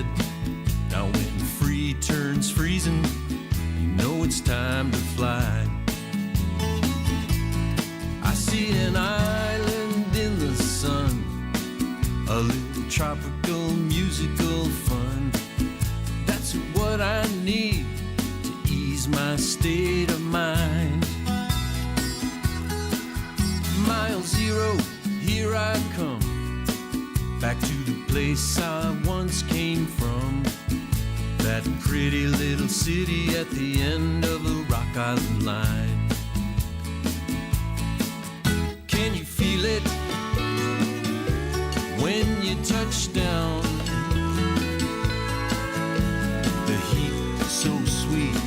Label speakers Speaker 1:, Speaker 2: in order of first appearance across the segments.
Speaker 1: bed. Now when free turns freezing, you know it's time to fly. I see an island in the sun, a little tropical musical fun. That's what I need to ease my state of mind. Mile zero, here I come, back to the place I once came from. That pretty little city at the end of the Rock Island line. Can you feel it when you touch down? The heat so sweet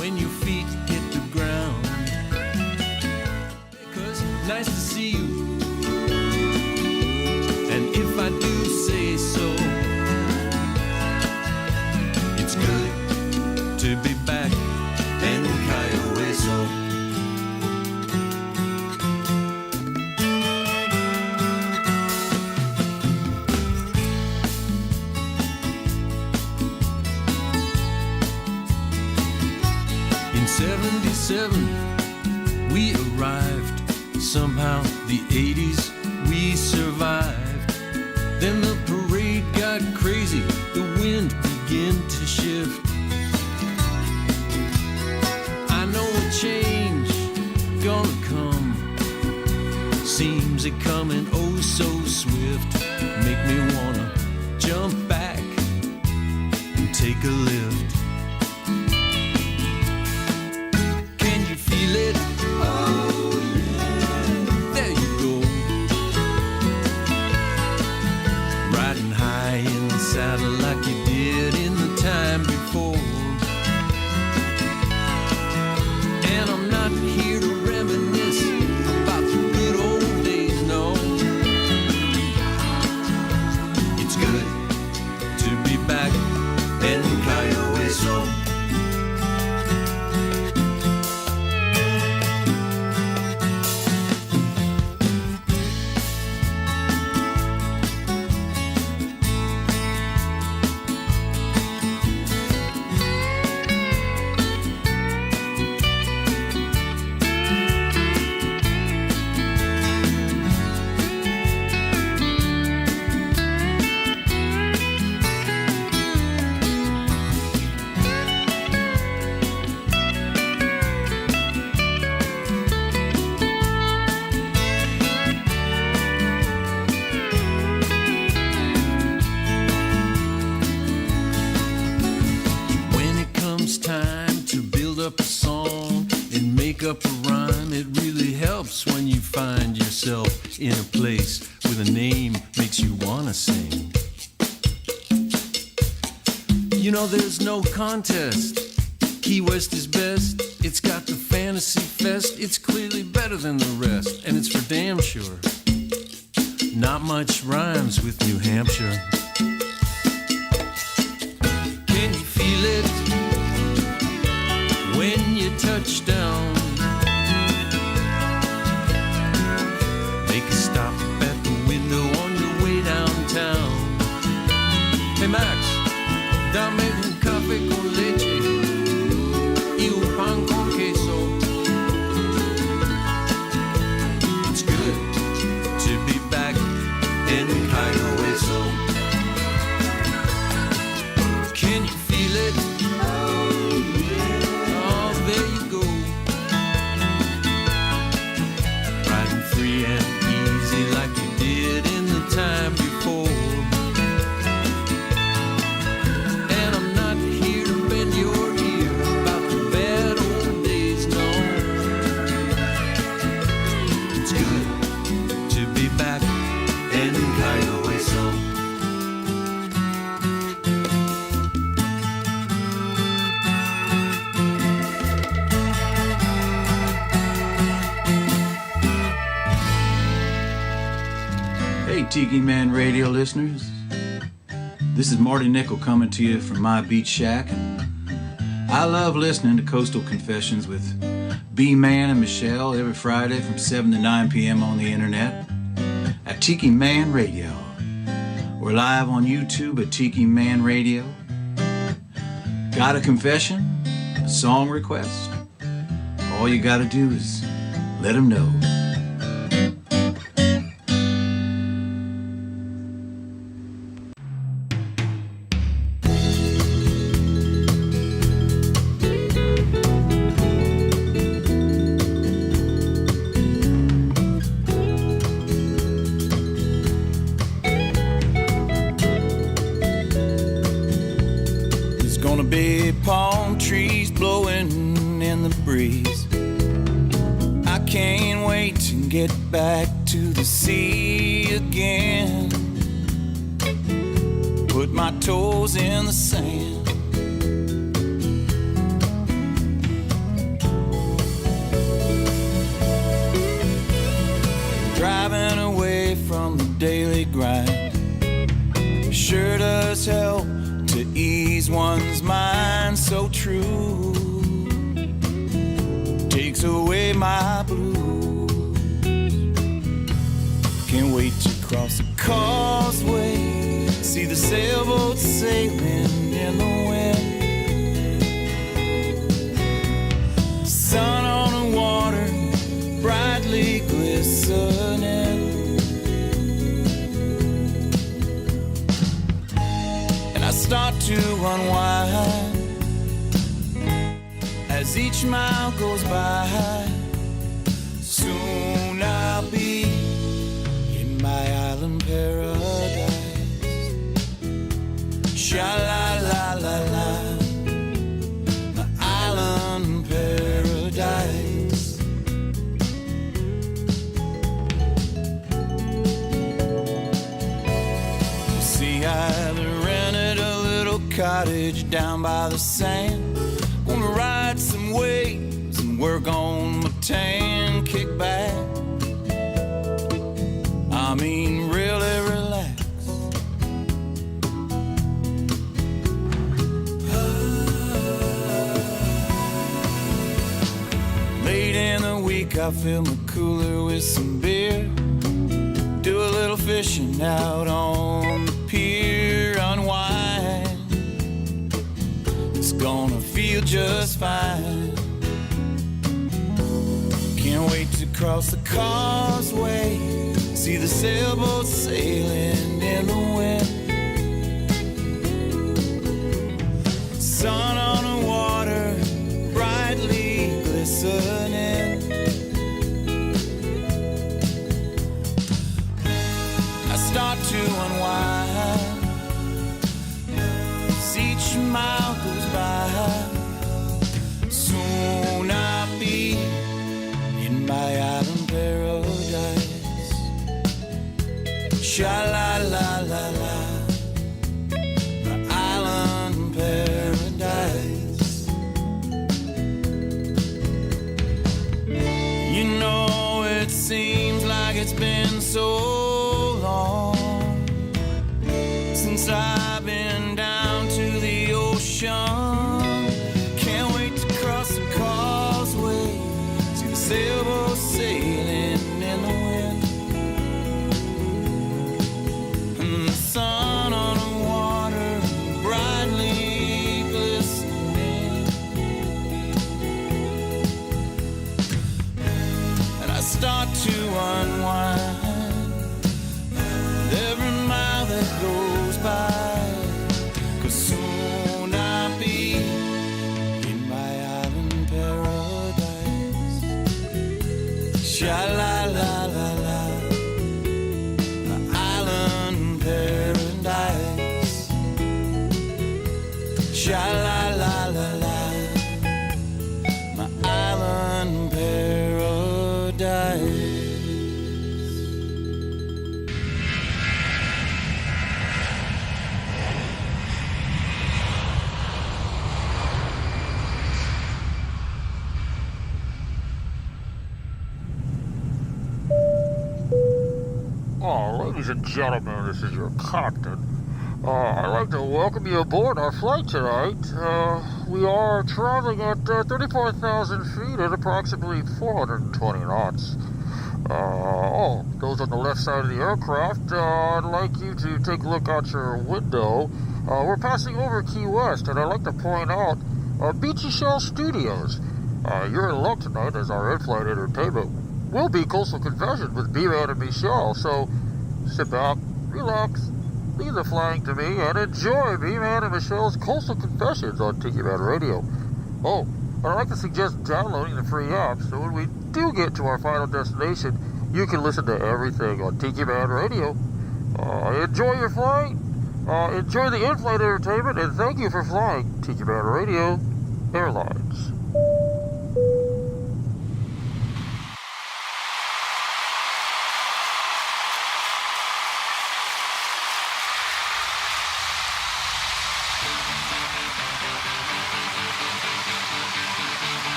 Speaker 1: when your feet hit the ground. 'Cause nice to see you, and if I do say so, it's good to be back in Cayoeso. In 77 we arrived. Somehow the 80s we survived. Then the parade got crazy, the wind began to shift. I know a change gonna come, seems it coming oh so swift. Make me wanna jump back and take a lift. Can you feel it? Oh yeah, there you go. Riding high in the saddle like you did in the time before. And I'm not here to reminisce about the good old days, no. It's good to be back in Cayoeso. Up a song and make up a rhyme, it really helps when you find yourself in a place with a name makes you wanna sing. You know there's no contest, Key West is best. It's got the fantasy fest, it's clearly better than the rest, and it's for damn sure not much rhymes with New Hampshire. Can you feel it when you touch down? Make a stop at the window on your way downtown. Hey Max, dame un café con leche y un pan con queso. It's good to be back in Cayoeso. Can you feel it? There you go, riding free and easy like you did in the time before. And I'm not here to bend your ear about the bad old days, no. It's good to be back in Cayoeso.
Speaker 2: Tiki Man Radio listeners, this is Marty Nickel coming to you from my beach shack. I love listening to Coastal Confessions with B-Man and Michelle every Friday from 7 to 9 p.m. on the internet at Tiki Man Radio, We're live on YouTube at Tiki Man Radio. Got a confession? A song request? All you gotta do is let them know.
Speaker 1: Palm trees blowing in the breeze. I can't wait to get back to the sea again. Put my toes in the sand. Driving away from the daily grind sure does help to ease one's mind, so true. Takes away my blues. Can't wait to cross the causeway, see the sailboat sailing in the wind. Sun on the water, brightly glistening. I start to unwind as each mile goes by. Soon I'll be in my island paradise. Sha-la-la-la-la, my island paradise. See, I rented a little cottage down by the sand. Gonna ride some waves and work on my tan, kick back. I mean, really relax. Late in the week, I fill my cooler with some beer. Do a little fishing out on the pier, unwind. It's gonna feel just fine. Can't wait to cross the causeway, see the sailboat sailing in the wind. Sun on the water, brightly glistening. I start to unwind as each mile goes by. Soon I'll be in my island paradise. Sha-la-la-la-la, my island paradise. You know, it seems like it's been so long since I've been down to the ocean. Can't wait to cross the causeway, see the sailboat sailing in the wind. And the sun on the water, brightly glistening. And I start to unwind every mile that goes by, 'cause soon I'll be in my island paradise. Sha-la-la-la-la, my island paradise. Sha-la-la-la-la, my island paradise.
Speaker 3: Ladies and gentlemen, this is your captain. I'd like to welcome you aboard our flight tonight. We are traveling at 34,000 feet at approximately 420 knots. Those on the left side of the aircraft, I'd like you to take a look out your window. We're passing over Key West, and I'd like to point out Beachy Shell Studios. You're in luck tonight, as our in-flight entertainment will be Coastal Confessions with B-Man and Michelle. So sit back, relax, leave the flying to me, and enjoy B-Man and Michelle's Coastal Confessions on Tiki Man Radio. Oh, I'd like to suggest downloading the free app, so when we do get to our final destination, you can listen to everything on Tiki Man Radio. Enjoy your flight, enjoy the in-flight entertainment, and thank you for flying Tiki Man Radio Airlines.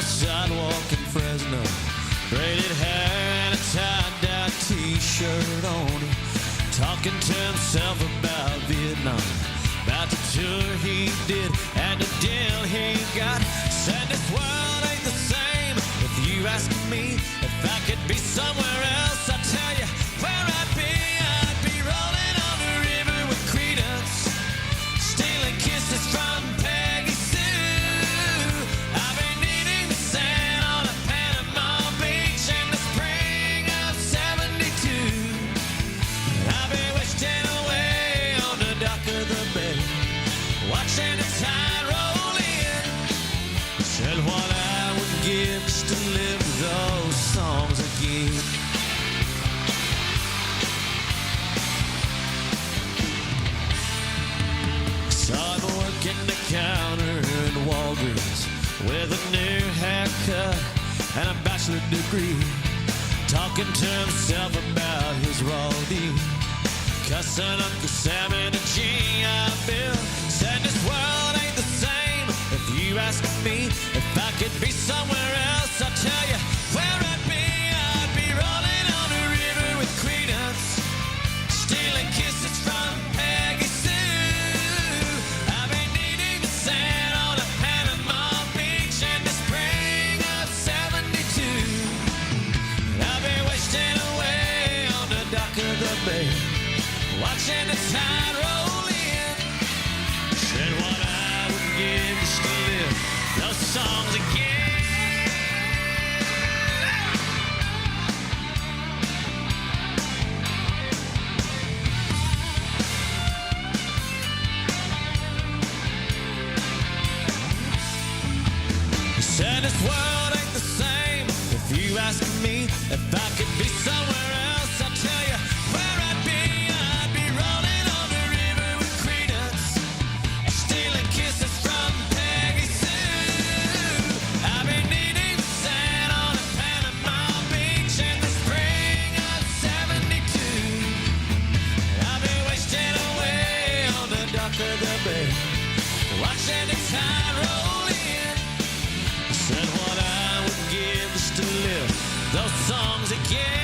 Speaker 1: Sidewalk in Fresno, braided hair and a tie-dye t-shirt on him, talking to himself about Vietnam, about the tour he did and the deal he got. Said this world ain't the same. If you ask me if I could be somewhere else, I'll tell you where I'd be rolling on the river with Creedence, stealing kisses from Peggy Sue. Watching the tide roll in, said what I would give just to live those songs again. Saw him working the counter in Walgreens with a new haircut and a bachelor degree, talking to himself about his raw deal, cussing Uncle Sam and a GI Bill. Said this world ain't the same. If you ask me if I could be somewhere else, I'll tell you where I'd be rolling on the river with Creedence, stealing kisses from Peggy Sue. I've been needing the sand on a Panama beach in the spring of '72. I've been wasting away on the dock of the bay, watching the tide roll in. Said what I would give just to live those songs again. He said this world ain't the same. If you ask me if I could be somewhere else, I'll tell you where I'd be rolling on the river with Creedence, stealing kisses from Peggy Sue. I've been needing the sand on a Panama beach in the spring of '72. I've been wasting away on the dock of the bay, watching the tide roll in. Said what I would give just to live those songs again.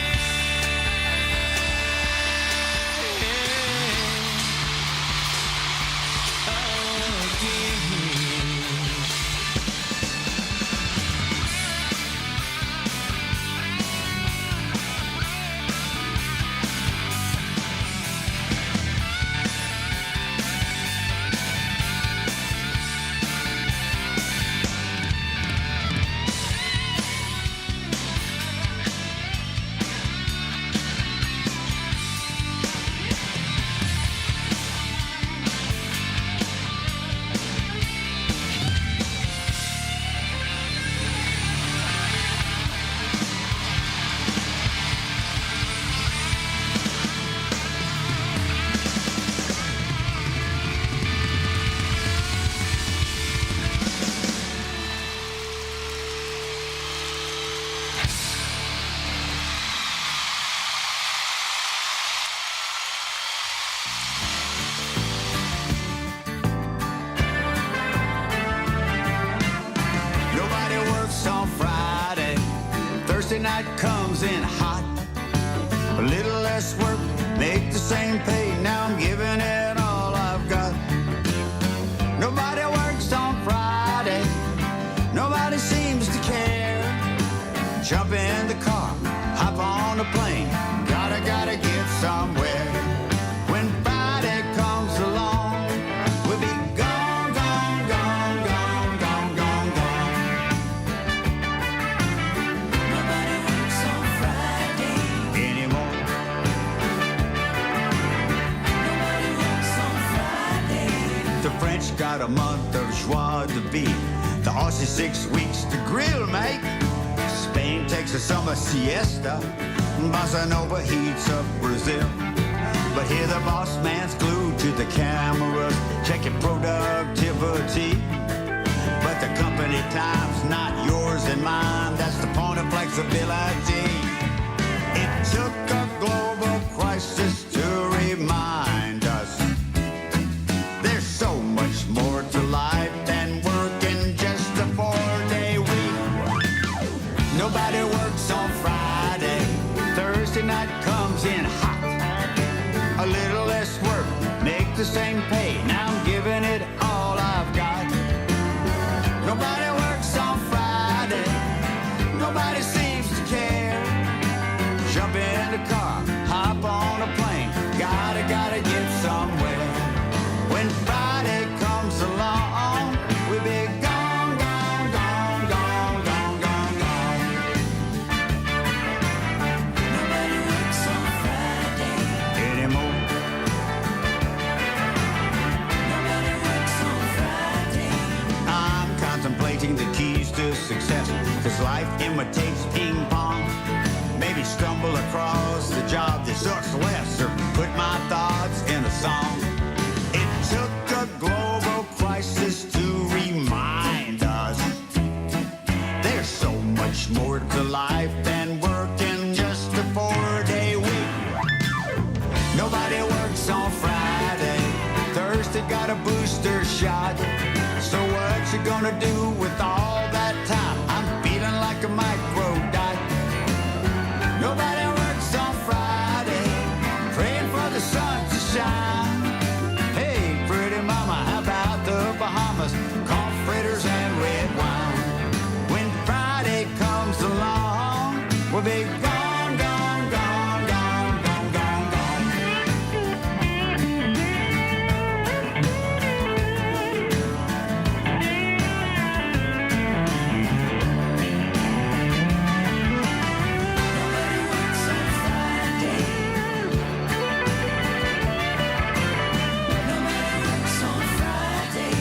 Speaker 4: Thursday night comes in hot. A little less work, make the same pay. Now I'm giving it all I've got. Nobody works on Friday. Nobody seems to care. Jump in the car, hop on a plane. Gotta get somewhere. When Friday comes along, we'll be gone, gone, gone, gone, gone, gone, gone. Nobody works on Friday anymore. Nobody works on Friday. The French got a month of joie de vivre. The Aussie 6 weeks to grill, mate. Spain takes a summer siesta. Bossa Nova heats up Brazil. But here the boss man's glued to the cameras, checking productivity. But the company time's not yours and mine. That's the point of flexibility. It took a global crisis to remind us there's so much more to life than working just a 4-day week. Nobody works on Friday. Thursday night comes in hot. A little less work, make the same pay. Now I'm giving it all I've got. Nobody works on Friday. Nobody seems to care. Jump in the car, hop on a plane. Gotta get somewhere. When Friday comes along, we'll be gone, gone, gone, gone, gone, gone, gone. Nobody works on Friday anymore. Nobody works on Friday. I'm contemplating the keys to success, 'cause life imitates ping pong. Maybe stumble across the job that sucks less, or put my thoughts in a song. It took a global crisis to remind us there's so much more to life than working just a 4-day week. Nobody works on Friday. Thursday got a booster shot. So what you gonna do with all that time? I'm feeling like a microdot. Nobody works on Friday, praying for the sun to shine. Hey, pretty mama, how about the Bahamas? Cough fritters and red wine. When Friday comes along, we'll be gone, gone, gone, gone, gone, gone, gone. Nobody works on Friday. Nobody works on Friday.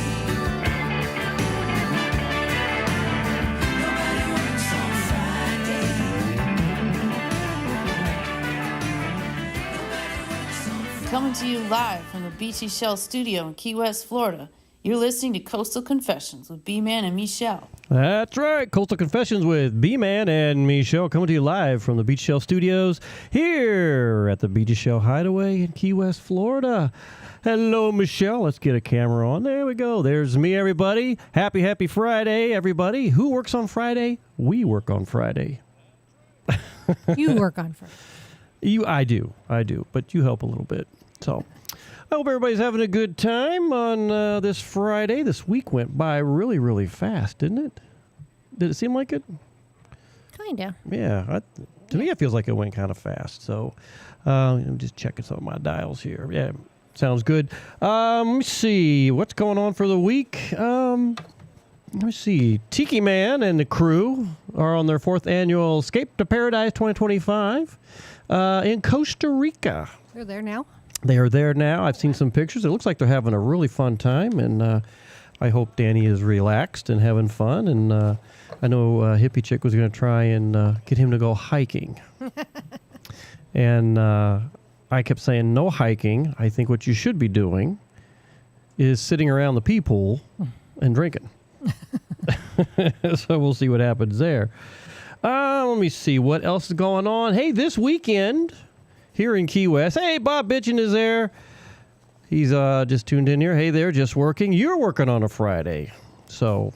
Speaker 4: Nobody works on Friday.
Speaker 5: Coming to you live from the Beachy Shell Studio in Key West, Florida. You're listening to Coastal Confessions with B-Man and Michelle.
Speaker 6: That's right. Coastal Confessions with B-Man and Michelle coming to you live from the Beach Shell Studios here at the Beach Shell Hideaway in Key West, Florida. Hello, Michelle. Let's get a camera on. There we go. There's me, everybody. Happy Friday, everybody. Who works on Friday? We work on Friday.
Speaker 7: You work on Friday.
Speaker 6: I do. But you help a little bit. So I hope everybody's having a good time on this Friday. This week went by really, really fast, didn't it? Did it seem like it?
Speaker 7: Kinda.
Speaker 6: Yeah. To me, it feels like it went kind of fast. So I'm just checking some of my dials here. Yeah, sounds good. Let me see. What's going on for the week? Let me see. Tiki Man and the crew are on their 4th annual Escape to Paradise 2025 in Costa Rica.
Speaker 7: They're there now?
Speaker 6: They are there now. I've seen some pictures. It looks like they're having a really fun time, and I hope Danny is relaxed and having fun. And I know Hippie Chick was going to try and get him to go hiking. And I kept saying, no hiking. I think what you should be doing is sitting around the pee pool and drinking. So we'll see what happens there. Let me see what else is going on. Hey, this weekend here in Key West. Hey, Bob Bitchin is there. He's just tuned in here. Hey there, just working. You're working on a Friday. So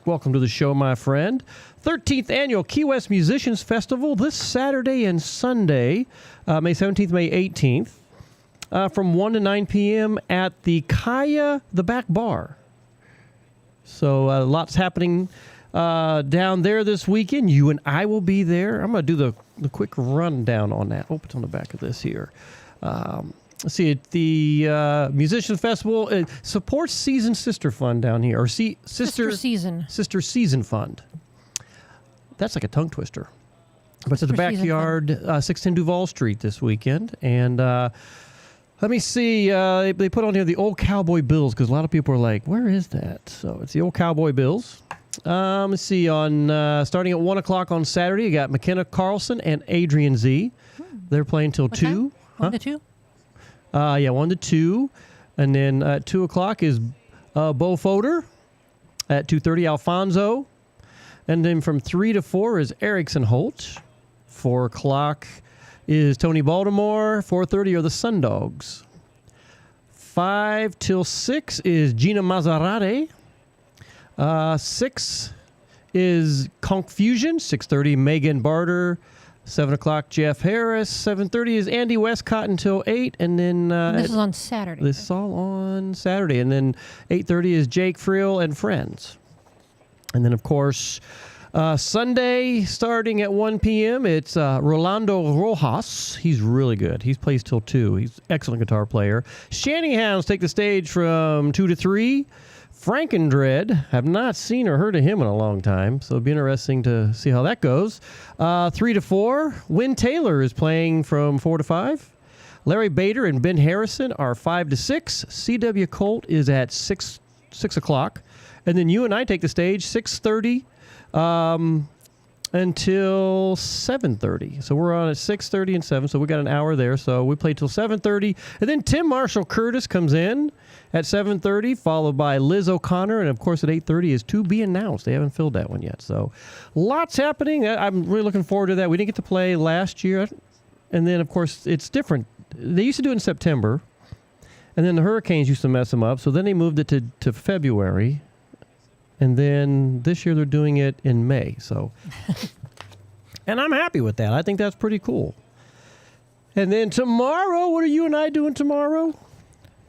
Speaker 6: welcome to the show, my friend. 13th Annual Key West Musicians Festival this Saturday and Sunday, May 17th, May 18th, from 1 to 9 p.m. at the Kaya, the Back Bar. So lots happening down there this weekend. You and I will be there. I'm going to do the quick rundown on that. Oh, it's on the back of this here. Let's see, the Musicians Festival supports Season Sister Fund down here, or Sister Season Fund. That's like a tongue twister. But it's at the backyard, 610 Duval Street this weekend. And let me see, they put on here the Old Cowboy Bills, because a lot of people are like, where is that? So it's the Old Cowboy Bills. Let's see, on starting at 1 o'clock on Saturday, you got McKenna Carlson and Adrian Z. They're playing till 2.
Speaker 7: Time? 1 to 2?
Speaker 6: Yeah, 1 to 2. And then at 2 o'clock is Bo Foder. At 2:30, Alfonso. And then from 3 to 4 is Erickson Holt. 4 o'clock is Tony Baltimore. 4:30 are the Sundogs. 5 till 6 is Gina Maserati. 6 is Confusion. 6:30, Megan Barter. 7 o'clock, Jeff Harris. 7:30 is Andy Westcott until 8. And then...
Speaker 7: this is on Saturday.
Speaker 6: This is all on Saturday. And then 8:30 is Jake Friel and Friends. And then, of course, Sunday, starting at 1 p.m., it's Rolando Rojas. He's really good. He plays till 2. He's an excellent guitar player. Shantyhounds take the stage from 2 to 3. Frankendread, have not seen or heard of him in a long time, so it'll be interesting to see how that goes. 3 to 4, Wynn Taylor is playing from 4 to 5. Larry Bader and Ben Harrison are 5 to 6. C.W. Colt is at 6 o'clock. And then you and I take the stage 6:30 until 7:30. So we're on at 6:30 and 7, so we got an hour there. So we play till 7:30. And then Tim Marshall Curtis comes in at 7:30, followed by Liz O'Connor. And, of course, at 8:30 is To Be Announced. They haven't filled that one yet. So lots happening. I'm really looking forward to that. We didn't get to play last year. And then, of course, it's different. They used to do it in September. And then the hurricanes used to mess them up. So then they moved it to February. And then this year they're doing it in May. So, and I'm happy with that. I think that's pretty cool. And then tomorrow, what are you and I doing tomorrow?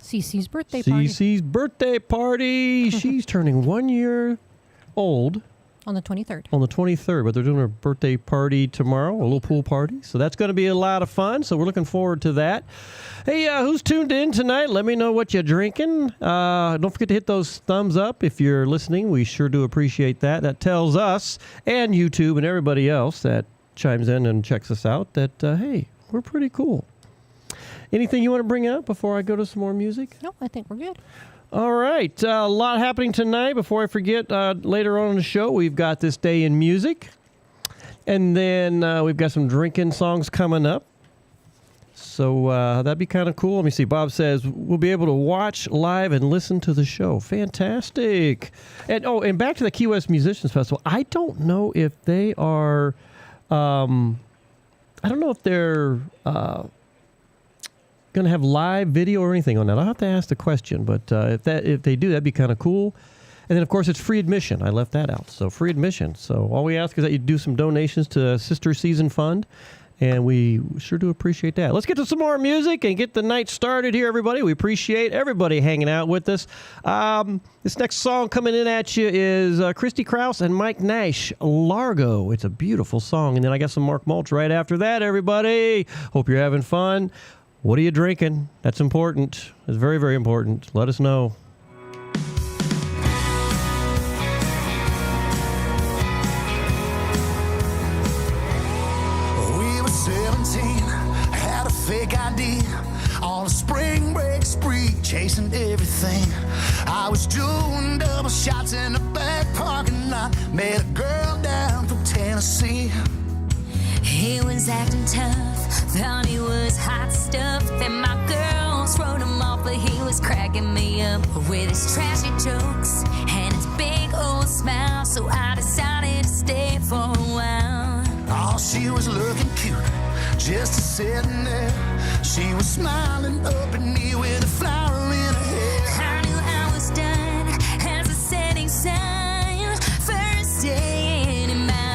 Speaker 7: Cece's birthday party.
Speaker 6: Cece's birthday party. She's turning 1 year old.
Speaker 7: On the 23rd.
Speaker 6: On the 23rd, but they're doing her birthday party tomorrow, a little pool party. So that's going to be a lot of fun. So we're looking forward to that. Hey, who's tuned in tonight? Let me know what you're drinking. Don't forget to hit those thumbs up if you're listening. We sure do appreciate that. That tells us and YouTube and everybody else that chimes in and checks us out that, hey, we're pretty cool. Anything you want to bring up before I go to some more music?
Speaker 7: No, I think we're good.
Speaker 6: All right. A lot happening tonight. Before I forget, later on in the show, we've got This Day in Music. And then we've got some drinking songs coming up. So that'd be kind of cool. Let me see. Bob says we'll be able to watch live and listen to the show. Fantastic. And back to the Key West Musicians Festival. I don't know if they are... I don't know if they're... going to have live video or anything on that. I'll have to ask the question, but if they do, that'd be kind of cool. And then, of course, it's free admission. I left that out. So free admission. So all we ask is that you do some donations to Sister Season Fund, and we sure do appreciate that. Let's get to some more music and get the night started here, everybody. We appreciate everybody hanging out with us. This next song coming in at you is Christy Krause and Mike Nash, Largo. It's a beautiful song. And then I got some Mark Mulch right after that, everybody. Hope you're having fun. What are you drinking? That's important. It's very, very important. Let us know.
Speaker 8: We were 17, had a fake ID on a spring break spree, chasing everything. I was doing double shots in the back parking lot, met a girl down from Tennessee.
Speaker 9: He was acting tough, thought he was hot stuff. Then my girls wrote him off, but he was cracking me up with his trashy jokes and his big old smile. So I decided to stay for a while.
Speaker 8: Oh, she was looking cute, just sitting there. She was smiling up at me with a flower in her hair.
Speaker 9: I knew I was done as a setting sun. First day in my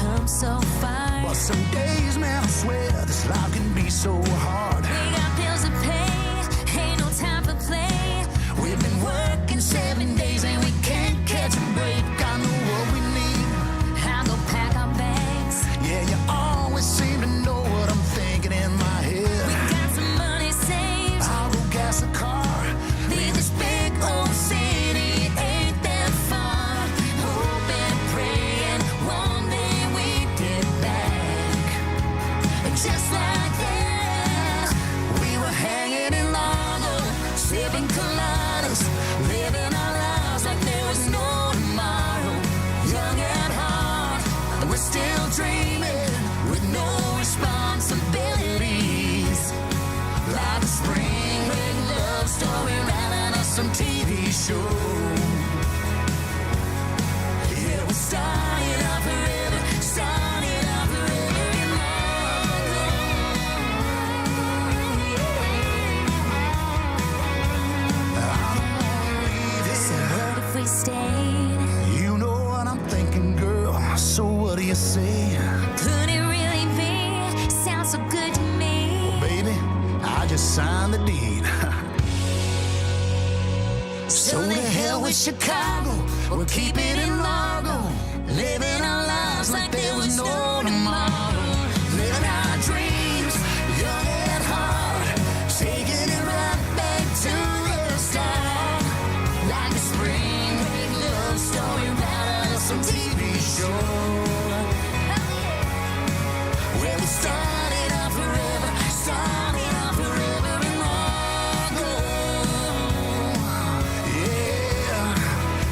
Speaker 9: come so far.
Speaker 8: But some days, man, I swear this life can be so hard.
Speaker 9: We got bills to pay, ain't no time for play.
Speaker 8: We've been working 7 days and we can't catch a break. I know what we need.
Speaker 9: I'll go pack our bags.
Speaker 8: Yeah, you always seem to know what I'm thinking in my head.
Speaker 9: We got some money saved.
Speaker 8: I'll go gas a car.
Speaker 9: Leave this big old city, it ain't that far. Hoping and praying one day we get back. And just like that, we were hanging in Largo, sipping coladas, living our lives like there was no tomorrow. Young at heart, we're still dreaming with no responsibilities. Like a spring break love story running us some TV show. Yeah, we started out forever, started out forever in Largo. So what if we stayed?
Speaker 8: You know what I'm thinking, girl. So what do you say?
Speaker 9: Could it really be? Sounds so good to me.
Speaker 8: Baby, I just signed the deed.
Speaker 9: So to hell with Chicago, we'll keep it in Largo. Living our lives like there was no tomorrow. Living our dreams, young at heart. Taking it right back to the start. Like a spring break love story right on some TV show. Where we started out forever, started out forever in Largo. Yeah,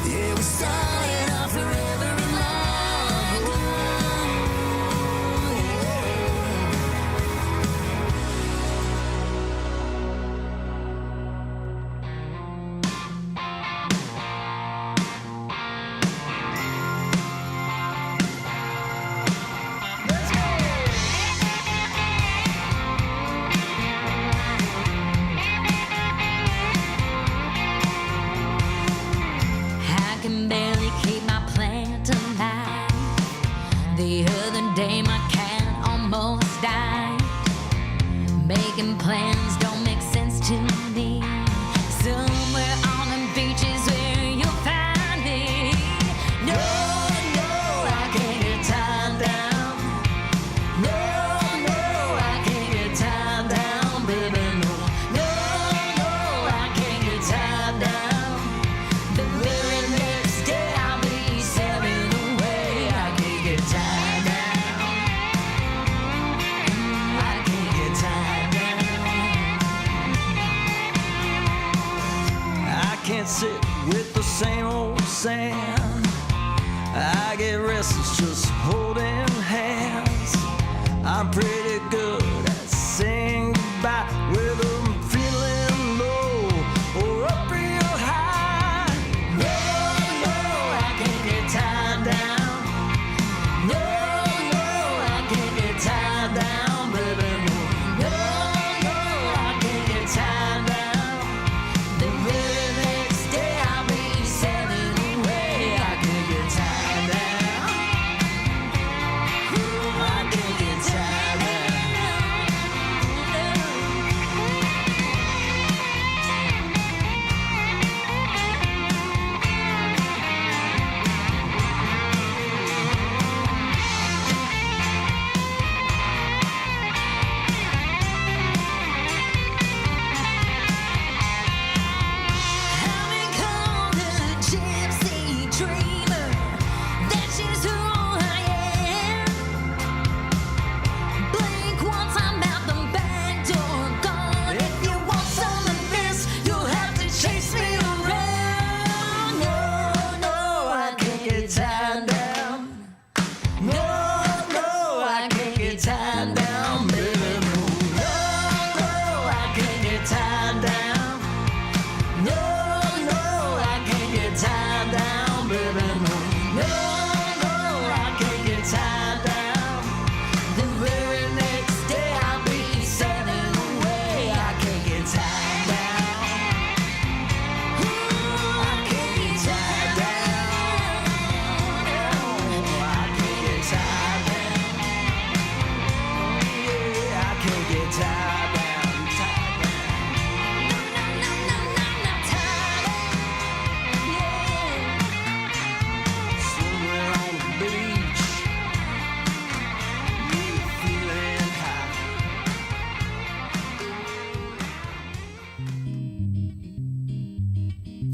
Speaker 9: yeah, we started out forever in Largo. I can barely keep my plant alive. The other day my cat almost died. Making plans don't make sense to me. Somewhere on the beaches where you'll find me. No, no, I can't get tied down. No, no, I can't get tied down, baby, no. No, no, I can't get tied down. The very next day I'll be sailing away. I can't get tied down. I can't get tied down.
Speaker 1: I can't sit with the same old sand. I get restless just holding hands. I'm pretty good at saying goodbye, whether I'm feeling low or up real high.
Speaker 9: No, no, I can't get tied down. No, no, I can't get tied down, baby, no. No, no, I can't get tied down. The very next day I'll be sailing away. I can't get tied down.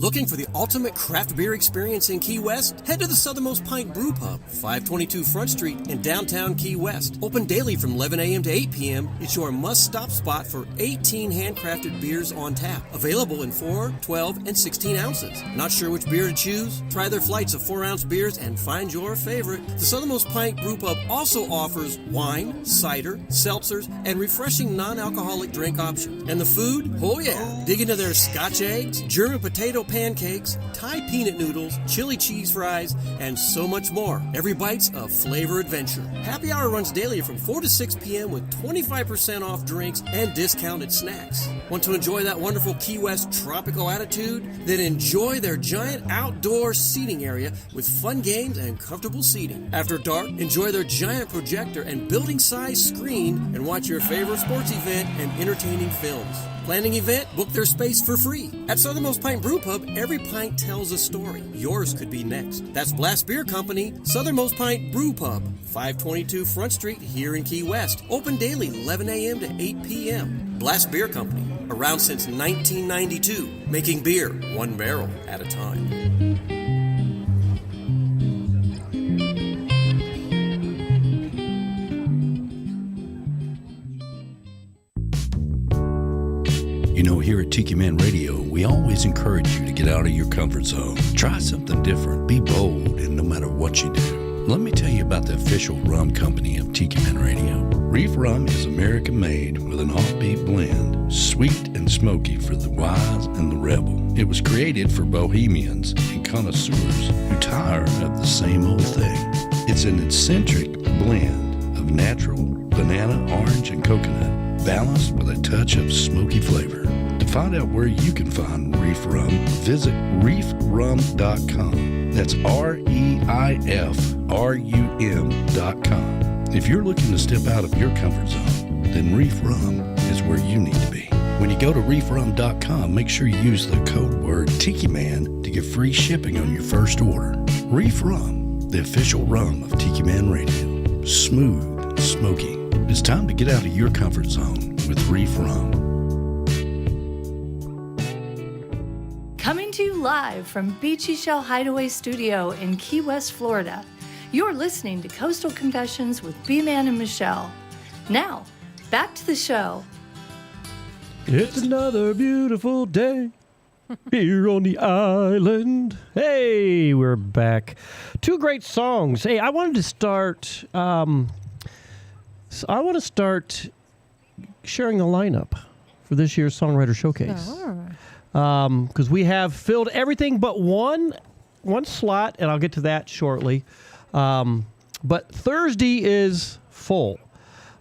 Speaker 10: Looking for the ultimate craft beer experience in Key West? Head to the Southernmost Pint Brewpub, 522 Front Street in downtown Key West. Open daily from 11 a.m. to 8 p.m., it's your must-stop spot for 18 handcrafted beers on tap. Available in 4, 12, and 16 ounces. Not sure which beer to choose? Try their flights of 4-ounce beers and find your favorite. The Southernmost Pint Brewpub also offers wine, cider, seltzers, and refreshing non-alcoholic drink options. And the food? Oh yeah! Dig into their Scotch eggs, German potato pancakes, Thai peanut noodles, chili cheese fries, and so much more. Every bite's a flavor adventure. Happy hour runs daily from 4 to 6 p.m. with 25% off drinks and discounted snacks. Want to enjoy that wonderful Key West tropical attitude? Then enjoy their giant outdoor seating area with fun games and comfortable seating. After dark, enjoy their giant projector and building-sized screen and watch your favorite sports event and entertaining films. Planning event? Book their space for free. At Southernmost Pint Brewpub, every pint tells a story. Yours could be next. That's Blast Beer Company, Southernmost Pint Brewpub, 522 Front Street here in Key West. Open daily 11 a.m. to 8 p.m. Blast Beer Company, around since 1992, making beer one barrel at a time.
Speaker 11: You know, here at Tiki Man Radio, we always encourage you to get out of your comfort zone. Try something different. Be bold, and no matter what you do. Let me tell you about the official rum company of Tiki Man Radio. Reef Rum is American-made with an offbeat blend, sweet and smoky for the wise and the rebel. It was created for bohemians and connoisseurs who tire of the same old thing. It's an eccentric blend of natural banana, orange, and coconut, balanced with a touch of smoky flavor. To find out where you can find Reef Rum, visit reefrum.com. That's REIFRUM.com. If you're looking to step out of your comfort zone, then Reef Rum is where you need to be. When you go to reefrum.com, make sure you use the code word Tiki Man to get free shipping on your first order. Reef Rum, the official rum of Tiki Man Radio. Smooth and smoky. It's time to get out of your comfort zone with Reef Rum.
Speaker 12: Coming to you live from Beachy Shell Hideaway Studio in Key West, Florida. You're listening to Coastal Confessions with B-Man and Michelle. Now, back to the show.
Speaker 6: It's another beautiful day here on the island. Hey, we're back. Two great songs. Hey, I wanted to start... I want to start sharing the lineup for this year's Songwriter Showcase. Because we have filled everything but one slot, and I'll get to that shortly. But Thursday is full.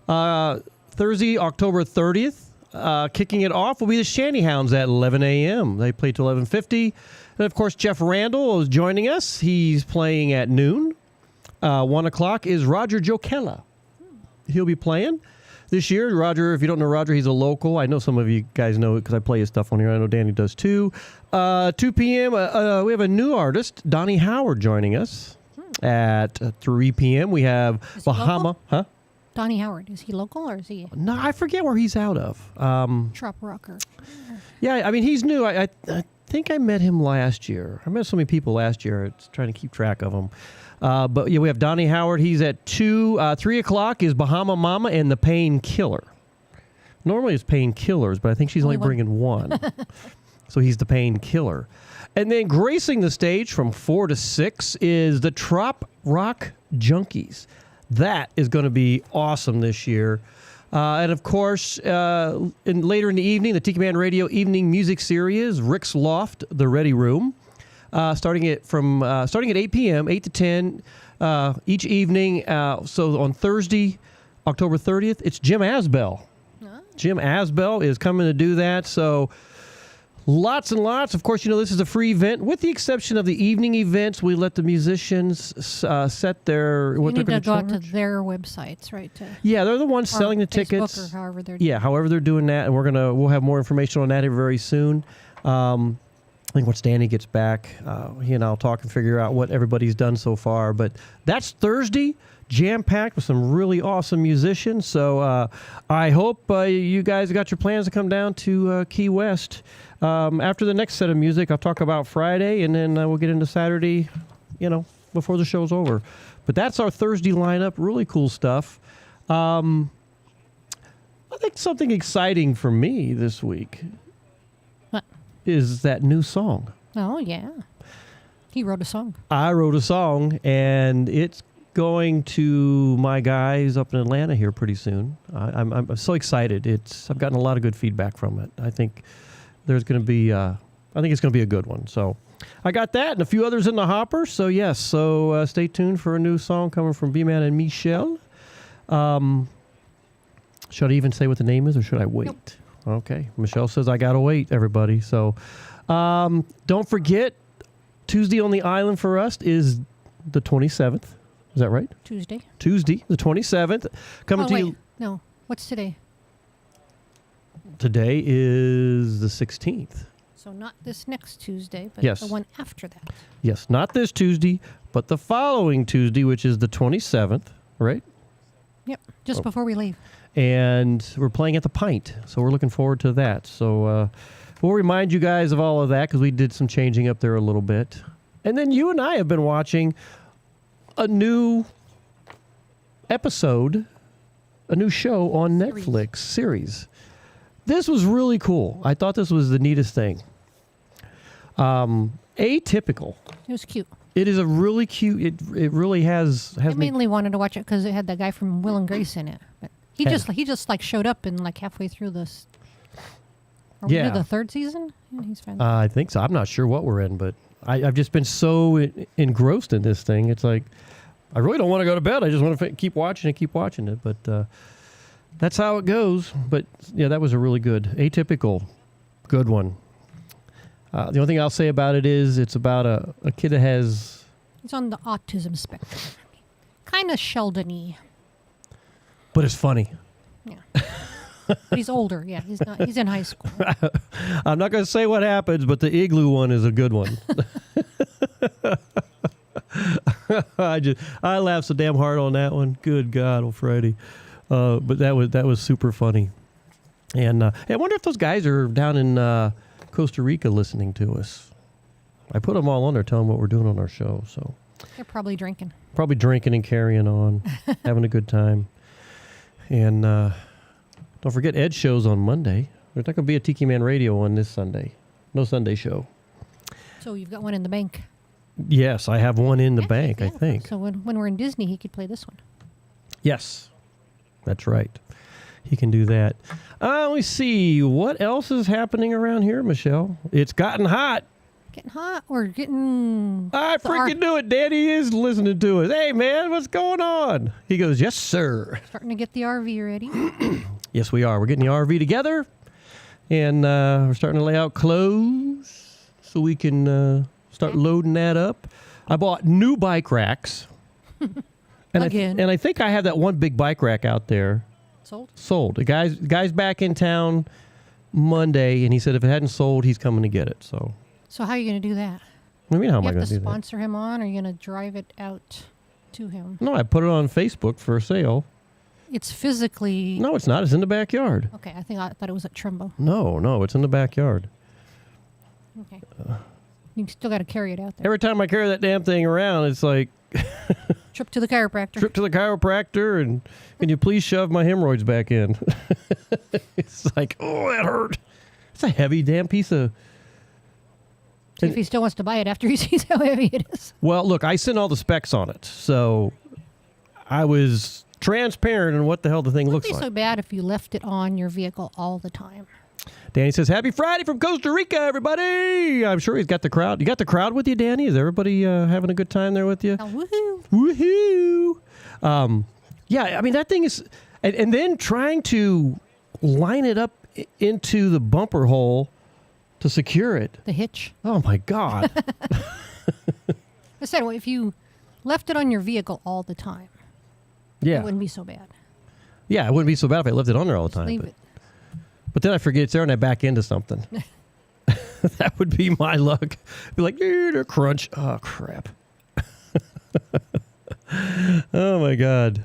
Speaker 6: Thursday, October 30th, kicking it off will be the Shantyhounds at 11 a.m. They play till 11:50. And, of course, Jeff Randall is joining us. He's playing at noon. 1 o'clock is Roger Jokella. He'll be playing this year. Roger, if you don't know Roger, he's a local. I know some of you guys know it because I play his stuff on here. I know Danny does too. 2 p.m., we have a new artist, Donnie Howard, joining us. At 3 p.m., we have Bahama. Huh?
Speaker 7: Donnie Howard. Is he local or is he?
Speaker 6: No, I forget where he's out of.
Speaker 7: Trop rocker.
Speaker 6: Yeah, I mean, he's new. I think I met him last year. I met so many people last year. It's trying to keep track of them. But yeah, we have Donnie Howard. He's at 2. 3 o'clock is Bahama Mama and the Painkiller. Normally it's Painkillers, but I think she's only bringing one. So he's the Painkiller. And then gracing the stage from 4 to 6 is the Trop Rock Junkies. That is going to be awesome this year. And of course, later in the evening, the Tiki Man Radio Evening Music Series, Rick's Loft, The Ready Room. Starting at 8 p.m., 8 to 10 each evening. So on Thursday, October 30th, it's Jim Asbell. Jim Asbell is coming to do that. So lots and lots. Of course, you know, this is a free event. With the exception of the evening events, we let the musicians set their...
Speaker 7: You need to go out to their websites, right?
Speaker 6: Yeah, they're the ones selling the tickets.
Speaker 7: Or however they're doing
Speaker 6: Yeah, however they're doing that. And we'll have more information on that very soon. I think once Danny gets back, he and I'll talk and figure out what everybody's done so far. But that's Thursday, jam-packed with some really awesome musicians. So I hope you guys got your plans to come down to Key West. After the next set of music, I'll talk about Friday, and then we'll get into Saturday, before the show's over. But that's our Thursday lineup. Really cool stuff. I think something exciting for me this week is that new song.
Speaker 7: Oh, yeah. He wrote a song.
Speaker 6: I wrote a song, and it's going to my guys up in Atlanta here pretty soon. I'm so excited. I've gotten a lot of good feedback from it. I think there's going to be I think it's going to be a good one. So I got that and a few others in the hopper. So yes, stay tuned for a new song coming from B-Man and Michelle. Should I even say what the name is, or should I wait?
Speaker 7: Nope.
Speaker 6: Okay. Michelle says I got to wait, everybody. So don't forget, Tuesday on the island for us is the 27th. Is that right?
Speaker 7: Tuesday,
Speaker 6: the 27th. Coming to you.
Speaker 7: No. What's today?
Speaker 6: Today is the 16th.
Speaker 7: So not this next Tuesday, but
Speaker 6: Yes.
Speaker 7: the one after that.
Speaker 6: Yes, not this Tuesday, but the following Tuesday, which is the 27th, right?
Speaker 7: Yep, just before we leave.
Speaker 6: And we're playing at the Pint, so we're looking forward to that. So we'll remind you guys of all of that because we did some changing up there a little bit. And then you and I have been watching a new episode, a new show on Netflix series. This was really cool. I thought this was the neatest thing. Atypical.
Speaker 7: It was cute.
Speaker 6: It is a really cute. It really has.
Speaker 7: I mainly wanted to watch it because it had that guy from Will and Grace in it. But he just like showed up and like halfway through this. Are we into the third season? Yeah, he's fine.
Speaker 6: I think so. I'm not sure what we're in, but I've just been so engrossed in this thing. It's like I really don't want to go to bed. I just want to keep watching it. But that's how it goes. But yeah, that was a really good, atypical, good one. The only thing I'll say about it is it's about a kid that has...
Speaker 7: He's on the autism spectrum. Kind of Sheldon-y.
Speaker 6: But it's funny.
Speaker 7: Yeah. But he's older. Yeah, he's not. He's in high school.
Speaker 6: I'm not going to say what happens, but the igloo one is a good one. I laughed so damn hard on that one. Good God almighty. But that was super funny. And I wonder if those guys are down in Costa Rica listening to us. I put them all on there telling them what we're doing on our show. So
Speaker 7: They're probably drinking.
Speaker 6: Probably drinking and carrying on, having a good time. And don't forget Ed's show's on Monday. There's not going to be a Tiki Man Radio on this Sunday. No Sunday show.
Speaker 7: So you've got one in the bank.
Speaker 6: Yes, I have one in the bank, I think.
Speaker 7: So when we're in Disney, he could play this one.
Speaker 6: Yes, that's right. He can do that. Let me see. What else is happening around here, Michelle? It's gotten hot.
Speaker 7: Getting hot or getting...
Speaker 6: I freaking knew it. Danny is listening to us. Hey, man, what's going on? He goes, yes, sir.
Speaker 7: Starting to get the RV ready.
Speaker 6: Yes, we are. We're getting the RV together, and we're starting to lay out clothes so we can start loading that up. I bought new bike racks. And I think I have that one big bike rack out there. Sold. The guy's back in town Monday, and he said if it hadn't sold, he's coming to get it. So
Speaker 7: how are you going to do that?
Speaker 6: What do you mean, how am I
Speaker 7: You
Speaker 6: going
Speaker 7: have
Speaker 6: to
Speaker 7: to
Speaker 6: do that?
Speaker 7: sponsor him on, or are you going to drive it out to him?
Speaker 6: No, I put it on Facebook for sale.
Speaker 7: It's physically...
Speaker 6: No, it's not. It's in the backyard.
Speaker 7: Okay, I thought it was at Trimble.
Speaker 6: No, it's in the backyard.
Speaker 7: Okay. You still got to carry it out there.
Speaker 6: Every time I carry that damn thing around, it's like...
Speaker 7: Trip to the chiropractor.
Speaker 6: Trip to the chiropractor, and can you please shove my hemorrhoids back in? It's like, oh, that hurt. It's a heavy damn piece of...
Speaker 7: See if he still wants to buy it after he sees how heavy it is.
Speaker 6: Well, look, I sent all the specs on it, so I was transparent in what the hell the thing looks
Speaker 7: It wouldn't be
Speaker 6: like.
Speaker 7: so bad if you left it on your vehicle all the time.
Speaker 6: Danny says, happy Friday from Costa Rica, everybody. I'm sure he's got the crowd. You got the crowd with you, Danny? Is everybody having a good time there with you?
Speaker 7: Oh,
Speaker 6: woohoo. Woohoo. Yeah, I mean, that thing is... And then trying to line it up into the bumper hole to secure it.
Speaker 7: The hitch.
Speaker 6: Oh, my God.
Speaker 7: I said, well, if you left it on your vehicle all the time,
Speaker 6: Yeah.
Speaker 7: it wouldn't be so bad.
Speaker 6: Yeah, it wouldn't be so bad if I left it on there all the
Speaker 7: Just
Speaker 6: time.
Speaker 7: leave it.
Speaker 6: But then I forget it's there and I back into something. That would be my luck. Be like, crunch. Oh, crap. Oh, my God.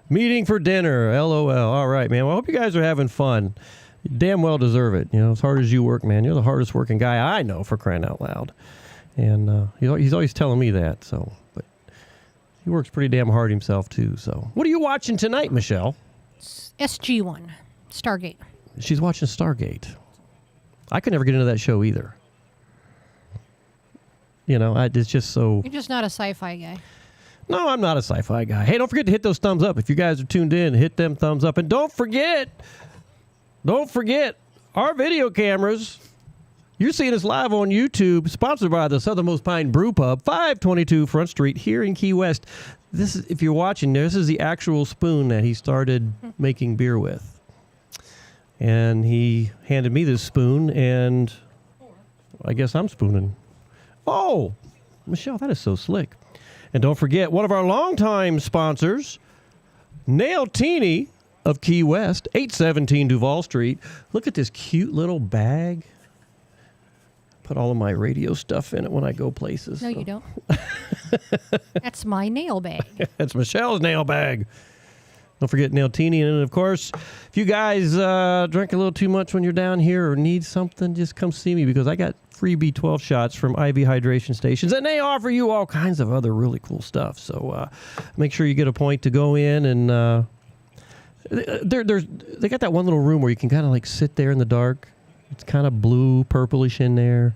Speaker 6: Meeting for dinner. LOL. All right, man. Well, I hope you guys are having fun. You damn well deserve it. You know, as hard as you work, man, you're the hardest working guy I know, for crying out loud. And he's always telling me that. So, but he works pretty damn hard himself, too. So, what are you watching tonight, Michelle?
Speaker 7: SG1, Stargate.
Speaker 6: She's watching Stargate. I could never get into that show either. You know, it's just so...
Speaker 7: You're just not a sci-fi guy.
Speaker 6: No, I'm not a sci-fi guy. Hey, don't forget to hit those thumbs up. If you guys are tuned in, hit them thumbs up. And don't forget, our video cameras. You're seeing us live on YouTube, sponsored by the Southernmost Pint Brewpub, 522 Front Street here in Key West. This is, if you're watching, this is the actual spoon that he started making beer with. And he handed me this spoon, and I guess I'm spooning. Oh, Michelle, that is so slick. And don't forget, one of our longtime sponsors, Nailtini of Key West, 817 Duval Street. Look at this cute little bag. Put all of my radio stuff in it when I go places.
Speaker 7: No, you don't. That's my nail bag.
Speaker 6: That's Michelle's nail bag. Don't forget Nailtini. And, of course, if you guys drink a little too much when you're down here or need something, just come see me because I got free B12 shots from IV Hydration Stations, and they offer you all kinds of other really cool stuff. So make sure you get a point to go in, and they got that one little room where you can kind of like sit there in the dark. It's kind of blue, purplish in there,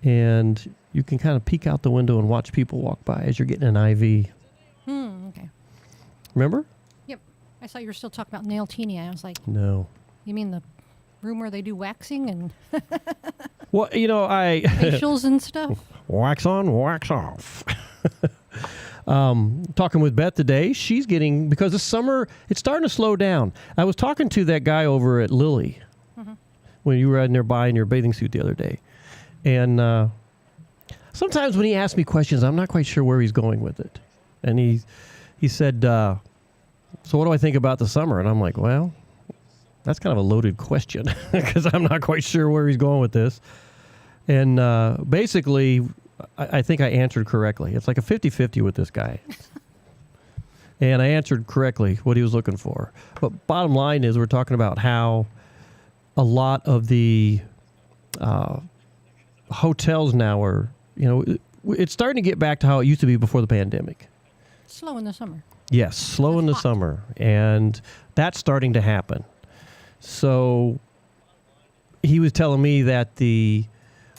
Speaker 6: and you can kind of peek out the window and watch people walk by as you're getting an IV.
Speaker 7: Okay.
Speaker 6: Remember?
Speaker 7: Yep. I thought you were still talking about Nailtini. I was like,
Speaker 6: no.
Speaker 7: You mean the room where they do waxing and
Speaker 6: well, you know,
Speaker 7: facials and stuff?
Speaker 6: Wax on, wax off. Talking with Beth today. She's getting, because the summer, it's starting to slow down. I was talking to that guy over at Lily when you were in there buying your bathing suit the other day. And sometimes when he asks me questions, I'm not quite sure where he's going with it. And he said, so what do I think about the summer? And I'm like, well, that's kind of a loaded question because I'm not quite sure where he's going with this. And basically, I think I answered correctly. It's like a 50-50 with this guy. And I answered correctly what he was looking for. But bottom line is we're talking about how a lot of the hotels now are, you know, it's starting to get back to how it used to be before the pandemic.
Speaker 7: Slow in the summer.
Speaker 6: Yes, slow in the summer. And that's starting to happen. So he was telling me that the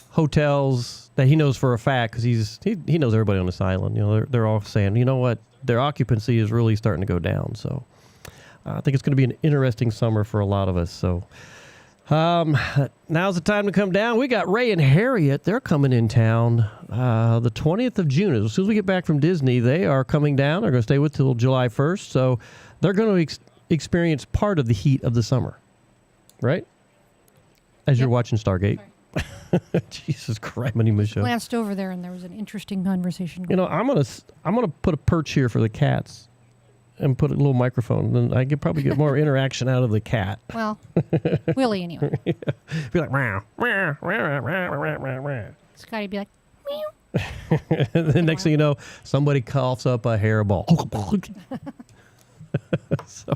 Speaker 6: hotels that he knows for a fact, because he knows everybody on this island, you know, they're all saying, you know what, their occupancy is really starting to go down. So I think it's going to be an interesting summer for a lot of us. So now's the time to come down. We got Ray and Harriet. They're coming in town the 20th of June. As soon as we get back from Disney, they are coming down. They're going to stay with till July 1st. So they're going to experience part of the heat of the summer. Right? As you're watching Stargate. Jesus Christ, Michelle.
Speaker 7: Glanced over there and there was an interesting conversation.
Speaker 6: You know, I'm gonna put a perch here for the cats and put a little microphone. Then I could probably get more interaction out of the cat.
Speaker 7: Well, Willie anyway.
Speaker 6: Yeah. Be like, meow, meow, meow, meow, meow, meow.
Speaker 7: Scotty be like, meow.
Speaker 6: And then next thing you know, somebody coughs up a hairball. So,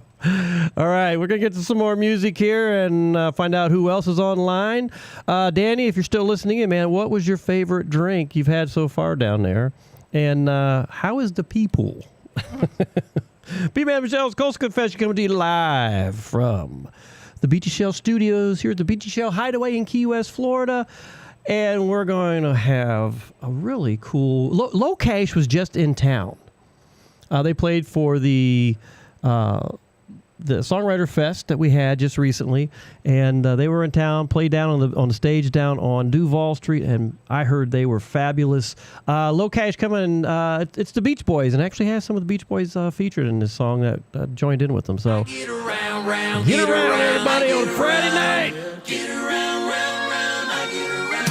Speaker 6: all right, we're going to get to some more music here and find out who else is online. Danny, if you're still listening in, man, what was your favorite drink you've had so far down there? And how is the people? B-Man Michelle's Coastal Confession coming to you live from the Beachy Shell Studios here at the Beachy Shell Hideaway in Key West, Florida. And we're going to have a really cool... Low Cash was just in town. They played for the Songwriter Fest that we had just recently, and they were in town, played down on the stage down on Duval Street, and I heard they were fabulous. Low Cash coming, it's the Beach Boys, and actually has some of the Beach Boys featured in this song that joined in with them. So get around, everybody on Friday night. Get around, I get around.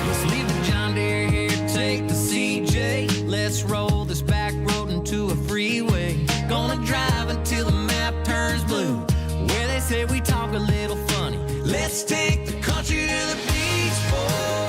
Speaker 1: Let's leave the John Deere here, take the CJ. Let's roll this back road into a freeway. Gonna drive until the map turns blue. Where they say we talk a little funny. Let's take the country to the beach, boy.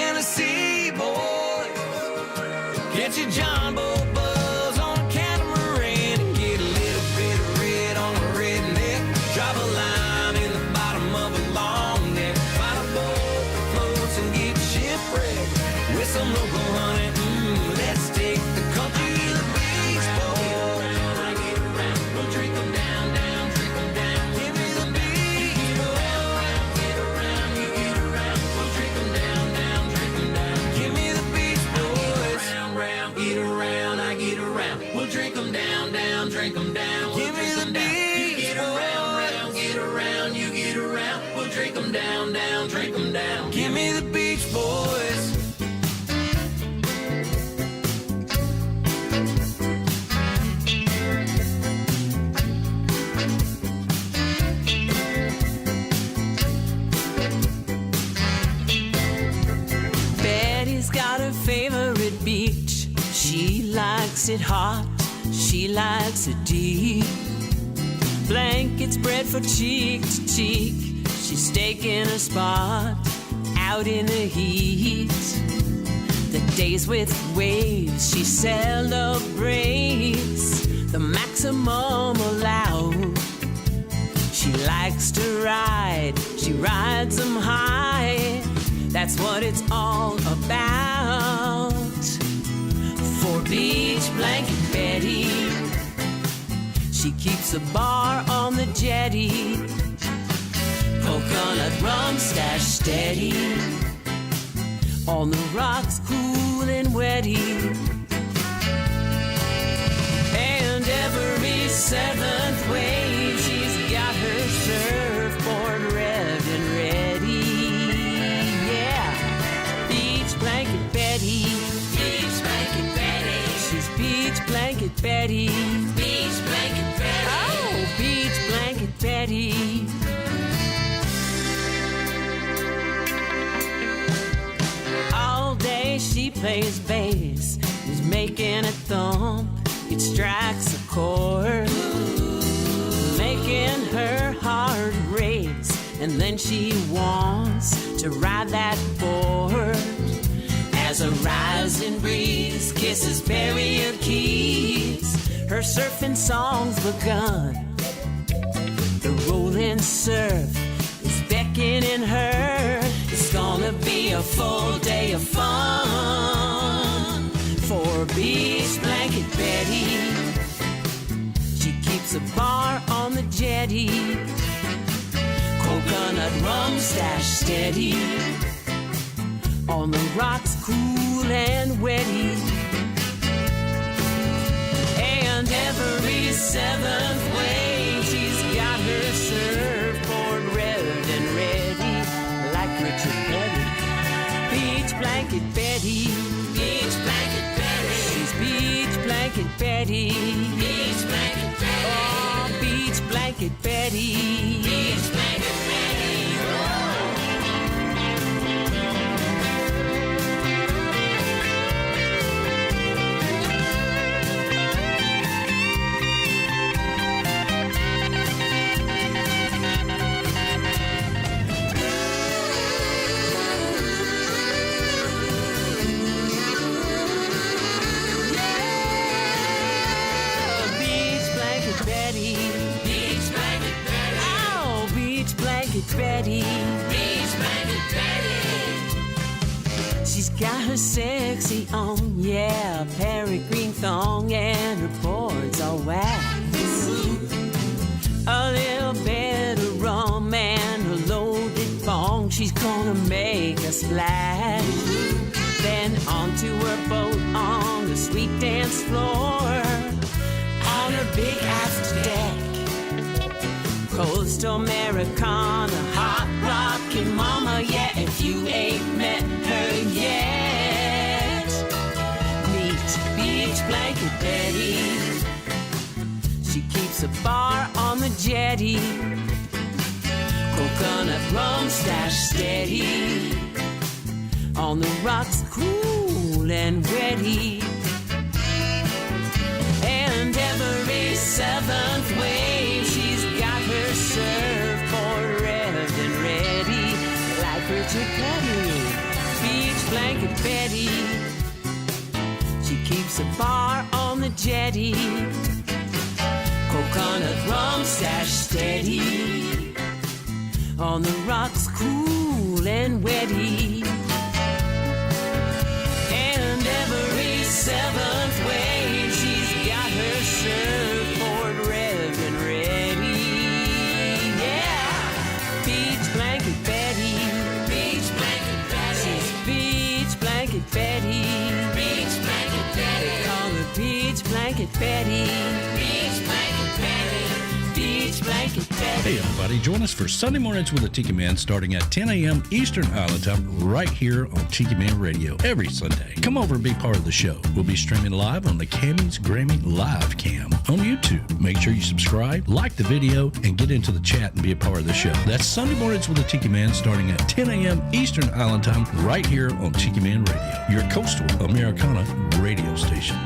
Speaker 1: Tennessee boys. Get your John Boy buzz on a catamaran and get a little bit of red on a redneck. Drop a line in the bottom of a long neck. Find a boat that floats and get shipwrecked with some local honey. Let's take the country to the beach, boy. We'll drink 'em down, down, drink 'em down. Give me the beach, boy. Get around, you get around. We'll drink 'em down, down, drink 'em down. Give me the beach, boys. Round, round, get around, I get around. We'll drink 'em down, down, drink 'em down. Give me the beach, get around, round, get around, you get around. We'll drink 'em down, down, drink 'em down. Give me the beach, boys. Got her favorite beach. She likes it hot, she likes it deep. Blankets spread for cheek to cheek. She's staking a spot out in the heat. The days with waves she celebrates the maximum allowed. She likes to ride, she rides them high. That's what it's all about. For Beach Blanket Betty, she keeps a bar on the jetty. Coconut rum stashed steady on the rocks, cool and wetty. And every seventh wave, she's got her surfboard revved and ready. Blanket Betty, Beach Blanket Betty. She's Beach Blanket Betty, Beach Blanket Betty. Oh, Beach Blanket Betty. All day she plays bass, is making a thump. It strikes a chord, making her heart race. And then she wants to ride that board. As a rising breeze kisses barrier keys, her surfing song's begun. The rolling surf is beckoning her. It's gonna be a full day of fun for Beach Blanket Betty. She keeps a bar on the jetty. Coconut rum stashed steady on the rocks, cool and wetty. And every seventh wave, she's got her surfboard revved and ready, like Richard Petty. Beach Blanket Betty, Beach Blanket Betty. She's Beach Blanket Betty, Beach Blanket Betty. Oh, Beach Blanket Betty, Beach Blanket Betty. Betty, Beach Blanket Betty. She's got her sexy on, yeah, peregrine thong, and her boards all wax. A little bit of rum and a loaded bong. She's gonna make a splash. Then onto her boat on the sweet dance floor, on her big aft deck. Coastal Americana, hot rockin' mama, yeah, if you ain't met her yet. Meet Beach Blanket Betty. She keeps a bar on the jetty. Coconut rum stashed steady on the rocks, cool and wetty. And every seventh wave, she's got her surfboard revved and ready, like Richard Petty. Beach
Speaker 13: blanket Betty. She keeps a bar on the jetty. Coconut rum stash steady. On the rocks cool and wetty. And every seventh wave she's got her surfboard revving ready. Yeah, beach blanket Betty. Beach blanket Betty. She's beach blanket Betty. Beach blanket Betty. They call her beach blanket Betty. Beach blanket Betty. Beach blanket Betty.
Speaker 11: Hey everybody, join us for Sunday Mornings with the Tiki Man starting at 10 a.m. Eastern Island Time right here on Tiki Man Radio every Sunday. Come over and be part of the show. We'll be streaming live on the Cammy's Grammy Live Cam on YouTube. Make sure you subscribe, like the video, and get into the chat and be a part of the show. That's Sunday Mornings with the Tiki Man starting at 10 a.m. Eastern Island Time right here on Tiki Man Radio, your coastal Americana radio station.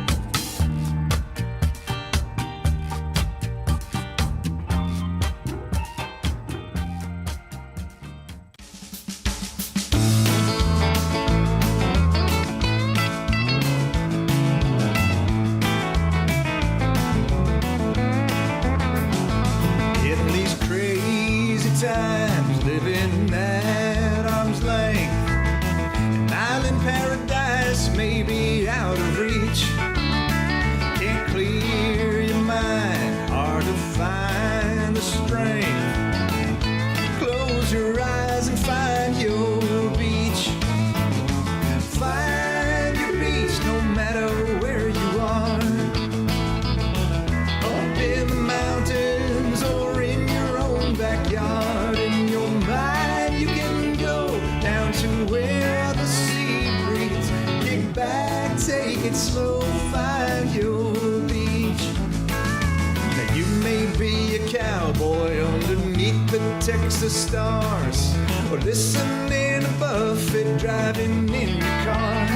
Speaker 14: Texas stars, or listening to Buffett driving in your car,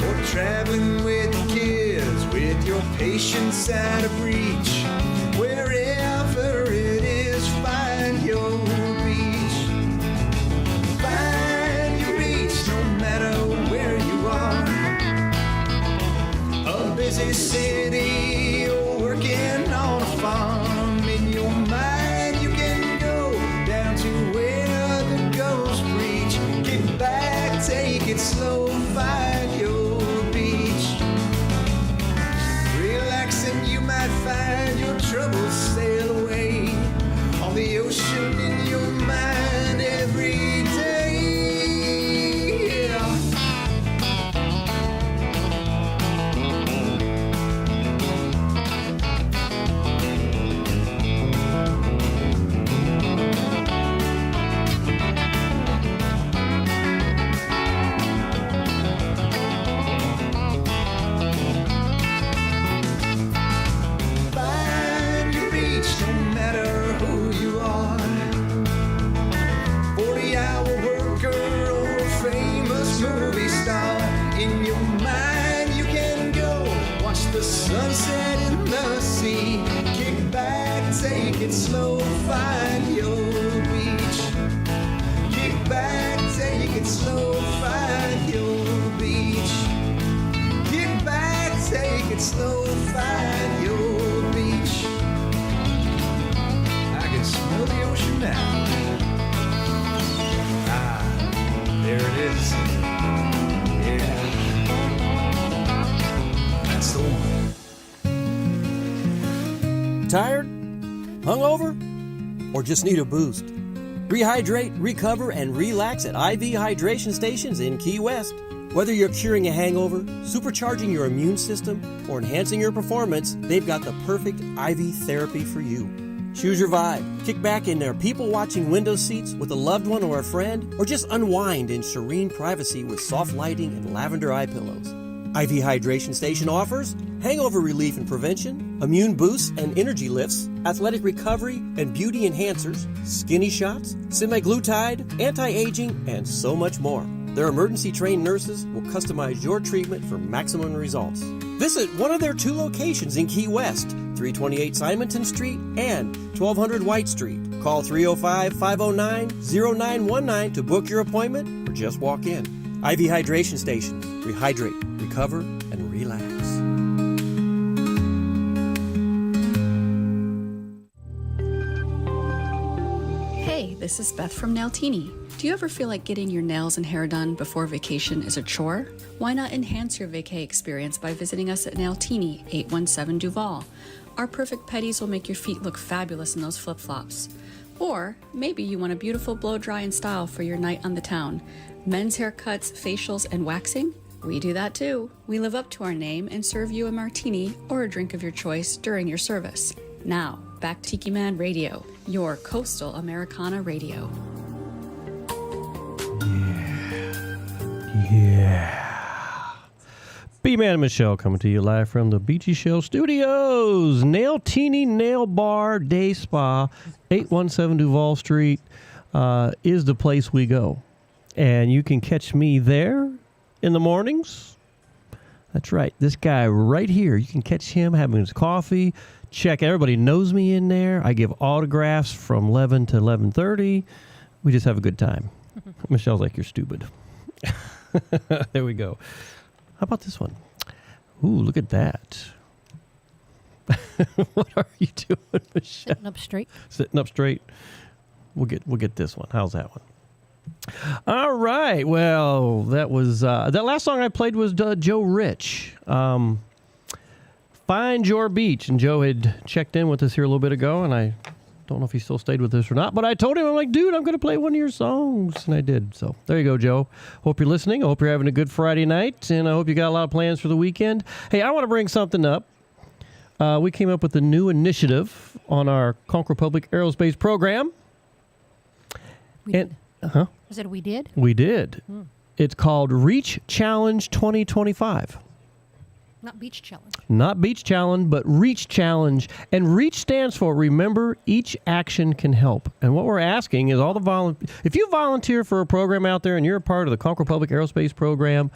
Speaker 14: or traveling with kids with your patience out of reach. Wherever it is, find your beach. Find your beach, no matter where you are. A busy city or working on a farm. In your mind you can go down to where the ghosts preach. Kick back, take it slow, find your beach. Relaxing, you might find your troubles sail away on the ocean in your mind every day. Yeah. Sunset in the sea. Kick back, take it slow, find your beach. Kick back, take it slow, find your beach. Kick back, take it slow, find your beach. I can smell the ocean now. Ah, there it is. Yeah, that's the one.
Speaker 10: Tired? Hungover? Or just need a boost? Rehydrate, recover, and relax at IV Hydration Stations in Key West. Whether you're curing a hangover, supercharging your immune system, or enhancing your performance, they've got the perfect IV therapy for you. Choose your vibe. Kick back in their people-watching window seats with a loved one or a friend, or just unwind in serene privacy with soft lighting and lavender eye pillows. IV Hydration Station offers hangover relief and prevention, immune boosts and energy lifts, athletic recovery and beauty enhancers, skinny shots, semaglutide, anti-aging, and so much more. Their emergency-trained nurses will customize your treatment for maximum results. Visit one of their 2 locations in Key West, 328 Simonton Street and 1200 White Street. Call 305-509-0919 to book your appointment or just walk in. IV Hydration Station. Rehydrate, recover, and relax.
Speaker 15: Hey, this is Beth from Nailtini. Do you ever feel like getting your nails and hair done before vacation is a chore? Why not enhance your vacay experience by visiting us at Nailtini, 817 Duval? Our perfect petties will make your feet look fabulous in those flip-flops. Or maybe you want a beautiful blow dry and style for your night on the town. Men's haircuts, facials, and waxing? We do that too. We live up to our name and serve you a martini or a drink of your choice during your service. Now, back to Tiki Man Radio, your coastal Americana radio.
Speaker 6: Yeah. B-Man and Michelle coming to you live from the Beachy Shell Studios. Nailtini Nail Bar Day Spa, 817 Duval Street is the place we go. And you can catch me there in the mornings. That's right. This guy right here, you can catch him having his coffee. Check, everybody knows me in there. I give autographs from 11 to 11:30. We just have a good time. Michelle's like, you're stupid. There we go. How about this one? Ooh, look at that. What are you doing, Michelle?
Speaker 7: Sitting up straight.
Speaker 6: Sitting up straight. We'll get this one. How's that one? All right. Well, that was that last song I played was Joe Rich. Find Your Beach. And Joe had checked in with us here a little bit ago, and I don't know if he still stayed with us or not, but I told him, I'm like, dude, I'm going to play one of your songs. And I did. So there you go, Joe. Hope you're listening. I hope you're having a good Friday night, and I hope you got a lot of plans for the weekend. Hey, I want to bring something up. We came up with a new initiative on our Conquer Public Aerospace program.
Speaker 7: We did.
Speaker 6: Uh-huh.
Speaker 7: Is it we did?
Speaker 6: We did. It's called Reach Challenge 2025.
Speaker 7: Not Beach Challenge.
Speaker 6: Not Beach Challenge, but Reach Challenge. And Reach stands for Remember Each Action Can Help. And what we're asking is all the if you volunteer for a program out there and you're a part of the Conquer Public Aerospace program,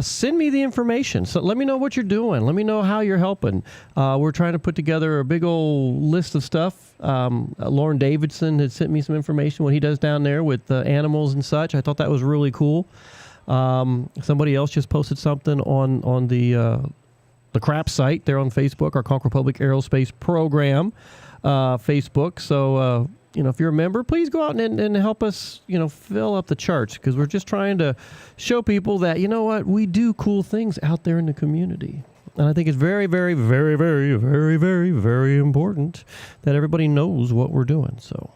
Speaker 6: send me the information. So let me know what you're doing. Let me know how you're helping. We're trying to put together a big old list of stuff. Lauren Davidson had sent me some information what he does down there with animals and such. I thought that was really cool. Somebody else just posted something on the CRAP site there on Facebook, our Conquer Public Aerospace program Facebook. So, if you're a member, please go out and help us, fill up the charts, because we're just trying to show people that, you know what, we do cool things out there in the community. And I think it's very, very, very, very, very, very, very important that everybody knows what we're doing. So.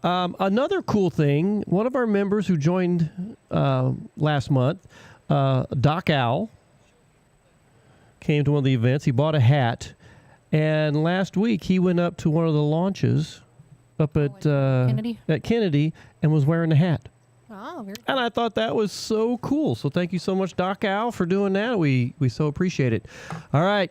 Speaker 6: Another cool thing, one of our members who joined last month, Doc Owl, came to one of the events. He bought a hat, and last week he went up to one of the launches up at Kennedy and was wearing the hat.
Speaker 7: Oh, very cool.
Speaker 6: And I thought that was so cool. So thank you so much, Doc Owl, for doing that. We so appreciate it. All right.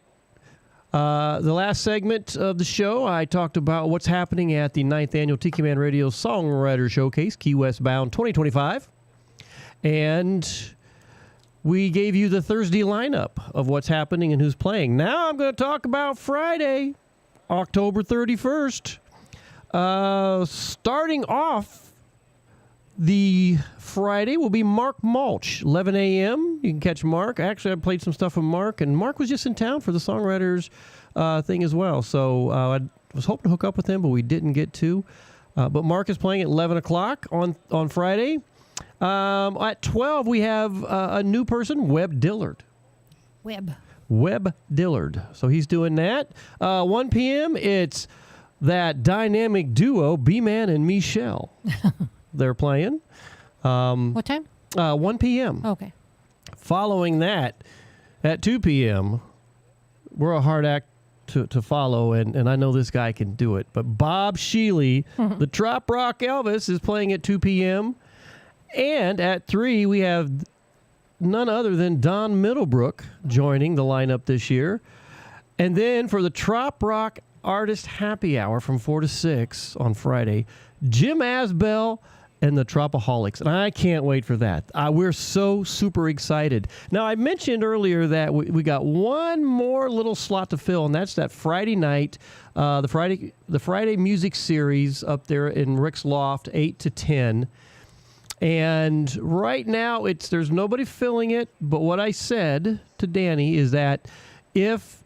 Speaker 6: The last segment of the show, I talked about what's happening at the 9th Annual Tiki Man Radio Songwriter Showcase, Key West Bound 2025. And we gave you the Thursday lineup of what's happening and who's playing. Now I'm going to talk about Friday, October 31st. Starting off the Friday will be Mark Mulch, 11 a.m. You can catch Mark. Actually, I played some stuff with Mark, and Mark was just in town for the Songwriters thing as well. So I was hoping to hook up with him, but we didn't get to. But Mark is playing at 11 o'clock on Friday. At 12, we have a new person, Webb Dillard. Webb Dillard. So he's doing that. 1 p.m., it's that dynamic duo, B-Man and Michelle. They're playing.
Speaker 7: What time?
Speaker 6: 1 p.m.
Speaker 7: Okay.
Speaker 6: Following that, at 2 p.m., we're a hard act to follow, and I know this guy can do it. But Bob Sheely, the Trop Rock Elvis, is playing at 2 p.m. And at 3, we have none other than Don Middlebrook joining the lineup this year. And then for the Trop Rock Artist Happy Hour from 4 to 6 on Friday, Jim Asbell and the Tropaholics. And I can't wait for that. We're so super excited. Now, I mentioned earlier that we got one more little slot to fill, and that's that Friday night, the Friday music series up there in Rick's Loft, 8 to 10. And right now, there's nobody filling it. But what I said to Danny is that if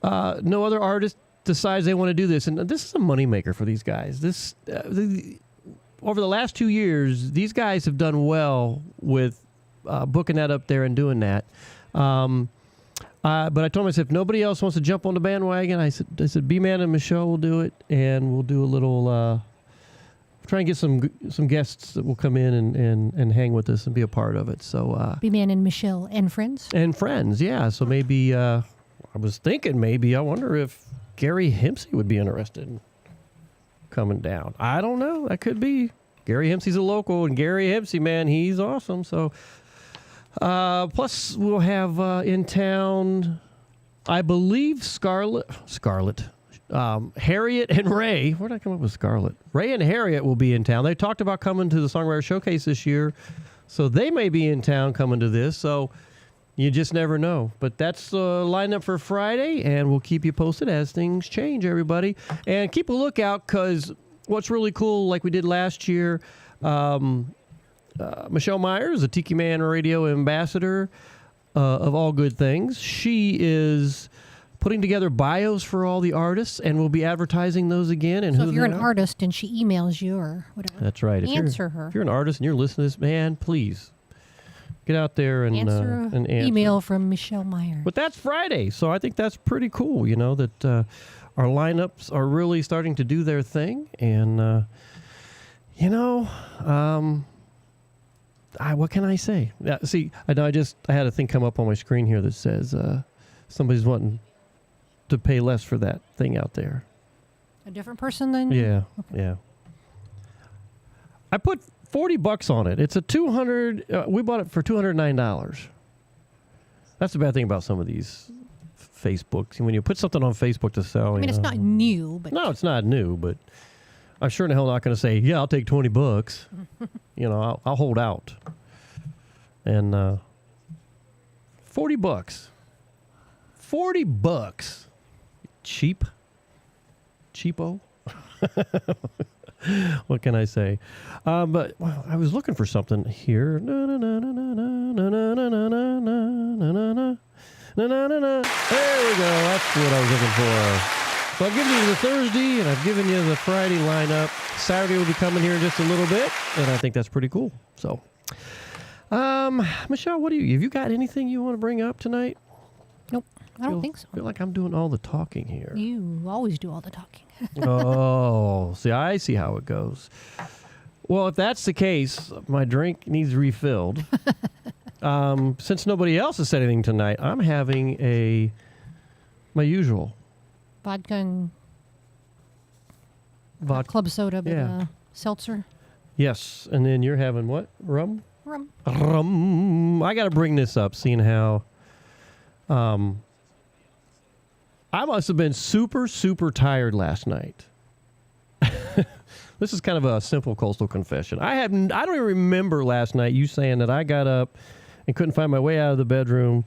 Speaker 6: no other artist decides they want to do this, and this is a moneymaker for these guys. Over the last 2 years, these guys have done well with booking that up there and doing that. But I told myself, if nobody else wants to jump on the bandwagon, I said, B-Man and Michelle will do it, and we'll do a little, try and get some guests that will come in and hang with us and be a part of it. So
Speaker 7: B-Man and Michelle and friends?
Speaker 6: And friends, yeah. So maybe, I was thinking I wonder if Gary Hempsey would be interested in coming down. I don't know. That could be. Gary Hempsey's a local, and Gary Hempsey, man, he's awesome. So, plus we'll have in town, I believe Scarlett, Harriet and Ray. Where did I come up with Scarlett? Ray and Harriet will be in town. They talked about coming to the Songwriter Showcase this year, so they may be in town coming to this. So you just never know. But that's the lineup for Friday, and we'll keep you posted as things change, everybody. And keep a lookout, because what's really cool, like we did last year, Michelle Myers, the Tiki Man Radio ambassador of All Good Things, she is putting together bios for all the artists, and we'll be advertising those again. And
Speaker 7: so if you're an artist and she emails you or whatever,
Speaker 6: that's right.
Speaker 7: Answer her.
Speaker 6: If you're an artist and you're listening to this, man, please get out there and
Speaker 7: answer email from Michelle Myers.
Speaker 6: But that's Friday, so I think that's pretty cool, that our lineups are really starting to do their thing. And, what can I say? See, I had a thing come up on my screen here that says somebody's wanting to pay less for that thing out there.
Speaker 7: A different person than
Speaker 6: Yeah, yeah. I put $40 on it. It's a $200. We bought it for $209. That's the bad thing about some of these Facebooks. When you put something on Facebook to sell,
Speaker 7: I mean, it's not new, but
Speaker 6: no, it's not new. But I'm sure in the hell not going to say, yeah, I'll take $20. I'll hold out. And $40. $40. Cheapo. What can I say? But I was looking for something here. There we go. That's what I was looking for. So I've given you the Thursday and I've given you the Friday lineup. Saturday will be coming here in just a little bit, and I think that's pretty cool. So, Michelle, have you got anything you want to bring up tonight?
Speaker 7: Nope, I don't think so.
Speaker 6: I feel like I'm doing all the talking here.
Speaker 7: You always do all the talking.
Speaker 6: Oh, see, I see how it goes. Well, if that's the case, my drink needs refilled. Since nobody else has said anything tonight, I'm having my usual.
Speaker 7: Vodka and club soda, but seltzer.
Speaker 6: Yes, and then you're having what? Rum?
Speaker 7: Rum.
Speaker 6: I got to bring this up, seeing how I must have been super, super tired last night. This is kind of a simple coastal confession. I don't even remember last night you saying that I got up and couldn't find my way out of the bedroom.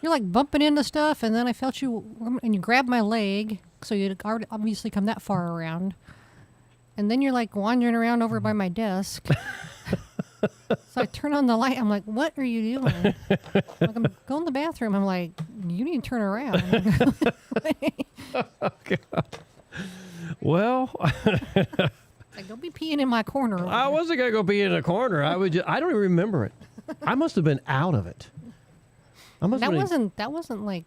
Speaker 7: You're like bumping into stuff, and then I felt you, and you grabbed my leg, so you'd obviously come that far around. And then you're like wandering around over by my desk. So I turn on the light. I'm like, what are you doing? I'm going to the bathroom. I'm like, you need to turn around.
Speaker 6: Oh, God. Well,
Speaker 7: like, don't be peeing in my corner.
Speaker 6: I wasn't going to go pee in a corner. I don't even remember it. I must have been out of it.
Speaker 7: That wasn't like,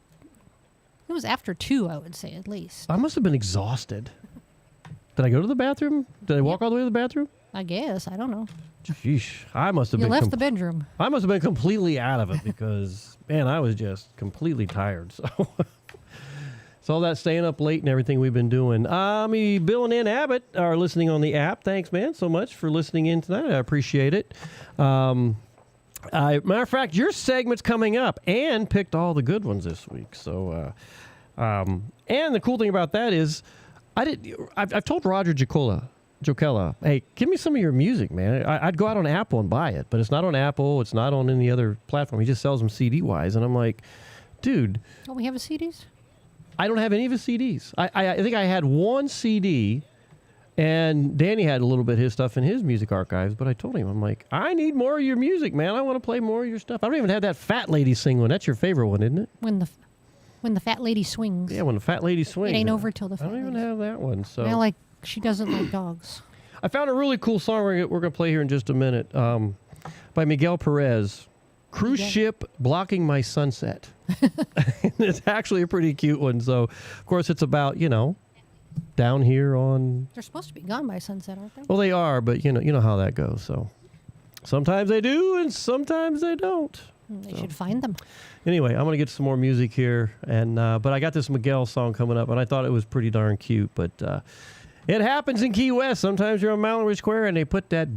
Speaker 7: it was after 2, I would say, at least.
Speaker 6: I must have been exhausted. Did I go to the bathroom? Did I walk all the way to the bathroom?
Speaker 7: I guess. I don't know.
Speaker 6: Sheesh. I must have
Speaker 7: you
Speaker 6: been...
Speaker 7: left the bedroom.
Speaker 6: I must have been completely out of it because, man, I was just completely tired. So, it's all that staying up late and everything we've been doing. Bill and Ann Abbott are listening on the app. Thanks, man, so much for listening in tonight. I appreciate it. Matter of fact, your segment's coming up. Ann picked all the good ones this week. So, and the cool thing about that is, I've told Roger Jokella, hey, give me some of your music, man. I'd go out on Apple and buy it, but it's not on Apple. It's not on any other platform. He just sells them CD-wise. And I'm like, dude.
Speaker 7: Don't we have his CDs?
Speaker 6: I don't have any of his CDs. I think I had one CD, And Danny had a little bit of his stuff in his music archives, but I told him, I'm like, I need more of your music, man. I want to play more of your stuff. I don't even have that fat lady sing one. That's your favorite one, isn't it?
Speaker 7: When the fat lady swings.
Speaker 6: Yeah, when the fat lady swings.
Speaker 7: It ain't over till the fat
Speaker 6: I don't even have that one. So
Speaker 7: well, she doesn't like dogs.
Speaker 6: I found a really cool song we're going to play here in just a minute by Miguel Perez. Cruise Ship Blocking My Sunset. It's actually a pretty cute one. So, of course, it's about, down here on...
Speaker 7: They're supposed to be gone by sunset, aren't they?
Speaker 6: Well, they are, but you know how that goes. So sometimes they do and sometimes they don't.
Speaker 7: They should find them.
Speaker 6: Anyway, I'm going to get some more music here. But I got this Miguel song coming up, and I thought it was pretty darn cute. But it happens in Key West. Sometimes you're on Mallory Square, and they put that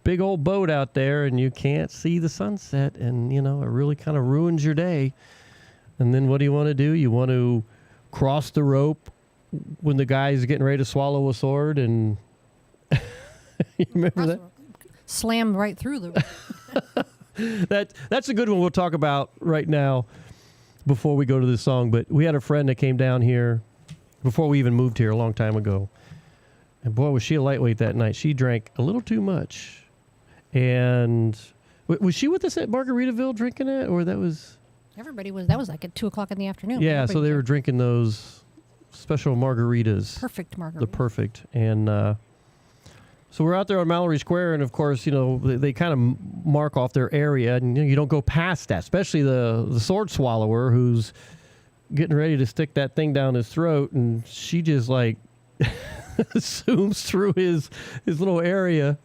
Speaker 6: big old boat out there, and you can't see the sunset. And, it really kind of ruins your day. And then what do you want to do? You want to cross the rope when the guy's getting ready to swallow a sword, and you remember that?
Speaker 7: Slammed right through the...
Speaker 6: That's a good one we'll talk about right now before we go to this song. But we had a friend that came down here before we even moved here a long time ago. And boy, was she a lightweight that night. She drank a little too much. And was she with us at Margaritaville drinking it? Or that was...
Speaker 7: Everybody was... That was like at 2 o'clock in the afternoon.
Speaker 6: Yeah, so they were drinking those special margaritas.
Speaker 7: Perfect margaritas.
Speaker 6: The perfect. And so we're out there on Mallory Square, and of course, they kind of mark off their area, and you don't go past that, especially the sword swallower who's getting ready to stick that thing down his throat, and she just like zooms through his little area.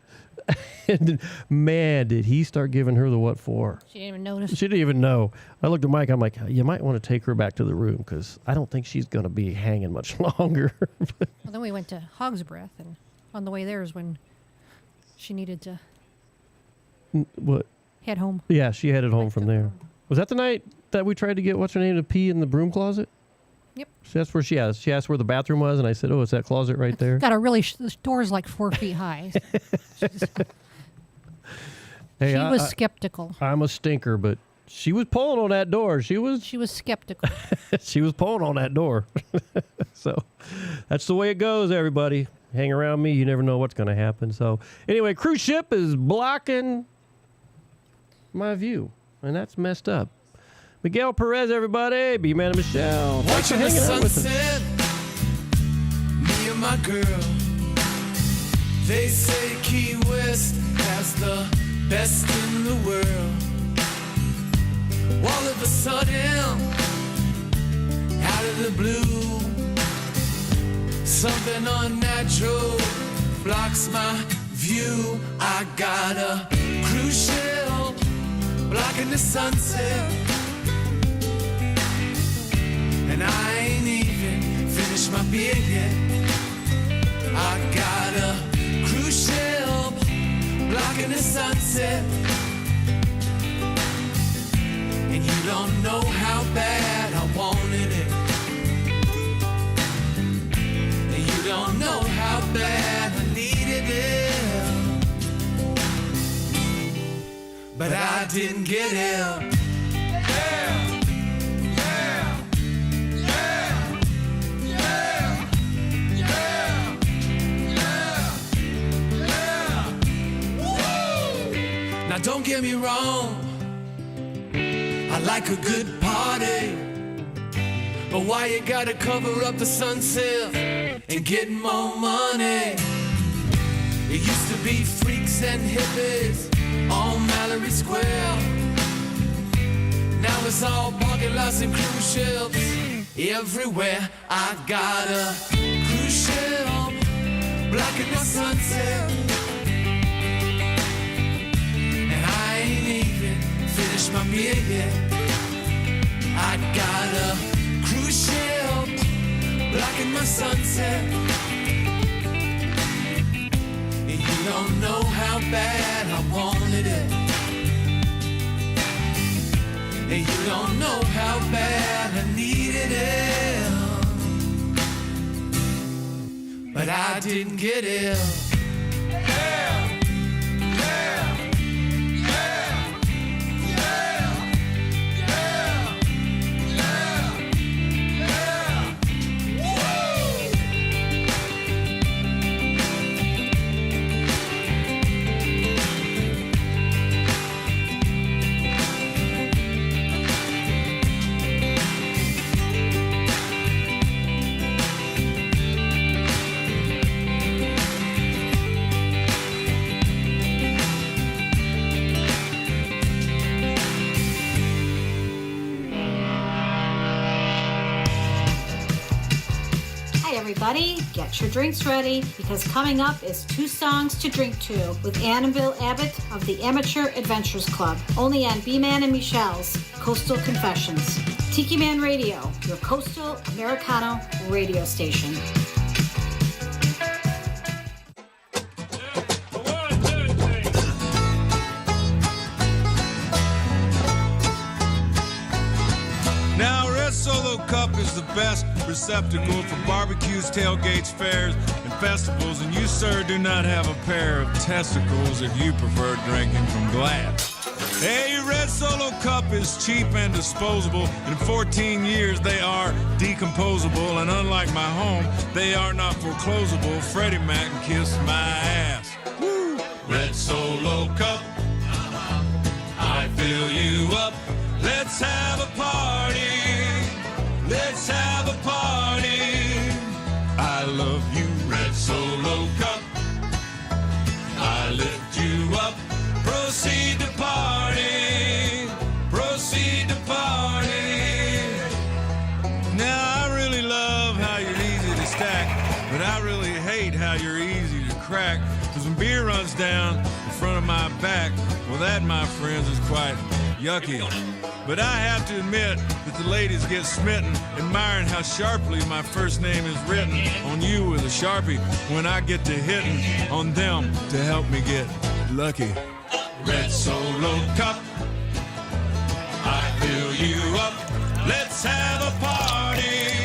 Speaker 6: And man, did he start giving her the what for.
Speaker 7: She didn't even notice.
Speaker 6: She didn't even know. I looked at Mike. I'm like, you might want to take her back to the room because I don't think she's going to be hanging much longer.
Speaker 7: Well, then we went to Hog's Breath, and on the way there is when she needed to
Speaker 6: what?
Speaker 7: Head home.
Speaker 6: Yeah, she headed home from there. Was that the night that we tried to get what's her name to pee in the broom closet?
Speaker 7: Yep.
Speaker 6: That's where she asked. She asked where the bathroom was, and I said, "Oh, it's that closet right there."
Speaker 7: Got a really the door's like 4 feet high.
Speaker 6: Hey,
Speaker 7: she was skeptical.
Speaker 6: I'm a stinker, but she was pulling on that door. She was
Speaker 7: skeptical.
Speaker 6: She was pulling on that door. So that's the way it goes, everybody. Hang around me, you never know what's going to happen. So anyway, cruise ship is blocking my view, and that's messed up. Miguel Perez, everybody. B-Man and Michelle.
Speaker 1: Watching the sunset, me and my girl. They say Key West has the best in the world. All of a sudden, out of the blue, something unnatural blocks my view. I got a cruise ship blocking the sunset, and I ain't even finished my beer yet. I got a cruise ship blocking the sunset, and you don't know how bad I wanted it, and you don't know how bad I needed it, but I didn't get it. Now don't get me wrong, I like a good party, but why you gotta cover up the sunset and get more money? It used to be freaks and hippies on Mallory Square. Now it's all parking lots and cruise ships everywhere. I got a cruise ship blocking the sunset, finish my beer yet. I got a cruise ship blocking my sunset, and you don't know how bad I wanted it, and you don't know how bad I needed it, but I didn't get it.
Speaker 16: everybody. Get your drinks ready because coming up is 2 Songs to Drink To with Ann and Bill Abbott of the Amateur Adventures Club. Only on B-Man and Michelle's Coastal Confessions. Tiki Man Radio, your coastal Americano radio station.
Speaker 17: Now, Red Solo Cup is the best receptacle for barbecues, tailgates, fairs, and festivals, and you, sir, do not have a pair of testicles if you prefer drinking from glass. Hey, Red Solo Cup is cheap and disposable. In 14 years, they are decomposable, and unlike my home, they are not foreclosable. Freddie Mac kissed my ass. Woo! Red Solo Cup, I fill you up. Let's have a party. Let's have a party. I love you, Red Solo Cup. I lift you up. Proceed to party. Proceed to party. Now, I really love how you're easy to stack, but I really hate how you're easy to crack. Because when beer runs down the front of my back, well, that, my friends, is quite yucky. But I have to admit that the ladies get smitten, admiring how sharply my first name is written on you with a Sharpie when I get to hitting on them to help me get lucky. Red Solo Cup, I fill you up. Let's have a party.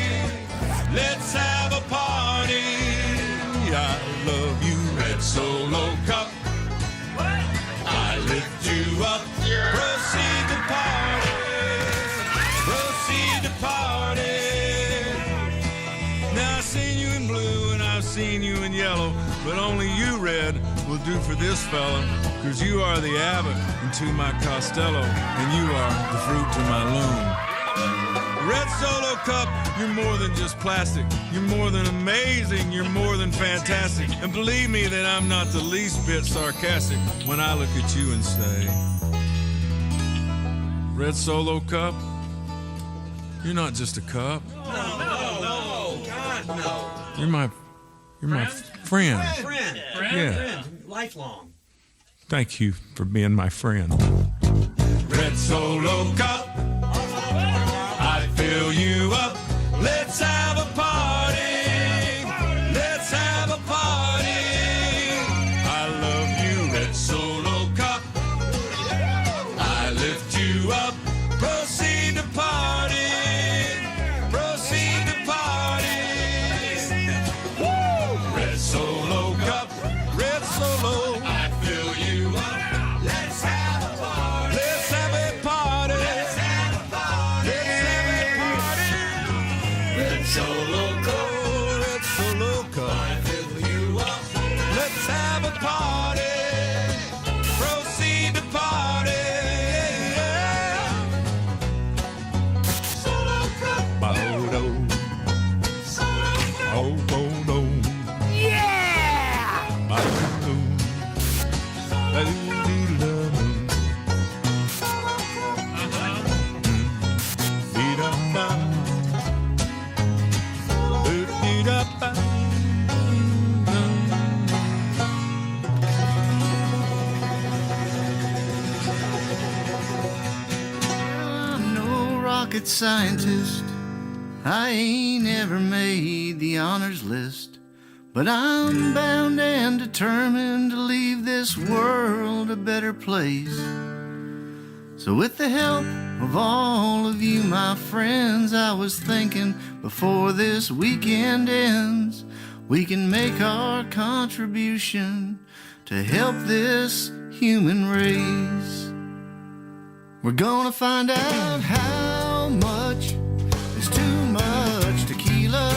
Speaker 17: Let's have a party. I love you, Red Solo Cup. I lift you up. Proceed to party. Proceed to party. Now I've seen you in blue and I've seen you in yellow, but only you, Red, will do for this fella, cause you are the Abbott into my Costello, and you are the fruit to my loom. Red Solo Cup, you're more than just plastic. You're more than amazing. You're more than fantastic. And believe me that I'm not the least bit sarcastic when I look at you and say, Red Solo Cup, you're not just a cup.
Speaker 18: No, God, no.
Speaker 17: You're my friend.
Speaker 18: Friend. Lifelong.
Speaker 17: Thank you for being my friend. Red Solo Cup, I fill you up. Let's have a party. Let's have a party. I love you, Red Solo Cup. I lift you up. Proceed to party. Proceed to party. Woo! Red Solo Cup. Red Solo. I fill you up. Let's have a party. Let's have a party. Let's have a party. Let's have a party. Red Solo Cup. Red Solo Cup. I fill you up. Let's have a party. Proceed to party. Solo Cup. Bo-do. Solo Cup. Oh, bo-do. Yeah! Bo-do. Ba-do-dee-da-do. Dee-da-ba. Do-dee-da-ba.
Speaker 19: I'm no rocket scientist. I ain't ever made the honors list. But I'm bound and determined to leave this world a better place. So with the help of all of you, my friends, I was thinking before this weekend ends, we can make our contribution to help this human race. We're gonna find out how much is too much tequila.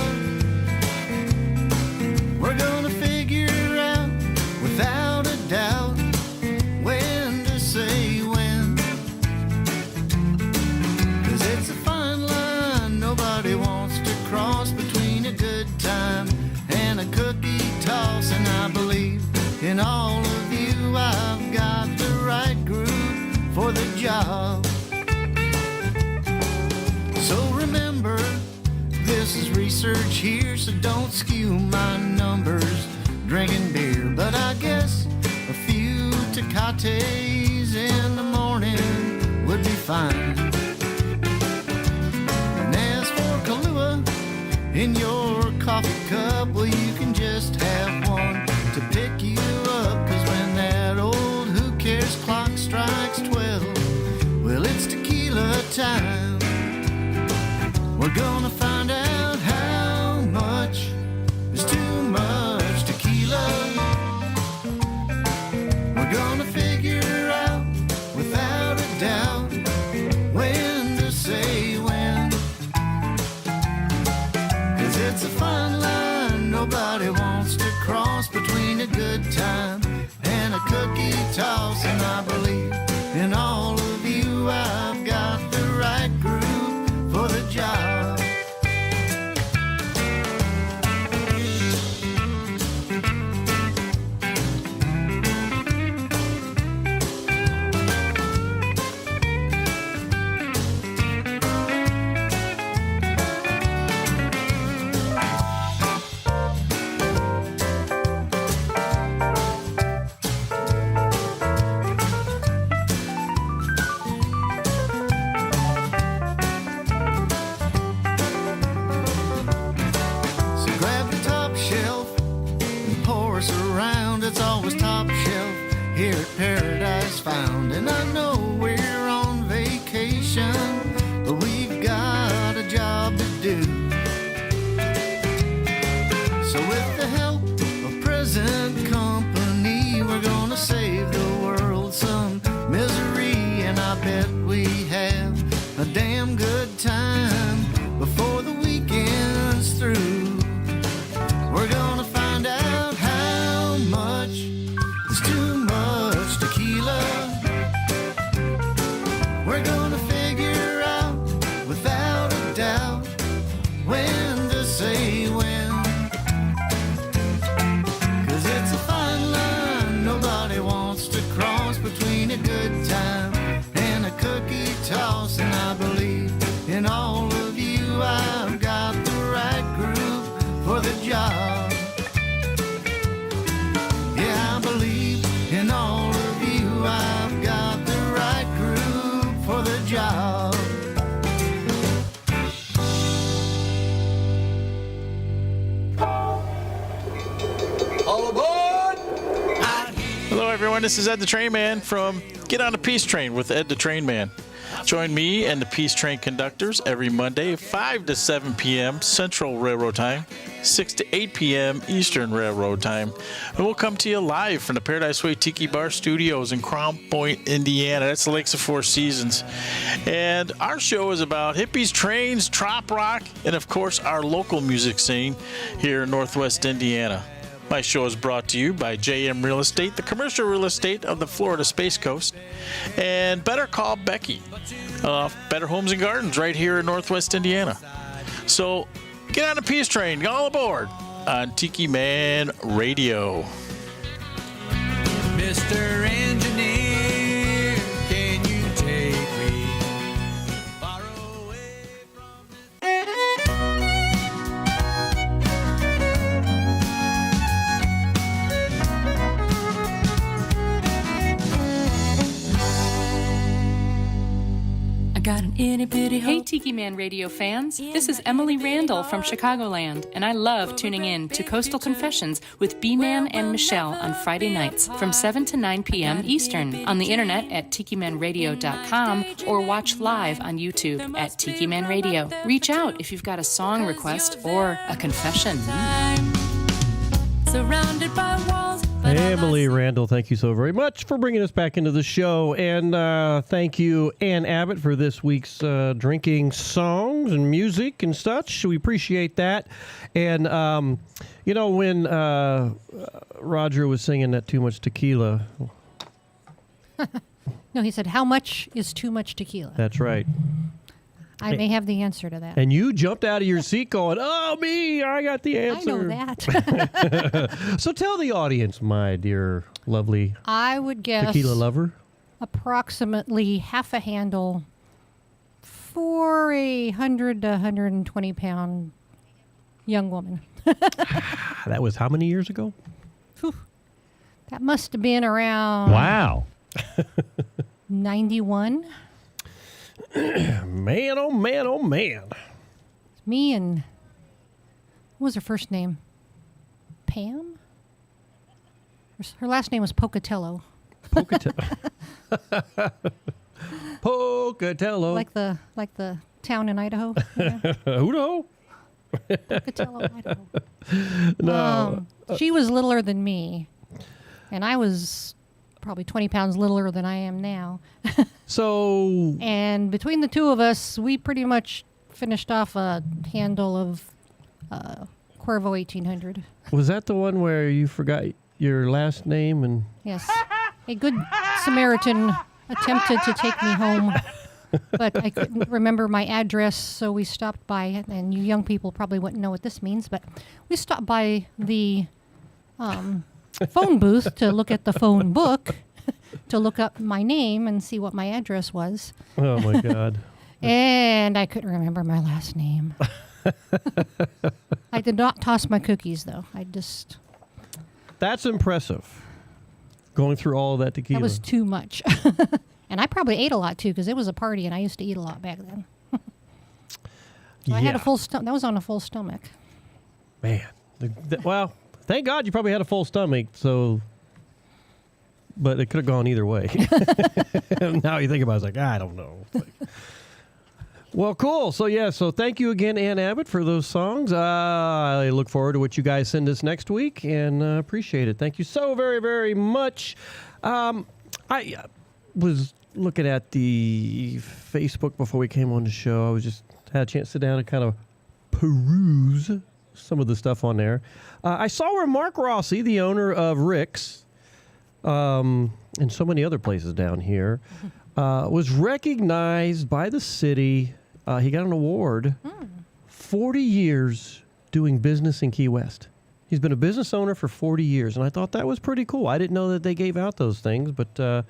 Speaker 19: We're gonna figure out without a doubt when to say when. 'Cause it's a fine line nobody wants to cross between a good time and a cookie toss. And I believe in all of you, I've got the right group for the job. So remember, this is research research here, so don't skew my numbers drinking beer. But I guess a few Tecates in the morning would be fine. And as for Kahlua in your coffee cup, well, you can just have one to pick you up. 'Cause when that old who cares clock strikes 12, well, it's tequila time. We're gonna find out how much is too much tequila. We're gonna figure out without a doubt when to say when. 'Cause it's a fine line nobody wants to cross between a good time and a cookie toss. And I believe in all of you, I've got the right group for the job. It's always top shelf here at Paradise Found. And I know we're on vacation, but we've got a job to do. So with the help of present company, we're gonna save the world some misery. And I bet we have a damn good time before the weekend's through. We're gonna find out how much is too much tequila. We're gonna figure out without a doubt when to say when. 'Cause it's a fine line nobody wants to cross between a good time and a cookie toss. And I believe in all of you, I've got the right group for the job. Yeah, I believe in all of you, I've got the right group for the job.
Speaker 20: All aboard! Hello, everyone. This is Ed the Train Man from Get on the Peace Train with Ed the Train Man. Join me and the Peace Train conductors every Monday, 5 to 7 p.m. Central Railroad Time, 6 to 8 p.m. Eastern Railroad Time. And we'll come to you live from the Paradise Way Tiki Bar Studios in Crown Point, Indiana. That's the Lakes of Four Seasons. And our show is about hippies, trains, trop rock, and of course our local music scene here in Northwest Indiana. My show is brought to you by JM Real Estate, the commercial real estate of the Florida Space Coast, and Better Call Becky, Better Homes and Gardens right here in Northwest Indiana. So get on the Peace Train, all aboard on Tiki Man Radio.
Speaker 1: Mr. Engineer, can you take me far away from
Speaker 21: Got an itty bitty Hey Tiki Man Radio fans, this is Emily Randall from Chicagoland, and I love tuning in to Coastal Confessions with B-Man and Michelle on Friday nights from 7 to 9 p.m. Eastern on the internet at tikimanradio.com or watch live on YouTube at Tiki Man Radio. Reach out if you've got a song request or a confession. Surrounded by walls.
Speaker 6: Emily Randall, thank you so very much for bringing us back into the show. And thank you, Ann Abbott, for this week's drinking songs and music and such. We appreciate that. And, you know, when Roger was singing that Too Much Tequila.
Speaker 7: No, he said, how much is too much tequila?
Speaker 6: That's right.
Speaker 7: I may have the answer to that.
Speaker 6: And you jumped out of your seat going, oh, me, I got the answer.
Speaker 7: I know that.
Speaker 6: So tell the audience, my dear, lovely
Speaker 7: I would guess
Speaker 6: tequila lover.
Speaker 7: Approximately half a handle for a 100 to 120 pound young woman.
Speaker 6: That was how many years ago?
Speaker 7: That must have been around
Speaker 2: Wow.
Speaker 7: 91.
Speaker 6: Man, oh man, oh man.
Speaker 7: Me and what was her first name? Pam? Her last name was Pocatello.
Speaker 6: Pocatello.
Speaker 7: Like the town in Idaho. Yeah.
Speaker 6: Udo?
Speaker 7: Pocatello, Idaho.
Speaker 6: No.
Speaker 7: She was littler than me, and I was probably 20 pounds littler than I am now.
Speaker 6: So.
Speaker 7: And between the two of us, we pretty much finished off a handle of Cuervo 1800.
Speaker 6: Was that the one where you forgot your last name and?
Speaker 7: Yes. A good Samaritan attempted to take me home, but I couldn't remember my address, so we stopped by, and you young people probably wouldn't know what this means, but we stopped by the phone booth to look at the phone book, to look up my name and see what my address was.
Speaker 6: Oh, my God.
Speaker 7: And I couldn't remember my last name. I did not toss my cookies, though. I just...
Speaker 6: That's impressive. Going through all of that tequila.
Speaker 7: That was too much. And I probably ate a lot, too, because it was a party, and I used to eat a lot back then. So I had a full stomach. That was on a full stomach.
Speaker 6: Man. Well, thank God you probably had a full stomach, so... But it could have gone either way. Now you think about it, it's like, I don't know. Well, cool. So thank you again, Ann Abbott, for those songs. I look forward to what you guys send us next week, and appreciate it. Thank you so very, very much. I was looking at the Facebook before we came on the show. I was just had a chance to sit down and kind of peruse some of the stuff on there. I saw where Mark Rossi, the owner of Rick's, and so many other places down here, was recognized by the city. He got an award, 40 years doing business in Key West. He's been a business owner for 40 years, and I thought that was pretty cool. I didn't know that they gave out those things, but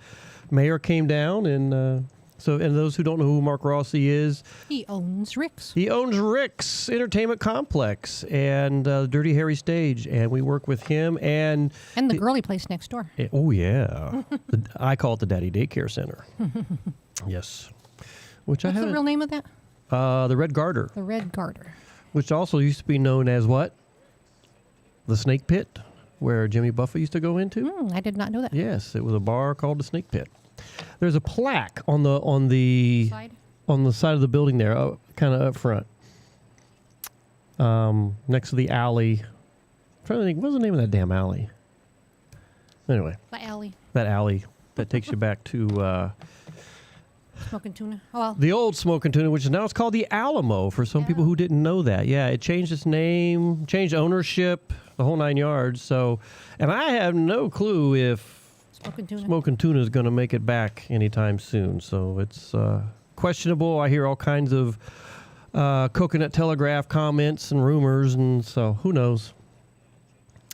Speaker 6: Mayor came down, and those who don't know who Mark Rossi is.
Speaker 7: He owns Rick's.
Speaker 6: He owns Rick's Entertainment Complex and Dirty Harry Stage, and we work with him and
Speaker 7: the girly place next door.
Speaker 6: Oh, yeah. I call it the Daddy Daycare Center. Yes. What's
Speaker 7: the real name of that?
Speaker 6: The Red Garter.
Speaker 7: The Red Garter.
Speaker 6: Which also used to be known as what? The Snake Pit, where Jimmy Buffett used to go into.
Speaker 7: I did not know that.
Speaker 6: Yes, it was a bar called the Snake Pit. There's a plaque on the side of the building there, kind of up front, next to the alley. I'm trying to think, what's the name of that damn alley? Anyway,
Speaker 7: The alley.
Speaker 6: That alley that takes you back to
Speaker 7: Smoking Tuna. Oh, well.
Speaker 6: the old Smoking Tuna, which is now it's called the Alamo. For some people who didn't know that, yeah, it changed its name, changed ownership, the whole 9 yards. So, and I have no clue if Smoking Tuna is going to make it back anytime soon. So it's questionable. I hear all kinds of Coconut Telegraph comments and rumors, and so who knows?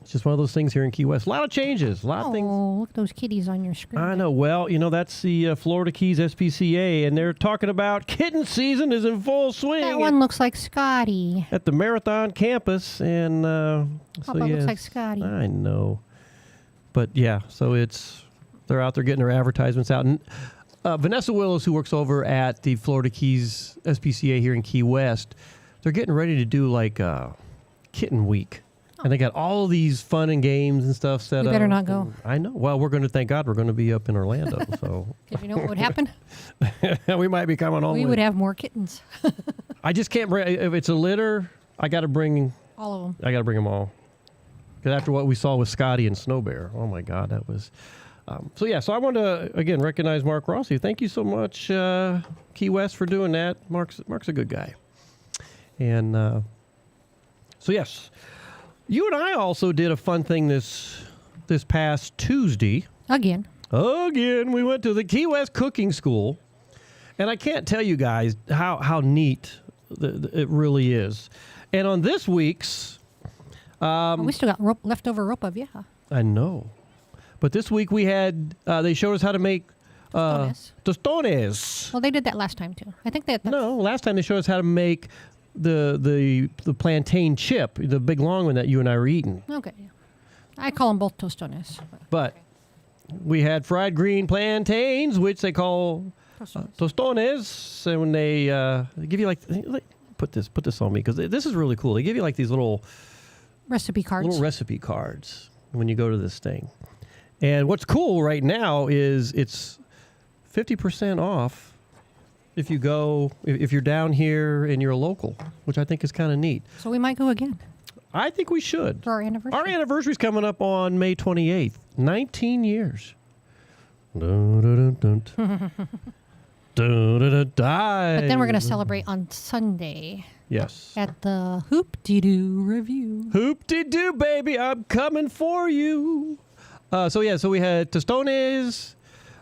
Speaker 6: It's just one of those things here in Key West. A lot of changes, a lot of things.
Speaker 7: Oh, look at those kitties on your screen.
Speaker 6: I know. Well, that's the Florida Keys SPCA, and they're talking about kitten season is in full swing.
Speaker 7: That one looks like Scotty.
Speaker 6: At the Marathon campus, and
Speaker 7: looks like Scotty.
Speaker 6: I know. But yeah, so they're out there getting their advertisements out. And Vanessa Willis, who works over at the Florida Keys SPCA here in Key West, they're getting ready to do like Kitten Week. And they got all these fun and games and stuff set up.
Speaker 7: You better not go.
Speaker 6: I know. Well, thank God we're going to be up in Orlando. So
Speaker 7: Because you know what would happen?
Speaker 6: we might be coming on.
Speaker 7: We would have more kittens.
Speaker 6: I just can't bring, if it's a litter, I got to bring.
Speaker 7: All of them.
Speaker 6: I got to bring them all. Because after what we saw with Scotty and Snow Bear, oh my God, that was. So I want to, again, recognize Mark Rossi. Thank you so much, Key West, for doing that. Mark's a good guy. And so, yes. You and I also did a fun thing this past Tuesday.
Speaker 7: Again,
Speaker 6: we went to the Key West Cooking School, and I can't tell you guys how neat it really is. And on this week's,
Speaker 7: we still got leftover rope of
Speaker 6: I know, but this week we had they showed us how to make tostones.
Speaker 7: Well, they did that last time too. I think they had
Speaker 6: No, last time they showed us how to make the plantain chip, the big long one that you and I were eating.
Speaker 7: Okay. I call them both tostones.
Speaker 6: But we had fried green plantains, which they call tostones. And when they give you like put this on me because this is really cool. They give you like these little
Speaker 7: recipe cards.
Speaker 6: Little recipe cards when you go to this thing. And what's cool right now is it's 50% off if you're down here and you're a local, which I think is kind of neat.
Speaker 7: So we might go again.
Speaker 6: I think we should.
Speaker 7: For our anniversary.
Speaker 6: Our anniversary's coming up on May 28th. 19 years. But
Speaker 7: then we're going to celebrate on Sunday.
Speaker 6: Yes.
Speaker 7: At the Hoop-de-Doo Review.
Speaker 6: Hoop-de-doo, baby, I'm coming for you. So we had tostones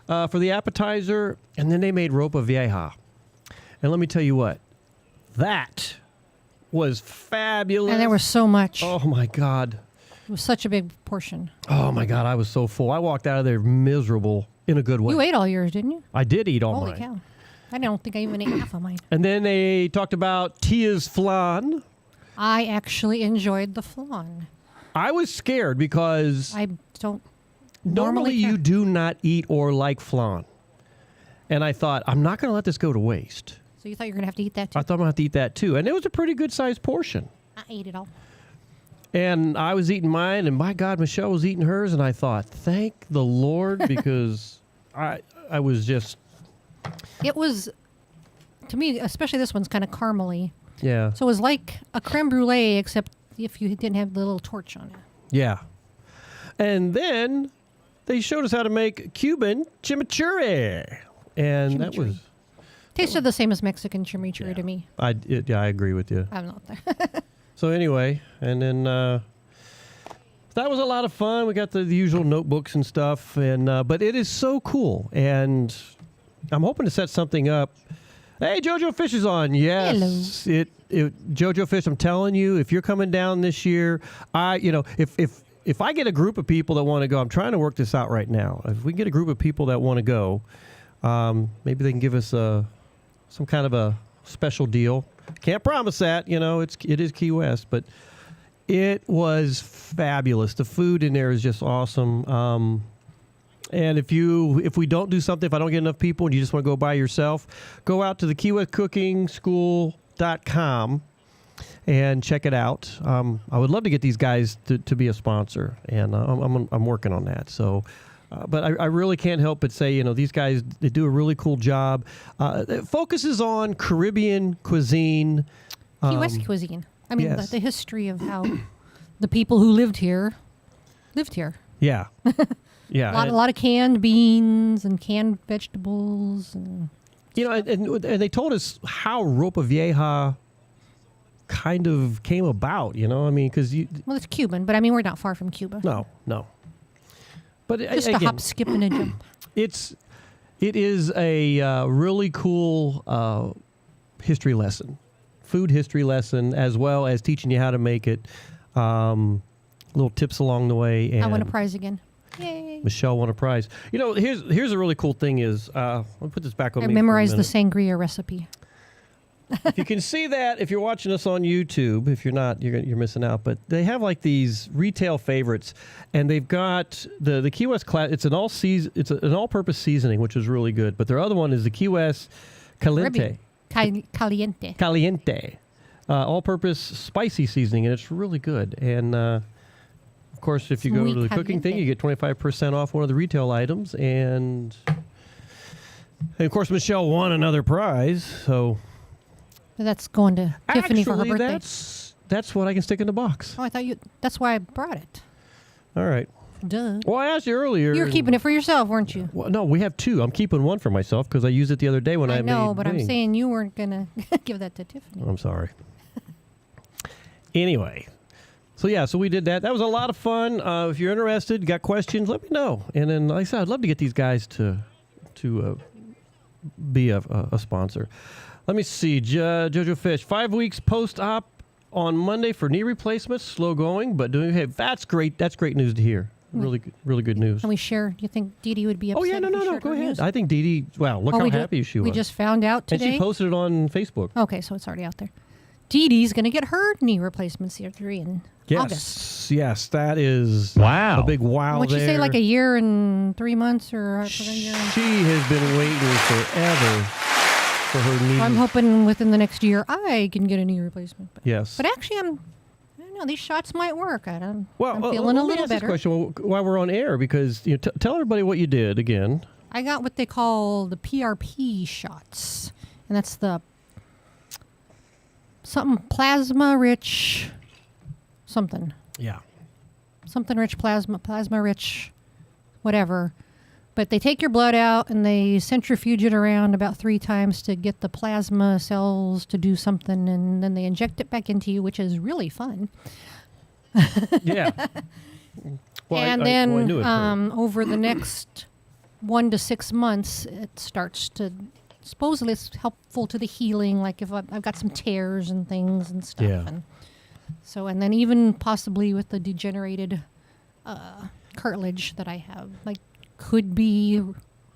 Speaker 6: for the appetizer, and then they made ropa vieja. And let me tell you what, that was fabulous.
Speaker 7: And there was so much.
Speaker 6: Oh, my God.
Speaker 7: It was such a big portion.
Speaker 6: Oh, my God, I was so full. I walked out of there miserable in a good way.
Speaker 7: You ate all yours, didn't you?
Speaker 6: I did eat all
Speaker 7: Holy
Speaker 6: mine.
Speaker 7: cow. I don't think I even ate half of mine.
Speaker 6: And then they talked about Tia's flan.
Speaker 7: I actually enjoyed the flan.
Speaker 6: I was scared because
Speaker 7: I don't
Speaker 6: normally you do not eat or like flan. And I thought, I'm not going to let this go to waste.
Speaker 7: So you thought you were going to have to eat that too?
Speaker 6: I thought I'm going to have to eat that too. And it was a pretty good sized portion.
Speaker 7: I ate it all.
Speaker 6: And I was eating mine, and my God, Michelle was eating hers, and I thought, thank the Lord, because I was just...
Speaker 7: It was, to me, especially this one's kind of caramely.
Speaker 6: Yeah.
Speaker 7: So it was like a creme brulee, except if you didn't have the little torch on it.
Speaker 6: Yeah. And then they showed us how to make Cuban chimichurri. And that was...
Speaker 7: Tasted the same as Mexican chimichurri to me.
Speaker 6: I agree with you.
Speaker 7: I'm not there.
Speaker 6: So anyway, and then that was a lot of fun. We got the usual notebooks and stuff, and but it is so cool, and I'm hoping to set something up. Hey, JoJo Fish is on. Yes,
Speaker 7: hello.
Speaker 6: JoJo Fish. I'm telling you, if you're coming down this year, if I get a group of people that want to go, I'm trying to work this out right now. If we get a group of people that want to go, maybe they can give us some kind of a special deal. Can't promise that, it is Key West, but it was fabulous. The food in there is just awesome. And if we don't do something, if I don't get enough people and you just want to go by yourself, go out to the KeyWestCookingSchool.com and check it out. I would love to get these guys to be a sponsor, and I'm working on that. So. But I really can't help but say, these guys, they do a really cool job. It focuses on Caribbean cuisine.
Speaker 7: Key West cuisine. I mean,
Speaker 6: yes.
Speaker 7: the history of how the people who lived here.
Speaker 6: Yeah. Yeah.
Speaker 7: A lot of canned beans and canned vegetables. And
Speaker 6: and they told us how Ropa Vieja kind of came about, because
Speaker 7: well, it's Cuban, but I mean, we're not far from Cuba.
Speaker 6: No. But
Speaker 7: just
Speaker 6: again,
Speaker 7: a hop, skip, and a jump.
Speaker 6: It is a really cool history lesson, food history lesson, as well as teaching you how to make it. Little tips along the way. And
Speaker 7: I won a prize again. Yay!
Speaker 6: Michelle won a prize. Here's a really cool thing is I'll put this back on.
Speaker 7: I
Speaker 6: me
Speaker 7: memorized
Speaker 6: for a
Speaker 7: the sangria recipe.
Speaker 6: If you can see that, if you're watching us on YouTube, if you're not, you're missing out. But they have like these retail favorites, and they've got the Key West class. It's an all-purpose seasoning, which is really good. But their other one is the Key West Caliente.
Speaker 7: Caliente.
Speaker 6: All-purpose spicy seasoning, and it's really good. And of course, if you go to the cooking thing, you get 25% off one of the retail items. And of course, Michelle won another prize, so.
Speaker 7: That's going to Tiffany for her birthday.
Speaker 6: That's what I can stick in the box.
Speaker 7: Oh, I thought that's why I brought it.
Speaker 6: All right.
Speaker 7: Duh.
Speaker 6: Well, I asked you earlier.
Speaker 7: You were keeping it for yourself, weren't you?
Speaker 6: Well, no, we have two. I'm keeping one for myself because I used it the other day when I
Speaker 7: know,
Speaker 6: made
Speaker 7: but
Speaker 6: wings.
Speaker 7: I'm saying you weren't going to give that to Tiffany.
Speaker 6: I'm sorry. Anyway. So we did that. That was a lot of fun. If you're interested, got questions, let me know. And then, like I said, I'd love to get these guys to be a sponsor. Let me see. JoJo Fish, 5 weeks post-op on Monday for knee replacements. Slow going, but doing okay. That's great. That's great news to hear. Really good news.
Speaker 7: Can we share? Do you think Dee Dee would be upset?
Speaker 6: Oh, yeah, no. Go ahead. I think Dee Dee, look how happy she was.
Speaker 7: We just found out today.
Speaker 6: And she posted it on Facebook.
Speaker 7: Okay, so it's already out there. Dee Dee's going to get her knee replacement surgery in August.
Speaker 6: Yes, that is a big wow.
Speaker 7: What'd you say, like a year and 3 months, or a year?
Speaker 6: She has been waiting forever for her knee.
Speaker 7: So I'm hoping within the next year I can get a knee replacement.
Speaker 6: Yes.
Speaker 7: But actually, I don't know, these shots might work. I'm
Speaker 6: Well,
Speaker 7: feeling a
Speaker 6: let me
Speaker 7: little
Speaker 6: ask this
Speaker 7: better.
Speaker 6: question while we're on air, because tell everybody what you did again.
Speaker 7: I got what they call the PRP shots, and that's the something plasma-rich something.
Speaker 6: Yeah.
Speaker 7: Something rich, plasma-rich, whatever. But they take your blood out and they centrifuge it around about 3 times to get the plasma cells to do something, and then they inject it back into you, which is really fun.
Speaker 6: Yeah. Well,
Speaker 7: and
Speaker 6: I knew it
Speaker 7: then over the next 1 to 6 months, it starts to, supposedly it's helpful to the healing, like if I've got some tears and things and stuff.
Speaker 6: Yeah.
Speaker 7: And then even possibly with the degenerated cartilage that I have, like, could be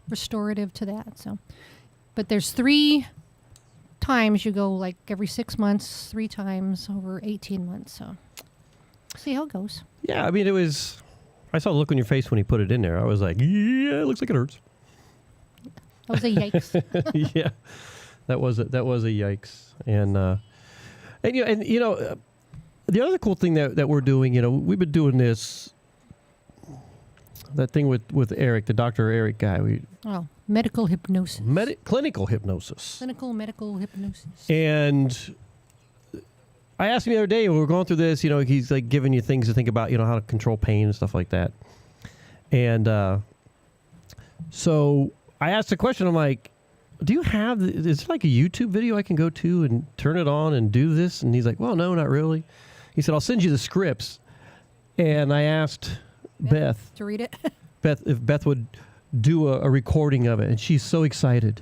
Speaker 7: restorative to that. So, but there's 3 times you go, like every 6 months, 3 times over 18 months. So see how it goes.
Speaker 6: Yeah, I mean, I saw the look on your face when he put it in there. I was like, yeah, it looks like it hurts.
Speaker 7: That was a yikes.
Speaker 6: Yeah, that was a yikes. And the other cool thing that we're doing, we've been doing that thing with Eric, the Dr. Eric guy.
Speaker 7: Medical hypnosis.
Speaker 6: Clinical hypnosis.
Speaker 7: Clinical medical hypnosis.
Speaker 6: And I asked him the other day, when we were going through this, he's like giving you things to think about, how to control pain and stuff like that. And so I asked the question, I'm like, do you have, is it like a YouTube video I can go to and turn it on and do this? And he's like, well, no, not really. He said, I'll send you the scripts. And I asked Beth
Speaker 7: to read it.
Speaker 6: If Beth would do a recording of it. And she's so excited.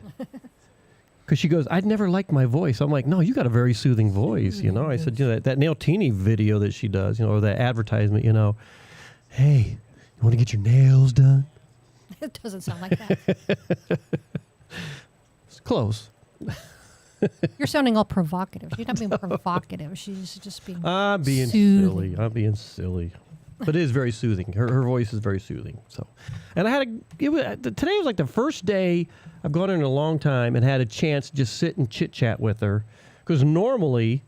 Speaker 6: Because she goes, I'd never liked my voice. I'm like, no, you got a very soothing voice, I said, that Nailtini video that she does, or that advertisement, hey, you want to get your nails done?
Speaker 7: It doesn't sound like that.
Speaker 6: It's close.
Speaker 7: You're sounding all provocative. She's not being provocative. She's just being
Speaker 6: I'm being
Speaker 7: soothing.
Speaker 6: silly. I'm being silly. But it is very soothing. Her voice is very soothing. So, and I had today was like the first day I've gone in a long time and had a chance to just sit and chit chat with her, because normally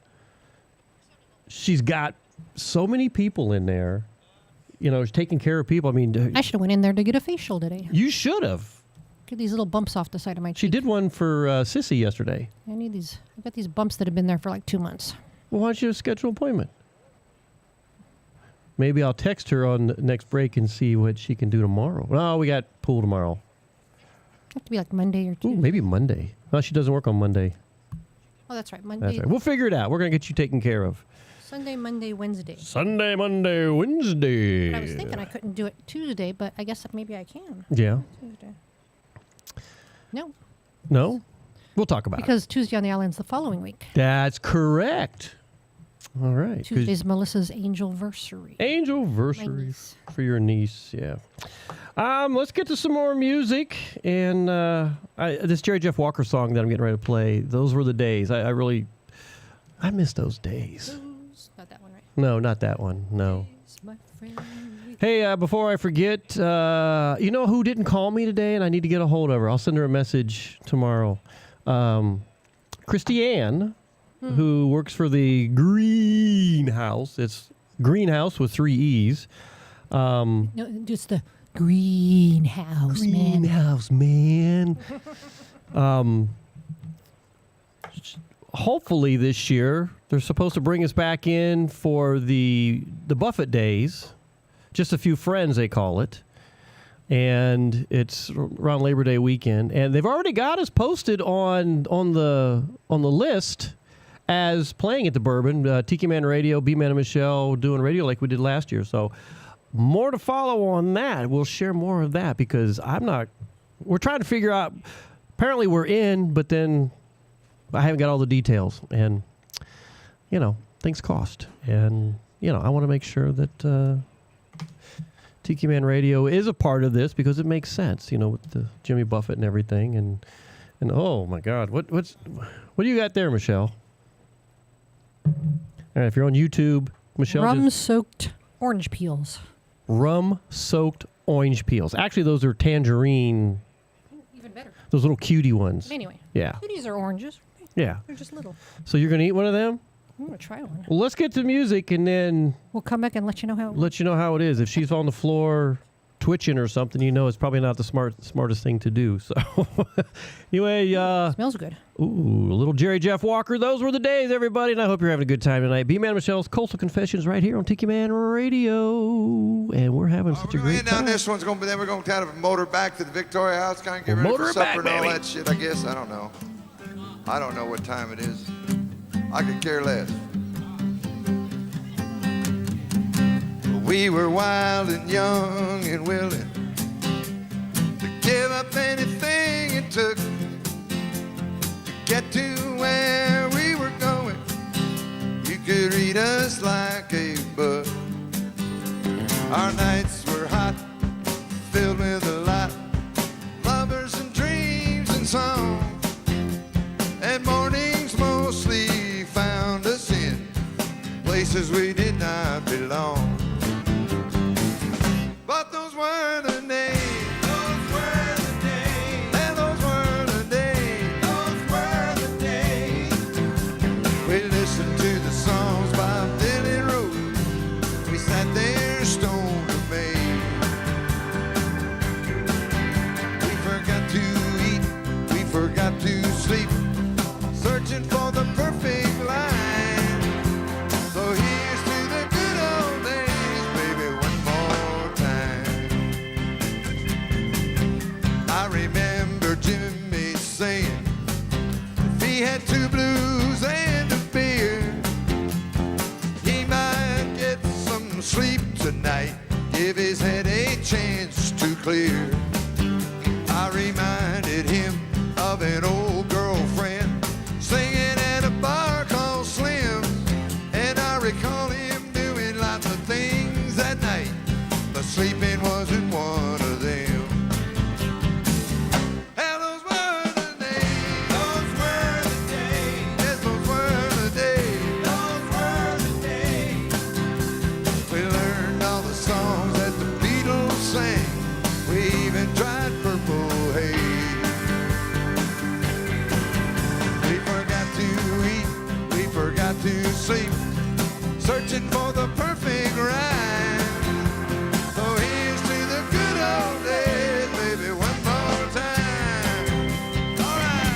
Speaker 6: she's got so many people in there, she's taking care of people. I mean,
Speaker 7: I should have went in there to get a facial today.
Speaker 6: You should have.
Speaker 7: Get these little bumps off the side of my cheek.
Speaker 6: She did one for Sissy yesterday.
Speaker 7: I need these. I've got these bumps that have been there for like 2 months.
Speaker 6: Well, why don't you schedule an appointment? Maybe I'll text her on the next break and see what she can do tomorrow. No, we got pool tomorrow.
Speaker 7: Have to be like Monday or Tuesday.
Speaker 6: Ooh, maybe Monday. No, she doesn't work on Monday.
Speaker 7: Oh, that's right. Monday.
Speaker 6: That's right. We'll figure it out. We're going to get you taken care of.
Speaker 7: Sunday, Monday, Wednesday.
Speaker 6: Sunday, Monday, Wednesday.
Speaker 7: But I was thinking I couldn't do it Tuesday, but I guess maybe I can.
Speaker 6: Yeah.
Speaker 7: Tuesday. No.
Speaker 6: No? We'll talk about it.
Speaker 7: Because Tuesday on the Island's the following week.
Speaker 6: That's correct. All right.
Speaker 7: Tuesday's Melissa's Angelversary.
Speaker 6: Angelversary for your niece, yeah. Let's get to some more music. And this Jerry Jeff Walker song that I'm getting ready to play, those were the days. I miss those days.
Speaker 7: Not that one, right?
Speaker 6: No, not that one. No. Hey, before I forget, you know who didn't call me today, and I need to get a hold of her? I'll send her a message tomorrow. Christiane, who works for the Greenhouse. It's Greenhouse with 3 E's.
Speaker 7: No, just the Greenhouse, man.
Speaker 6: Greenhouse, man. Hopefully this year, they're supposed to bring us back in for the Buffett Days. Just a few friends, they call it. And it's around Labor Day weekend. And they've already got us posted on the list as playing at the Bourbon. Tiki Man Radio, B-Man and Michelle doing radio like we did last year. So more to follow on that. We'll share more of that because we're trying to figure out, apparently we're in, but then I haven't got all the details. And, things cost. And, I want to make sure that Tiki Man Radio is a part of this because it makes sense, with the Jimmy Buffett and everything. And oh, my God. What do you got there, Michelle? All right, if you're on YouTube, Michelle.
Speaker 7: Rum-soaked orange peels.
Speaker 6: Rum-soaked orange peels. Actually, those are tangerine.
Speaker 7: Even better.
Speaker 6: Those little cutie ones.
Speaker 7: But anyway.
Speaker 6: Yeah.
Speaker 7: These are oranges.
Speaker 6: Yeah.
Speaker 7: They're just little.
Speaker 6: So you're going to eat one of them?
Speaker 7: I'm going to try one.
Speaker 6: Well, let's get to music and then
Speaker 7: We'll come back and let you know how
Speaker 6: it is. If she's on the floor twitching or something, it's probably not the smartest thing to do. So anyway,
Speaker 7: smells good.
Speaker 6: Ooh, a little Jerry Jeff Walker. Those were the days, everybody, and I hope you're having a good time tonight. B-Man Michelle's Coastal Confessions right here on Tiki Man Radio, and we're having such a great time.
Speaker 2: Down this one's going to be, then we're going to kind of motor back to the Victoria House, kind of get ready for supper and all that shit, I guess. I don't know. I don't know what time it is. I could care less. We were wild and young and willing to give up anything it took to get to where we were going. You could read us like a book. Our nights were hot, filled with a lot, lovers and dreams and songs. And mornings mostly found us in places we did not belong. But those were the days. Those were the days. And those were the days. Those were the days. We listened to the songs Bob Dylan wrote. We sat there stoned amazed. We forgot to eat. We forgot to sleep. Searching for the perfect line. So here's to the good old days, baby, one more time. I remember Jimmy saying if he had two blues and a beer, he might get some sleep tonight, give his head a chance to clear. I reminded him of an old girlfriend singing at a bar called Slim's, and I recall him doing lots of things that night, but sleeping wasn't one of them. And those were the days. Those were the days. Yes, those were the days. Those were the days. We learned all the songs that the Beatles sang. We even tried Purple Haze. Forgot to sleep, searching for the perfect rhyme. So here's to the good old days, baby, one more time. All right.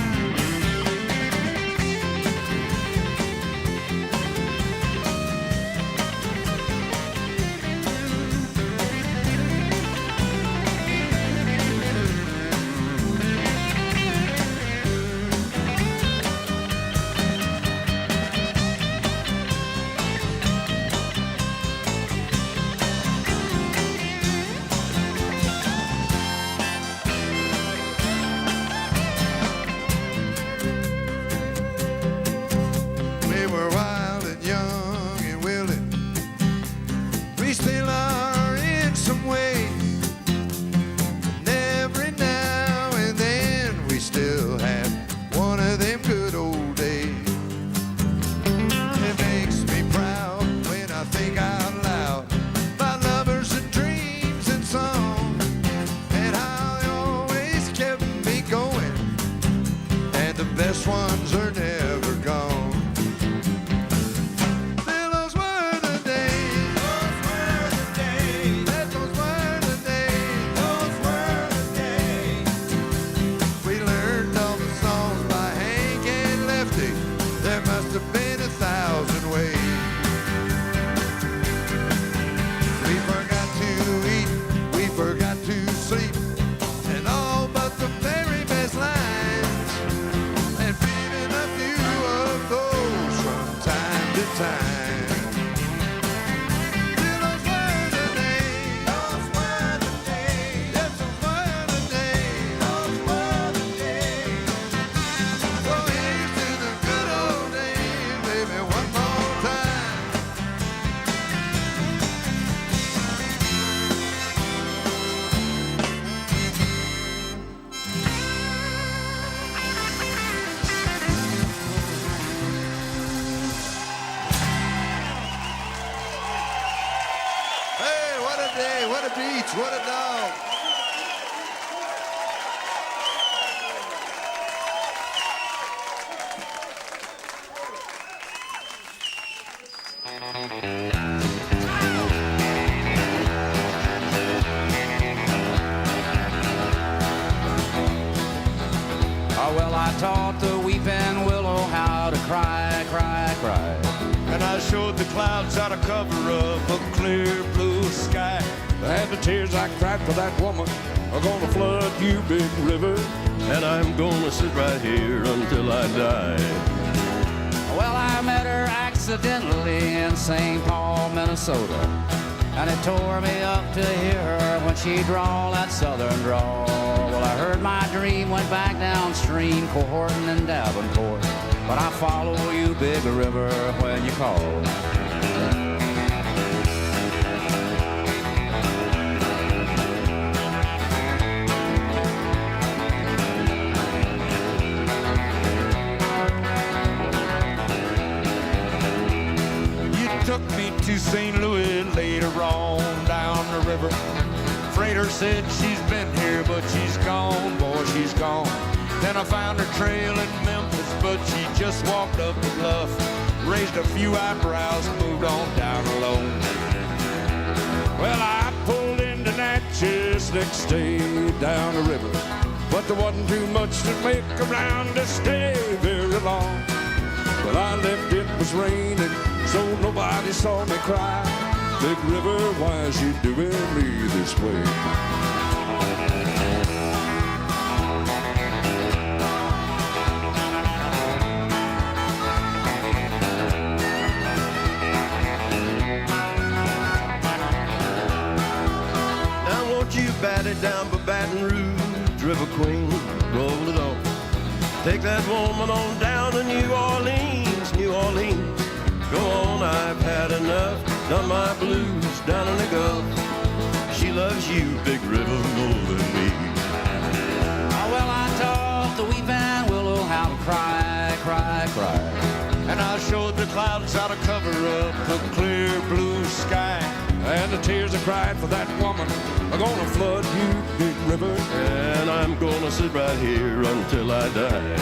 Speaker 2: best ones are never gone. Those were the days. Those were the days. Those were the days. Those were the days. We learned all the songs by Hank and Lefty. There must have been 1,000 ways. We forgot to eat. We forgot to sleep. And all but the very best lines. And feeding a few of those from time to time. Those were the days. Those were the days. Yes, those were the days. Those were the days. So here's to the good old days, baby, one more time. streets. What a dog.
Speaker 3: Oh, well, I taught the weeping willow how to cry, cry, cry.
Speaker 17: And I showed the clouds how to cover up a clear blue sky.
Speaker 22: And the tears I cried for that woman are gonna flood you, big river.
Speaker 23: And I'm gonna sit right here until I die.
Speaker 3: Well, I met her accidentally in St. Paul, Minnesota. And it tore me up to hear her when she drawled that southern drawl. Well, I heard my dream went back downstream, Cohorton and Davenport. But I follow you, big river, when you call.
Speaker 17: Took me to St. Louis later on down the river. Freighter said she's been here, but she's gone, boy, she's gone. Then I found her trail in Memphis, but she just walked up the bluff, raised a few eyebrows, moved on down alone.
Speaker 22: Well, I pulled into Natchez next day down the river, but there wasn't too much to make around to stay very long. Well, I left, it was raining, so nobody saw me cry. Big river, why is you doing me this way?
Speaker 23: Now won't you bat it down by Baton Rouge, River Queen, roll it on. Take that woman on down to New Orleans, New Orleans. Go on, I've had enough, done my blues down in the Gulf. She loves you, big river, more than me.
Speaker 3: Oh, well, I taught the weeping willow how to cry, cry, cry.
Speaker 17: And I showed the clouds how to cover up a clear blue sky.
Speaker 22: And the tears I cried for that woman are gonna flood you, big river.
Speaker 23: And I'm gonna sit right here until I die.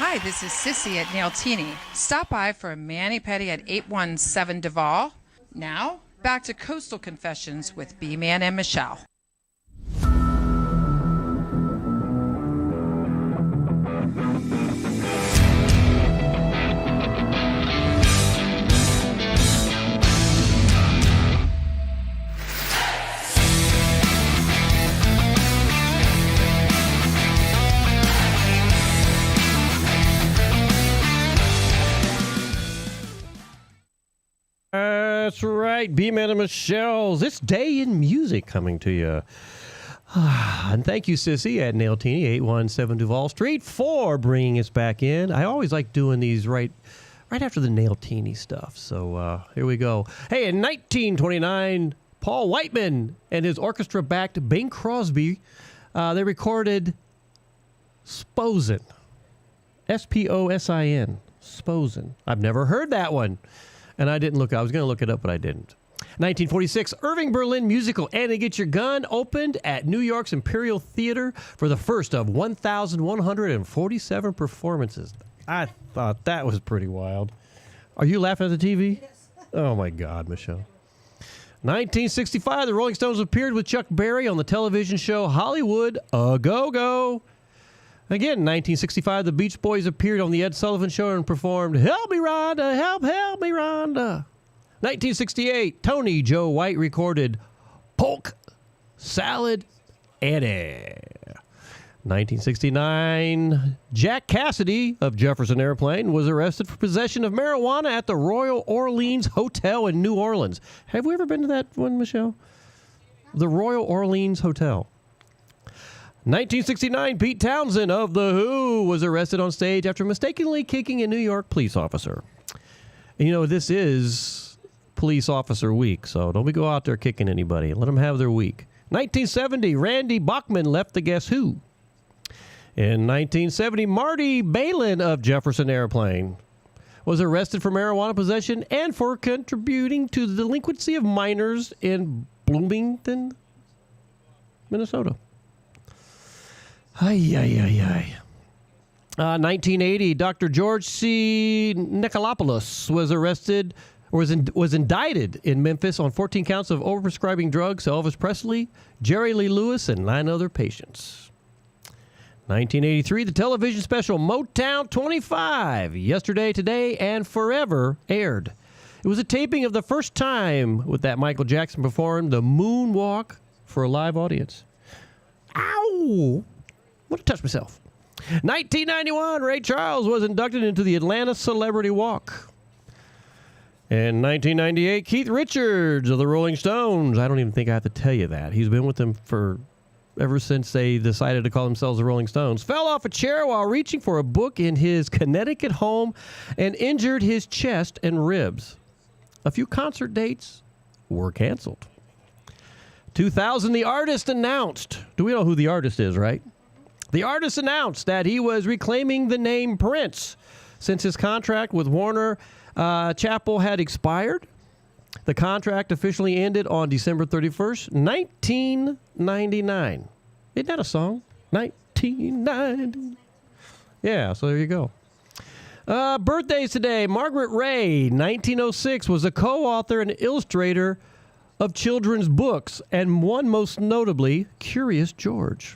Speaker 24: Hi, this is Sissy at Nailtini. Stop by for a mani-pedi at 817 Duval. Now, back to Coastal Confessions with B-Man and Michelle.
Speaker 6: That's right. B-Man and Michelle's This Day in Music coming to you. And thank you, Sissy, at Nailtini, 817 Duval Street, for bringing us back in. I always like doing these right after the Nailtini stuff. So here we go. Hey, in 1929, Paul Whiteman and his orchestra-backed Bing Crosby, they recorded Sposin. S-P-O-S-I-N. Sposin. I've never heard that one. And I didn't look. I was going to look it up, but I didn't. 1946, Irving Berlin musical Annie Get Your Gun opened at New York's Imperial Theater for the first of 1,147 performances. I thought that was pretty wild. Are you laughing at the TV? Yes. Oh, my God, Michelle. 1965, the Rolling Stones appeared with Chuck Berry on the television show Hollywood A Go-Go. Again, in 1965, the Beach Boys appeared on the Ed Sullivan Show and performed Help Me Rhonda, Help Me Rhonda. 1968, Tony Joe White recorded Polk Salad Annie. 1969, Jack Cassidy of Jefferson Airplane was arrested for possession of marijuana at the Royal Orleans Hotel in New Orleans. Have we ever been to that one, Michelle? The Royal Orleans Hotel. 1969, Pete Townsend of The Who was arrested on stage after mistakenly kicking a New York police officer. And you know, this is Police Officer Week, so don't be go out there kicking anybody. Let them have their week. 1970, Randy Bachman left the Guess Who. In 1970, Marty Balin of Jefferson Airplane was arrested for marijuana possession and for contributing to the delinquency of minors in Bloomington, Minnesota. 1980, Dr. George C. Nikolopoulos was arrested, or was indicted in Memphis on 14 counts of overprescribing drugs to Elvis Presley, Jerry Lee Lewis, and 9 other patients. 1983, the television special Motown 25, Yesterday, Today, and Forever aired. It was a taping of the first time with that Michael Jackson performed the moonwalk for a live audience. Ow! I want to touch myself. 1991, Ray Charles was inducted into the Atlanta Celebrity Walk. In 1998, Keith Richards of the Rolling Stones. I don't even think I have to tell you that. He's been with them ever since they decided to call themselves the Rolling Stones. Fell off a chair while reaching for a book in his Connecticut home and injured his chest and ribs. A few concert dates were canceled. 2000, the artist announced. Do we know who the artist is, right? The artist announced that he was reclaiming the name Prince since his contract with Warner Chappell had expired. The contract officially ended on December 31st, 1999. Isn't that a song? 1990. Yeah, so there you go. Birthdays today. Margaret Ray, 1906, was a co-author and illustrator of children's books, and one most notably, Curious George.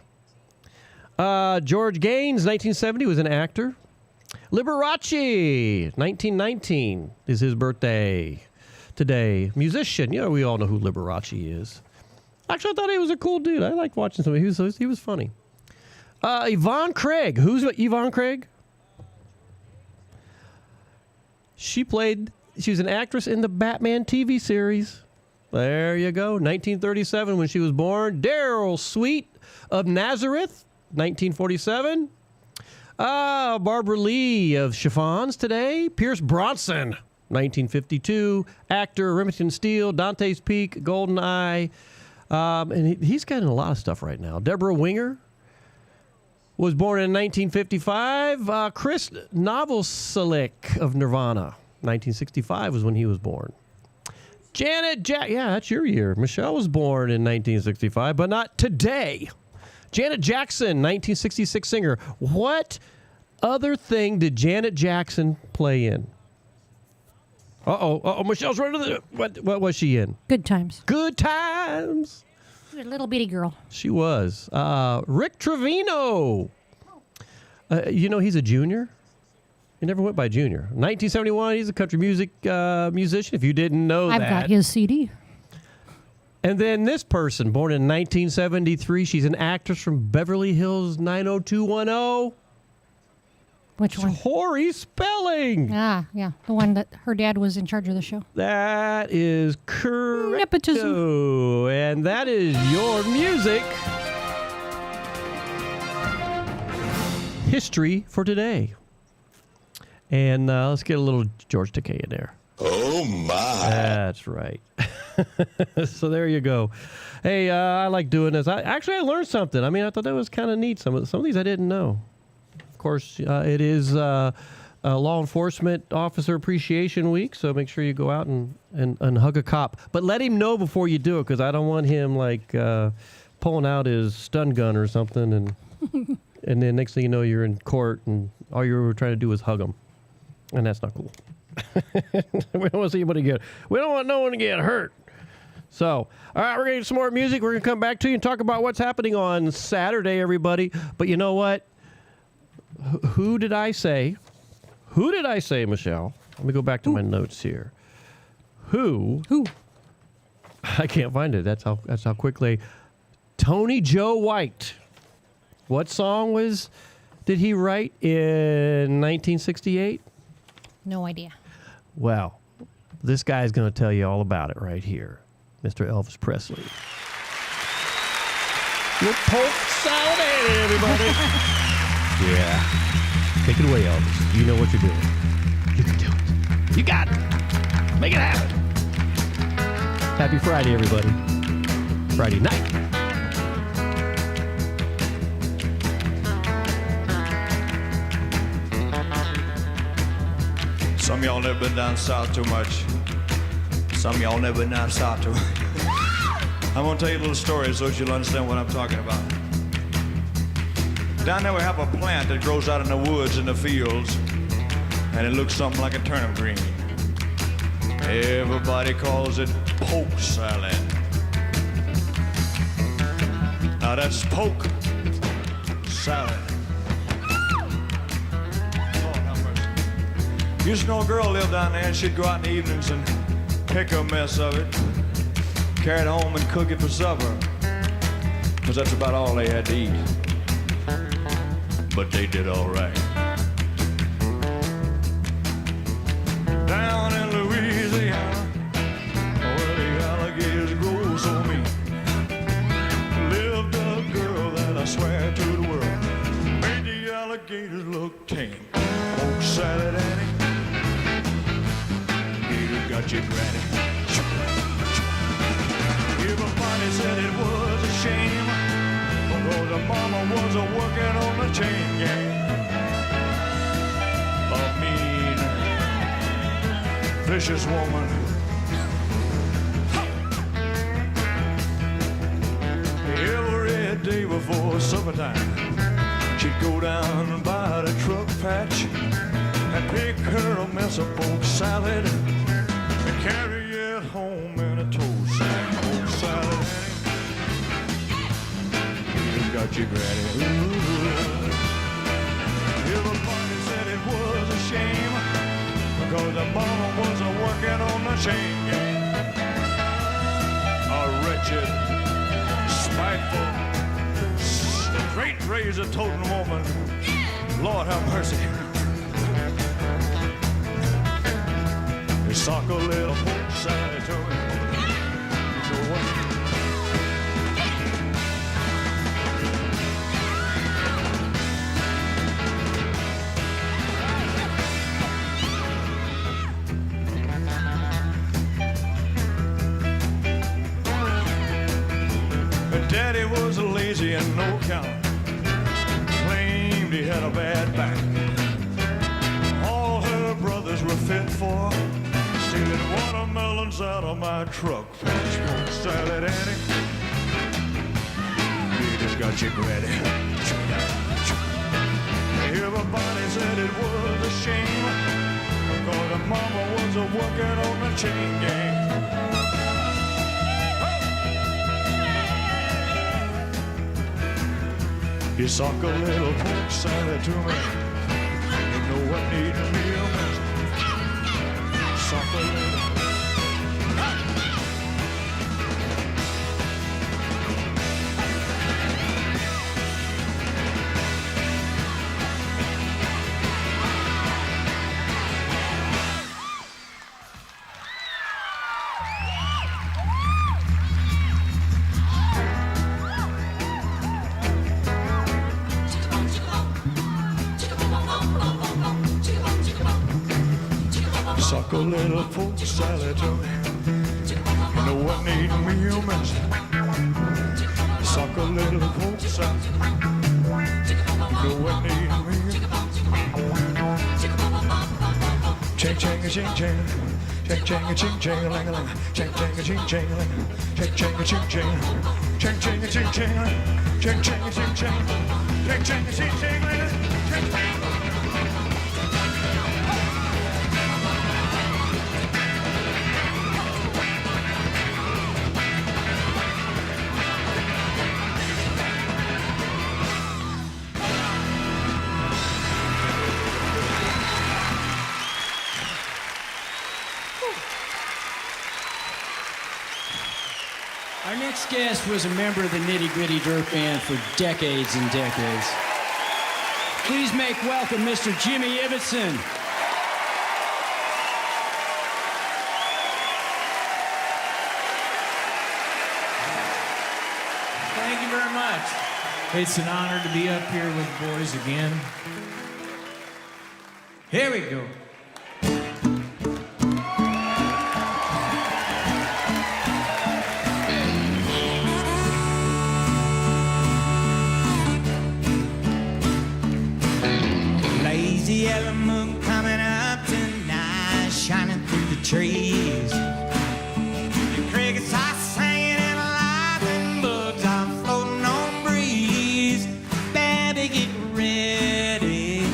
Speaker 6: George Gaines, 1970, was an actor. Liberace, 1919, is his birthday today. Musician. You know, we all know who Liberace is. Actually, I thought he was a cool dude. I liked watching some of him. He was funny. Yvonne Craig. Who's Yvonne Craig? She was an actress in the Batman TV series. There you go. 1937 when she was born. Daryl Sweet of Nazareth, 1947. Barbara Lee of Chiffons today. Pierce Bronson, 1952. Actor, Remington Steele, Dante's Peak, Golden Eye. And he's got in a lot of stuff right now. Deborah Winger was born in 1955. Chris Novoselic of Nirvana, 1965 was when he was born. Janet yeah, that's your year. Michelle was born in 1965, but not today. Janet Jackson, 1966 singer. What other thing did Janet Jackson play in? Michelle's running to the... What was she in?
Speaker 7: Good Times.
Speaker 6: Good Times.
Speaker 7: She was a little bitty girl.
Speaker 6: She was. Rick Trevino. You know, he's a junior. He never went by junior. 1971, he's a country music musician, if you didn't know that.
Speaker 7: I've got his CD.
Speaker 6: And then this person, born in 1973, she's an actress from Beverly Hills 90210.
Speaker 7: Which one?
Speaker 6: Tori Spelling.
Speaker 7: Ah, yeah. The one that her dad was in charge of the show.
Speaker 6: That is correct.
Speaker 7: Nepotism.
Speaker 6: And that is your music history for today. And let's get a little George Takei in there.
Speaker 4: Oh, my.
Speaker 6: That's right. So there you go. Hey, I like doing this. I learned something. I mean, I thought that was kind of neat. Some of these I didn't know. Of course, it is Law Enforcement Officer Appreciation Week, so make sure you go out and hug a cop. But let him know before you do it, because I don't want him like pulling out his stun gun or something, and then next thing you know, you're in court, and all you were trying to do was hug him, and that's not cool. We don't want to see anybody we don't want no one to get hurt. So, all right, we're going to get some more music. We're going to come back to you and talk about what's happening on Saturday, everybody. But you know what? Who did I say? Who did I say, Michelle? Let me go back to my notes here. Who? I can't find it. That's how quickly. Tony Joe White. What song did he write in 1968?
Speaker 7: No idea.
Speaker 6: Well, this guy's going to tell you all about it right here. Mr. Elvis Presley. Your Polk Salad Annie, everybody. Yeah. Take it away, Elvis. You know what you're doing. You can do it. You got it. Make it happen. Happy Friday, everybody. Friday night.
Speaker 5: Some of y'all never been down south too much. Some of y'all never been down south too much. I'm gonna tell you a little story so that you'll understand what I'm talking about. Down there we have a plant that grows out in the woods in the fields, and it looks something like a turnip green. Everybody calls it poke salad. Now that's poke salad. Used to know a girl lived down there, and she'd go out in the evenings and pick a mess of it, carry it home and cook it for supper, because that's about all they had to eat. But they did all right. Down in Louisiana, where the alligators grow so mean, lived a girl that I swear to the world made the alligators look tame. Poke salad Annie. Got you granny. Everybody said it was a shame, because the mama was working on the chain gang. A mean, vicious woman. Every day before supper time, she'd go down by the truck patch and pick her a mess of poke salad. Carry it home in a toast and poke salad. You got your granny. Ooh. Everybody said it was a shame, because the mama was working on the chain gang. A wretched, spiteful, straight razor toting woman. Lord have mercy. Sock a little poke salad to me. So what? Daddy was lazy and no count. Claimed he had a bad back. All her brothers were fit for stealing watermelons out of my truck. Poke salad Annie. You just got your granny. Everybody said it was a shame, because the mama was working on the chain gang. You sock a little poke salad to me. You know what needs to be a mess. Sock a little. a little fruit salad to me. You know what need me a mess. Suck a little fruit salad. You know what need me. Ching ching a ching ching. Ching ching a ching ching a ling a ling. Ching ching a ching ching a ling. Ching ching a ching ching. Ching ching a ching ching. Ching ching a ching ching. Ching ching a ching ching a ling. Ching ching.
Speaker 4: Our next guest was a member of the Nitty Gritty Dirt Band for decades and decades. Please make welcome Mr. Jimmy Ibbotson.
Speaker 8: Thank you very much. It's an honor to be up here with the boys again. Here we go.
Speaker 14: Lazy yellow moon coming up tonight, shining through the trees. The crickets are singing and laughing, bugs are floating on breeze. Baby, get ready.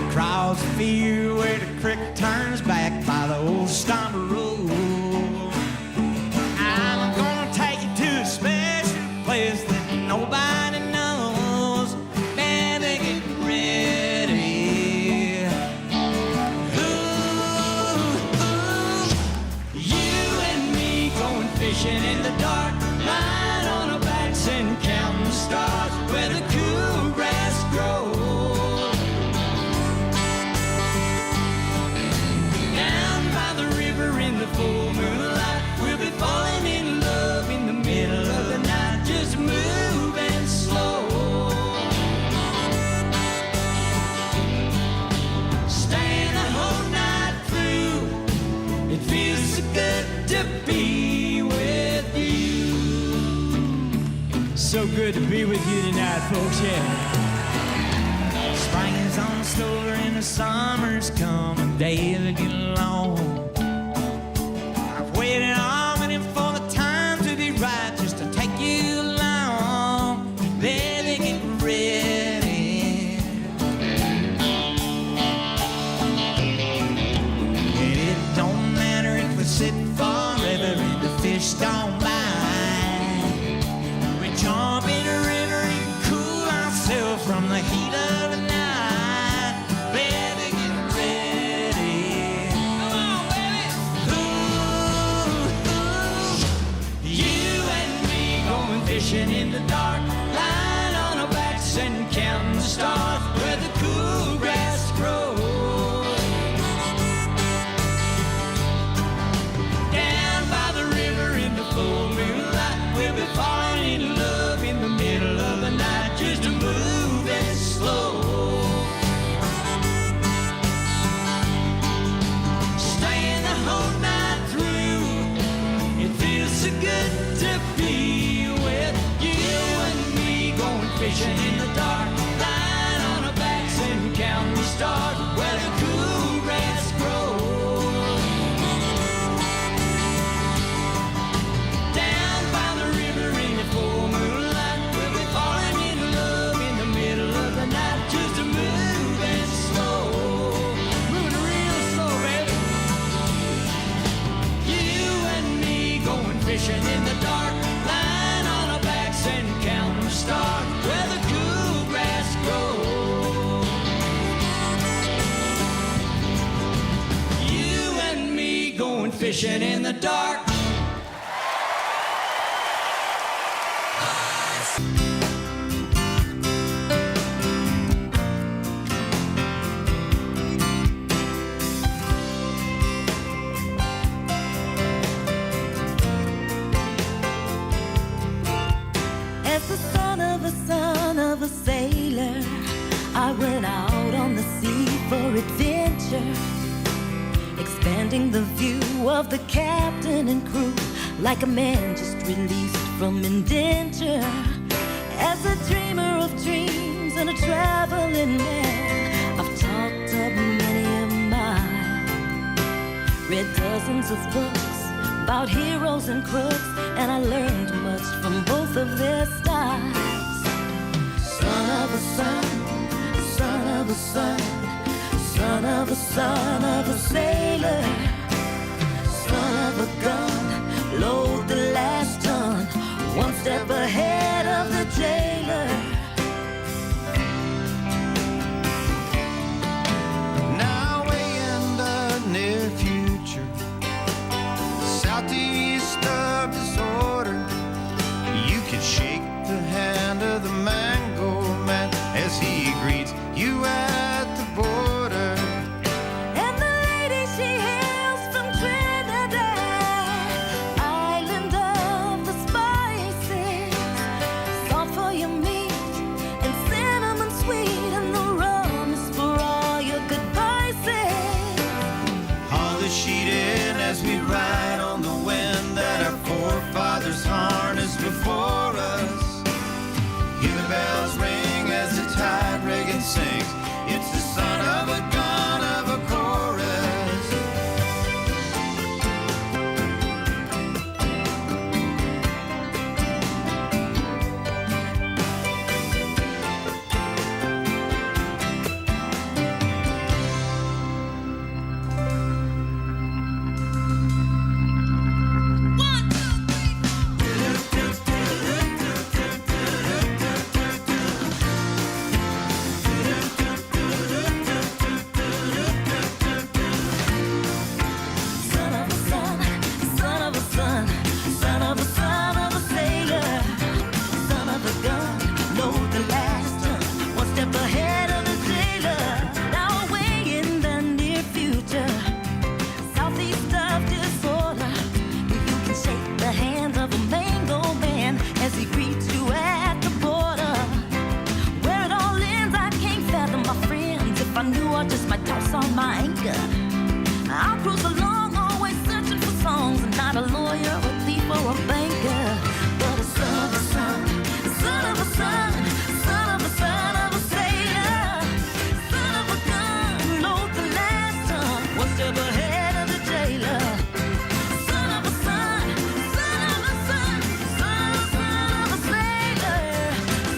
Speaker 14: Across the field where the creek turns back by the old stumble road, I'm gonna take you to a special place that nobody knows. Baby, get ready. Ooh, you and me going fishing in the dark, lying on our backs and counting stars where the cool grass grows. Down by the river in the full moonlight, we'll be falling in love in the middle of the night, just moving slow. Staying the whole night through, it feels so good to be with you.
Speaker 4: So good to be with you tonight, folks, yeah.
Speaker 14: Spring is on the shoulder and the summer's come, and days are getting long. I've waited on and for the time to be right, just to take you along. Baby, get ready. And it don't matter if we sit forever and the fish don't bite. We jump in the river and cool ourselves from the heat of the night. Baby, get ready. Come on, baby. Ooh, you and me going fishing in the dark, lying on our backs and counting the stars where the cool grass grows. Down by the river in the full moonlight, we'll be falling in love in the middle of the night, just moving slow. Staying the whole night through, it feels so good to be with you and me going fishing in the dark, lying on our backs and counting the stars where the cool grass grows. Down by the river in the full moonlight, we'll be falling in love in the middle of the night, just moving slow. Moving real slow, baby. You and me going fishing in the dark, lying on our backs and counting the stars where the cool grass grows. You and me going fishing in the dark.
Speaker 9: As the son of a sailor, I went out watching the view of the captain and crew, like a man just released from indenture. As a dreamer of dreams and a traveling man, I've talked up many a mile, read dozens of books about heroes and crooks, and I learned much from both of their styles. Son of a son, son of a son, son of a son of a sailor, son of a gun, load the last ton, one step ahead of the jailer.
Speaker 2: Now way in the near future, southeast of disorder, you can shake the hand of the mango man as he greets you at the border.
Speaker 9: And the lady, she hails from Trinidad, island of the spices, salt for your meat and cinnamon sweet, and the rum is for all your good vices.
Speaker 2: Haul the sheet in as we ride on the wind that our forefathers harnessed before us. Hear the bells ring as the tide rigging sings. It's the son of a gun of a chorus.
Speaker 9: Son of a son, son of a son, son of a son of a sailor, son of a gun, load the last ton, one step ahead of the jailer. Now away in the near future, southeast of disorder, you can shake the hand of a mango man as he greets you at the border. Where it all ends, I can't fathom, my friends. If I knew, I just might toss on my anchor. I'll cruise along, always searching for songs, and not a lawyer, a thief, or a banker, but a son of a son, son of a son, son of a son of a sailor, son of a gun, load the last ton, one step ahead of the jailer. Son of a son, son of a son, son of a sailor,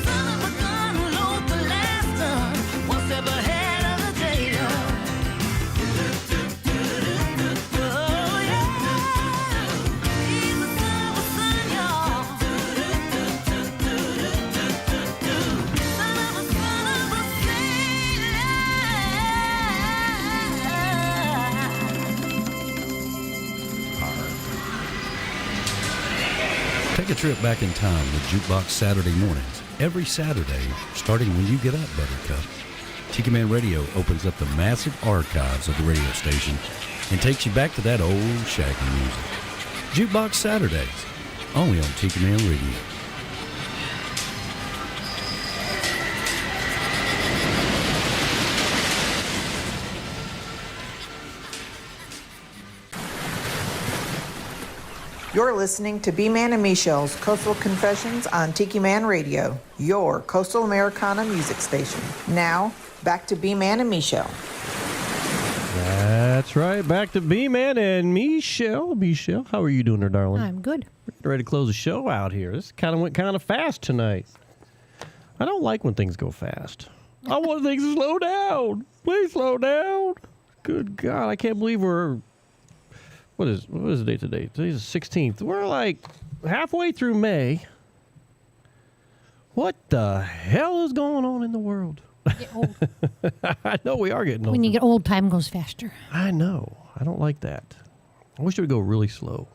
Speaker 9: son of a gun, load the last ton, one step ahead of the jailer. Oh yeah, he's the son of a son, y'all. Son of a sailor.
Speaker 11: Take a trip back in time with Jukebox Saturday mornings. Every Saturday, starting when you get up, Buttercup. Tiki Man Radio opens up the massive archives of the radio station and takes you back to that old shaggy music. Jukebox Saturdays, only on Tiki Man Radio.
Speaker 12: You're listening to B-Man and Michelle's Coastal Confessions on Tiki Man Radio, your coastal Americana music station. Now, back to B-Man and Michelle.
Speaker 6: That's right. Back to B-Man and Michelle. Michelle, how are you doing there, darling?
Speaker 7: I'm good.
Speaker 6: We're ready to close the show out here. This went kind of fast tonight. I don't like when things go fast. I want things to slow down. Please slow down. Good God, I can't believe we're... What is the date today? Today's the 16th. We're like halfway through May. What the hell is going on in the world?
Speaker 7: Get old.
Speaker 6: I know we are getting old.
Speaker 7: When you get old, time goes faster.
Speaker 6: I know. I don't like that. I wish it would go really slow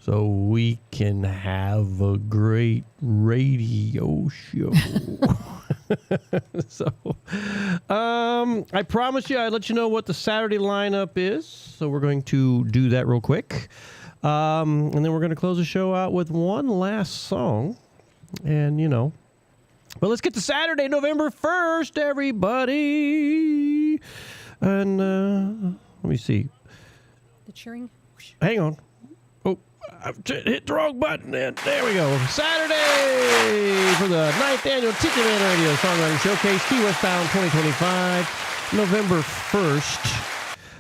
Speaker 6: so we can have a great radio show. So, I promised you I'd let you know what the Saturday lineup is. So we're going to do that real quick. And then we're going to close the show out with one last song. And, you know, but let's get to Saturday, November 1st, everybody. And let me see.
Speaker 7: cheering.
Speaker 6: Hang on. Oh, I've hit the wrong button. And there we go. Saturday for the 9th annual Tiki Man Radio Songwriting Showcase, Key West Bound 2025, November 1st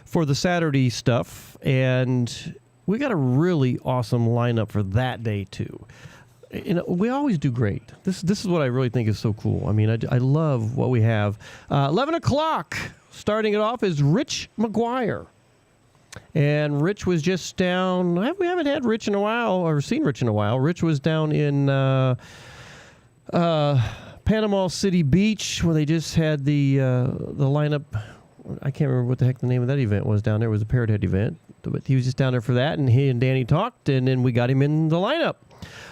Speaker 6: for the Saturday stuff. And we got a really awesome lineup for that day, too. You know, we always do great. This is what I really think is so cool. I mean, I love what we have. 11 o'clock, starting it off, is Rich McGuire. And Rich was just down. We haven't had Rich in a while, or seen Rich in a while. Rich was down in Panama City Beach, where they just had the lineup. I can't remember what the heck the name of that event was down there. It was a Parrot Head event. But he was just down there for that, and he and Danny talked, and then we got him in the lineup.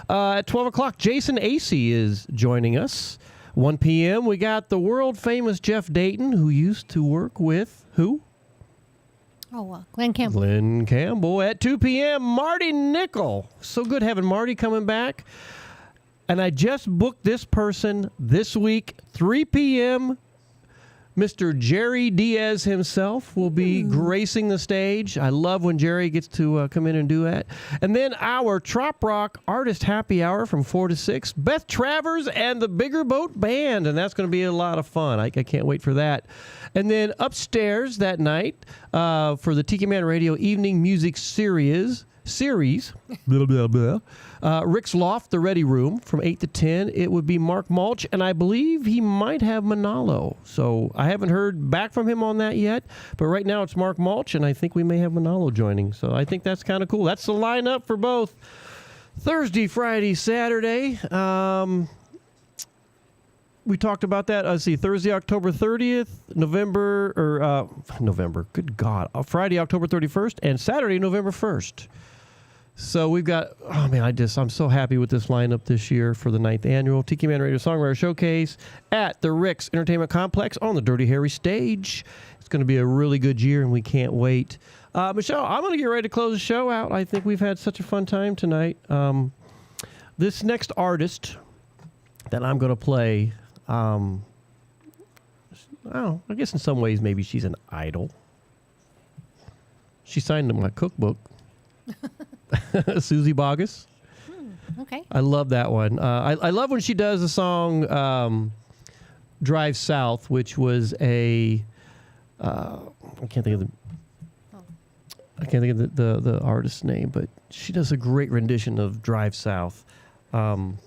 Speaker 6: At 12 o'clock, Jason Acey is joining us. 1 p.m., we got the world-famous Jeff Dayton, who used to work with who?
Speaker 7: Glenn Campbell.
Speaker 6: Glenn Campbell. At 2 p.m., Marty Nickel. So good having Marty coming back. And I just booked this person this week, 3 p.m., Mr. Jerry Diaz himself will be gracing the stage. I love when Jerry gets to come in and do that. And then our Trop Rock Artist Happy Hour from 4 to 6. Beth Travers and the Bigger Boat Band, and that's going to be a lot of fun. I can't wait for that. And then upstairs that night for the Tiki Man Radio Evening Music Series, blah, blah, blah. Rick's Loft, the Ready Room, from 8 to 10. It would be Mark Mulch, and I believe he might have Manalo. So I haven't heard back from him on that yet, but right now it's Mark Mulch, and I think we may have Manalo joining. So I think that's kind of cool. That's the lineup for both Thursday, Friday, Saturday. We talked about that. Let's see, Thursday, October 30th, good God, Friday, October 31st, and Saturday, November 1st. So we've got, I'm so happy with this lineup this year for the 9th annual Tiki Man Radio Songwriter Showcase at the Rick's Entertainment Complex on the Dirty Harry stage. It's going to be a really good year, and we can't wait. Michelle, I'm going to get ready to close the show out. I think we've had such a fun time tonight. This next artist that I'm going to play, I guess in some ways maybe she's an idol. She signed to my cookbook. Susie Boggess.
Speaker 7: Okay.
Speaker 6: I love that one. I love when she does the song Drive South, which was I can't think of the artist's name, but she does a great rendition of Drive South. And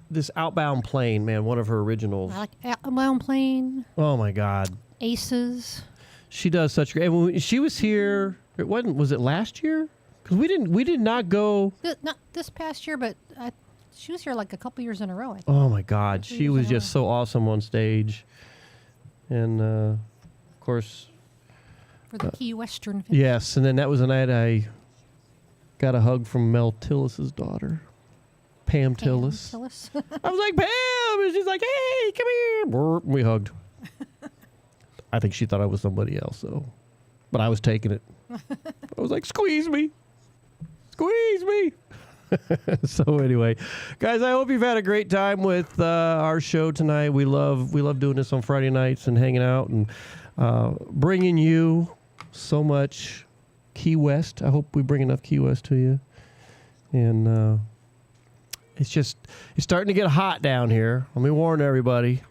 Speaker 6: this Outbound Plane, man, one of her originals.
Speaker 7: I like Outbound Plane.
Speaker 6: Oh my God.
Speaker 7: Aces.
Speaker 6: She does such great. And when she was here, was it last year? Because we did not go.
Speaker 7: Not this past year, but she was here like a couple years in a row, I think.
Speaker 6: Oh my God, she was just so awesome on stage, and of course.
Speaker 7: For the Key Western finish.
Speaker 6: Yes, and then that was the night I got a hug from Mel Tillis's daughter, Pam Tillis. I was like, Pam, and she's like, hey, come here. Burp, and we hugged. I think she thought I was somebody else, so. But I was taking it. I was like, squeeze me. Squeeze me. So anyway, guys, I hope you've had a great time with our show tonight. We love doing this on Friday nights and hanging out and bringing you so much Key West. I hope we bring enough Key West to you. And it's starting to get hot down here. Let me warn everybody.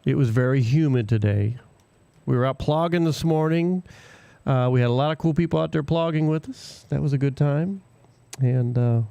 Speaker 6: It was very humid today. We were out plogging this morning. We had a lot of cool people out there plogging with us. That was a good time. And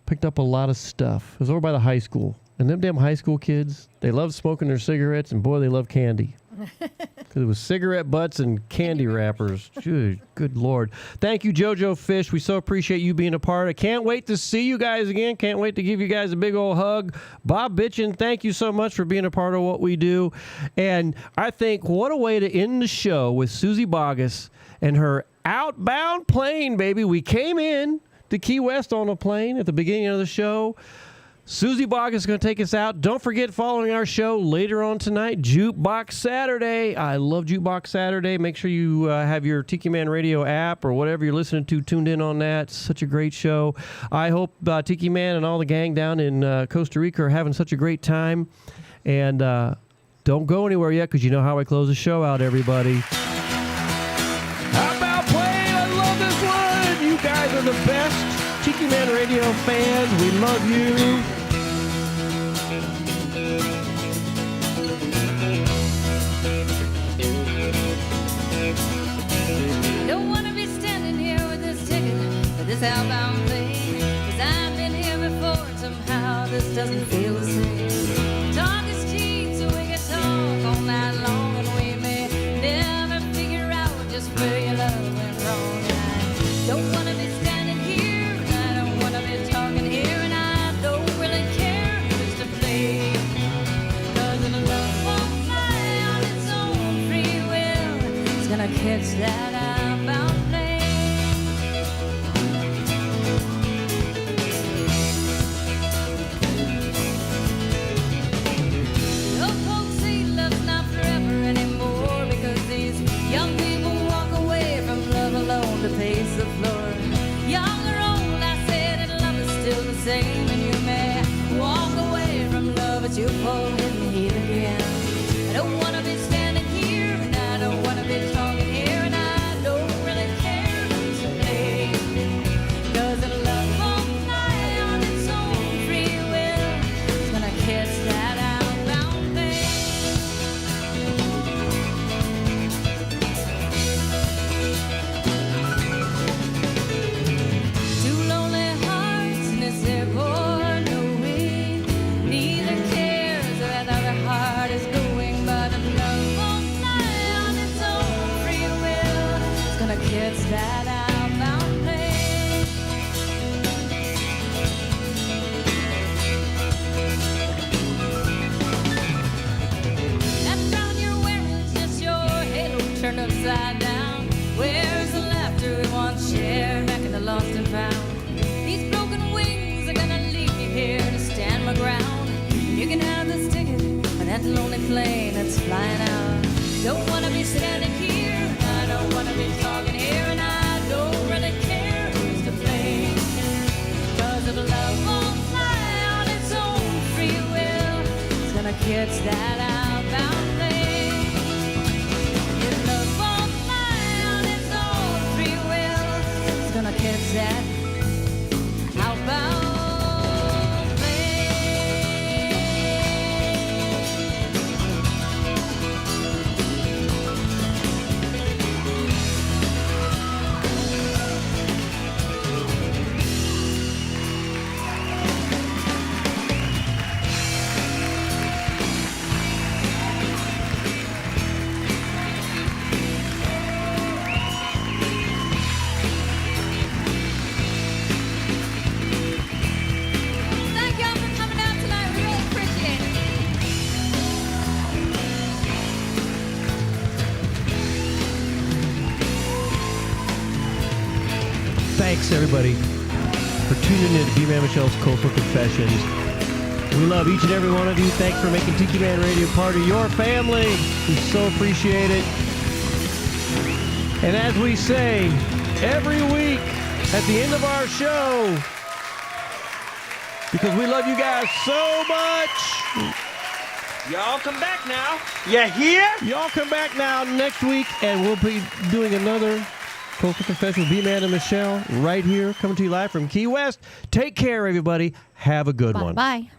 Speaker 6: picked up a lot of stuff. It was over by the high school. And them damn high school kids, they love smoking their cigarettes, and boy, they love candy. Because it was cigarette butts and candy wrappers. Good Lord. Thank you, JoJo Fish. We so appreciate you being a part. I can't wait to see you guys again. Can't wait to give you guys a big old hug. Bob Bitchin, thank you so much for being a part of what we do. And I think what a way to end the show with Susie Boggess and her Outbound Plane, baby. We came in to Key West on a plane at the beginning of the show. Susie Boggess is going to take us out. Don't forget, following our show later on tonight, Jukebox Saturday. I love Jukebox Saturday. Make sure you have your Tiki Man Radio app or whatever you're listening to tuned in on that. It's such a great show. I hope Tiki Man and all the gang down in Costa Rica are having such a great time. And don't go anywhere yet, because you know how I close the show out, everybody. are the best. Tiki Man Radio fans, we love you.
Speaker 10: Don't want to be standing here with this ticket for this outbound plane, 'cause I've been here before and somehow this doesn't feel the same. Talk is cheap, so we can talk all night long, and we may never figure out just where your love went wrong. And I don't want to be standing here, and I don't want to be talking here, and I don't really care who's to blame, 'cause if love won't fly on its own free will, it's gonna catch that outbound plane. Those folks say love's not forever anymore, because these young people walk away from love alone to pace the floor. Young or old, I said, and love is still the same, and you may walk away from love, but you fall in the heat again. I don't want to be standing here, and I don't want to be talking here, and I don't really care who's to blame, 'cause if love won't fly on its own free will, it's gonna catch that outbound plane. Two lonely hearts in this airport, knowing neither cares where the other heart is going, but if love won't fly on its own free will, it's gonna catch that outbound plane. That crown you're wearing is just your halo turned upside down. Where's the laughter we once shared back in the lost and found? These broken wings are gonna leave me here to stand my ground. You can have this ticket on that lonely plane that's flying out. Don't wanna be standing here, I don't wanna be talking here, and I don't really care who's to blame, 'cause if love won't fly on its own free will, it's gonna catch that outbound plane. If love won't fly on its own free will, it's gonna catch that outbound Thank y'all for coming out tonight. We really appreciate it.
Speaker 6: Thanks, everybody, for tuning in to B-Man Michelle's Coastal Confessions. We love each and every one of you. Thanks for making Tiki Man Radio part of your family. We so appreciate it. And as we say every week at the end of our show, because we love you guys so much,
Speaker 18: Y'all come back now. You hear?
Speaker 6: y'all come back now next week, and we'll be doing another Coastal Confession with B-Man and Michelle right here, coming to you live from Key West. Take care, everybody. Have a good one.
Speaker 7: Bye.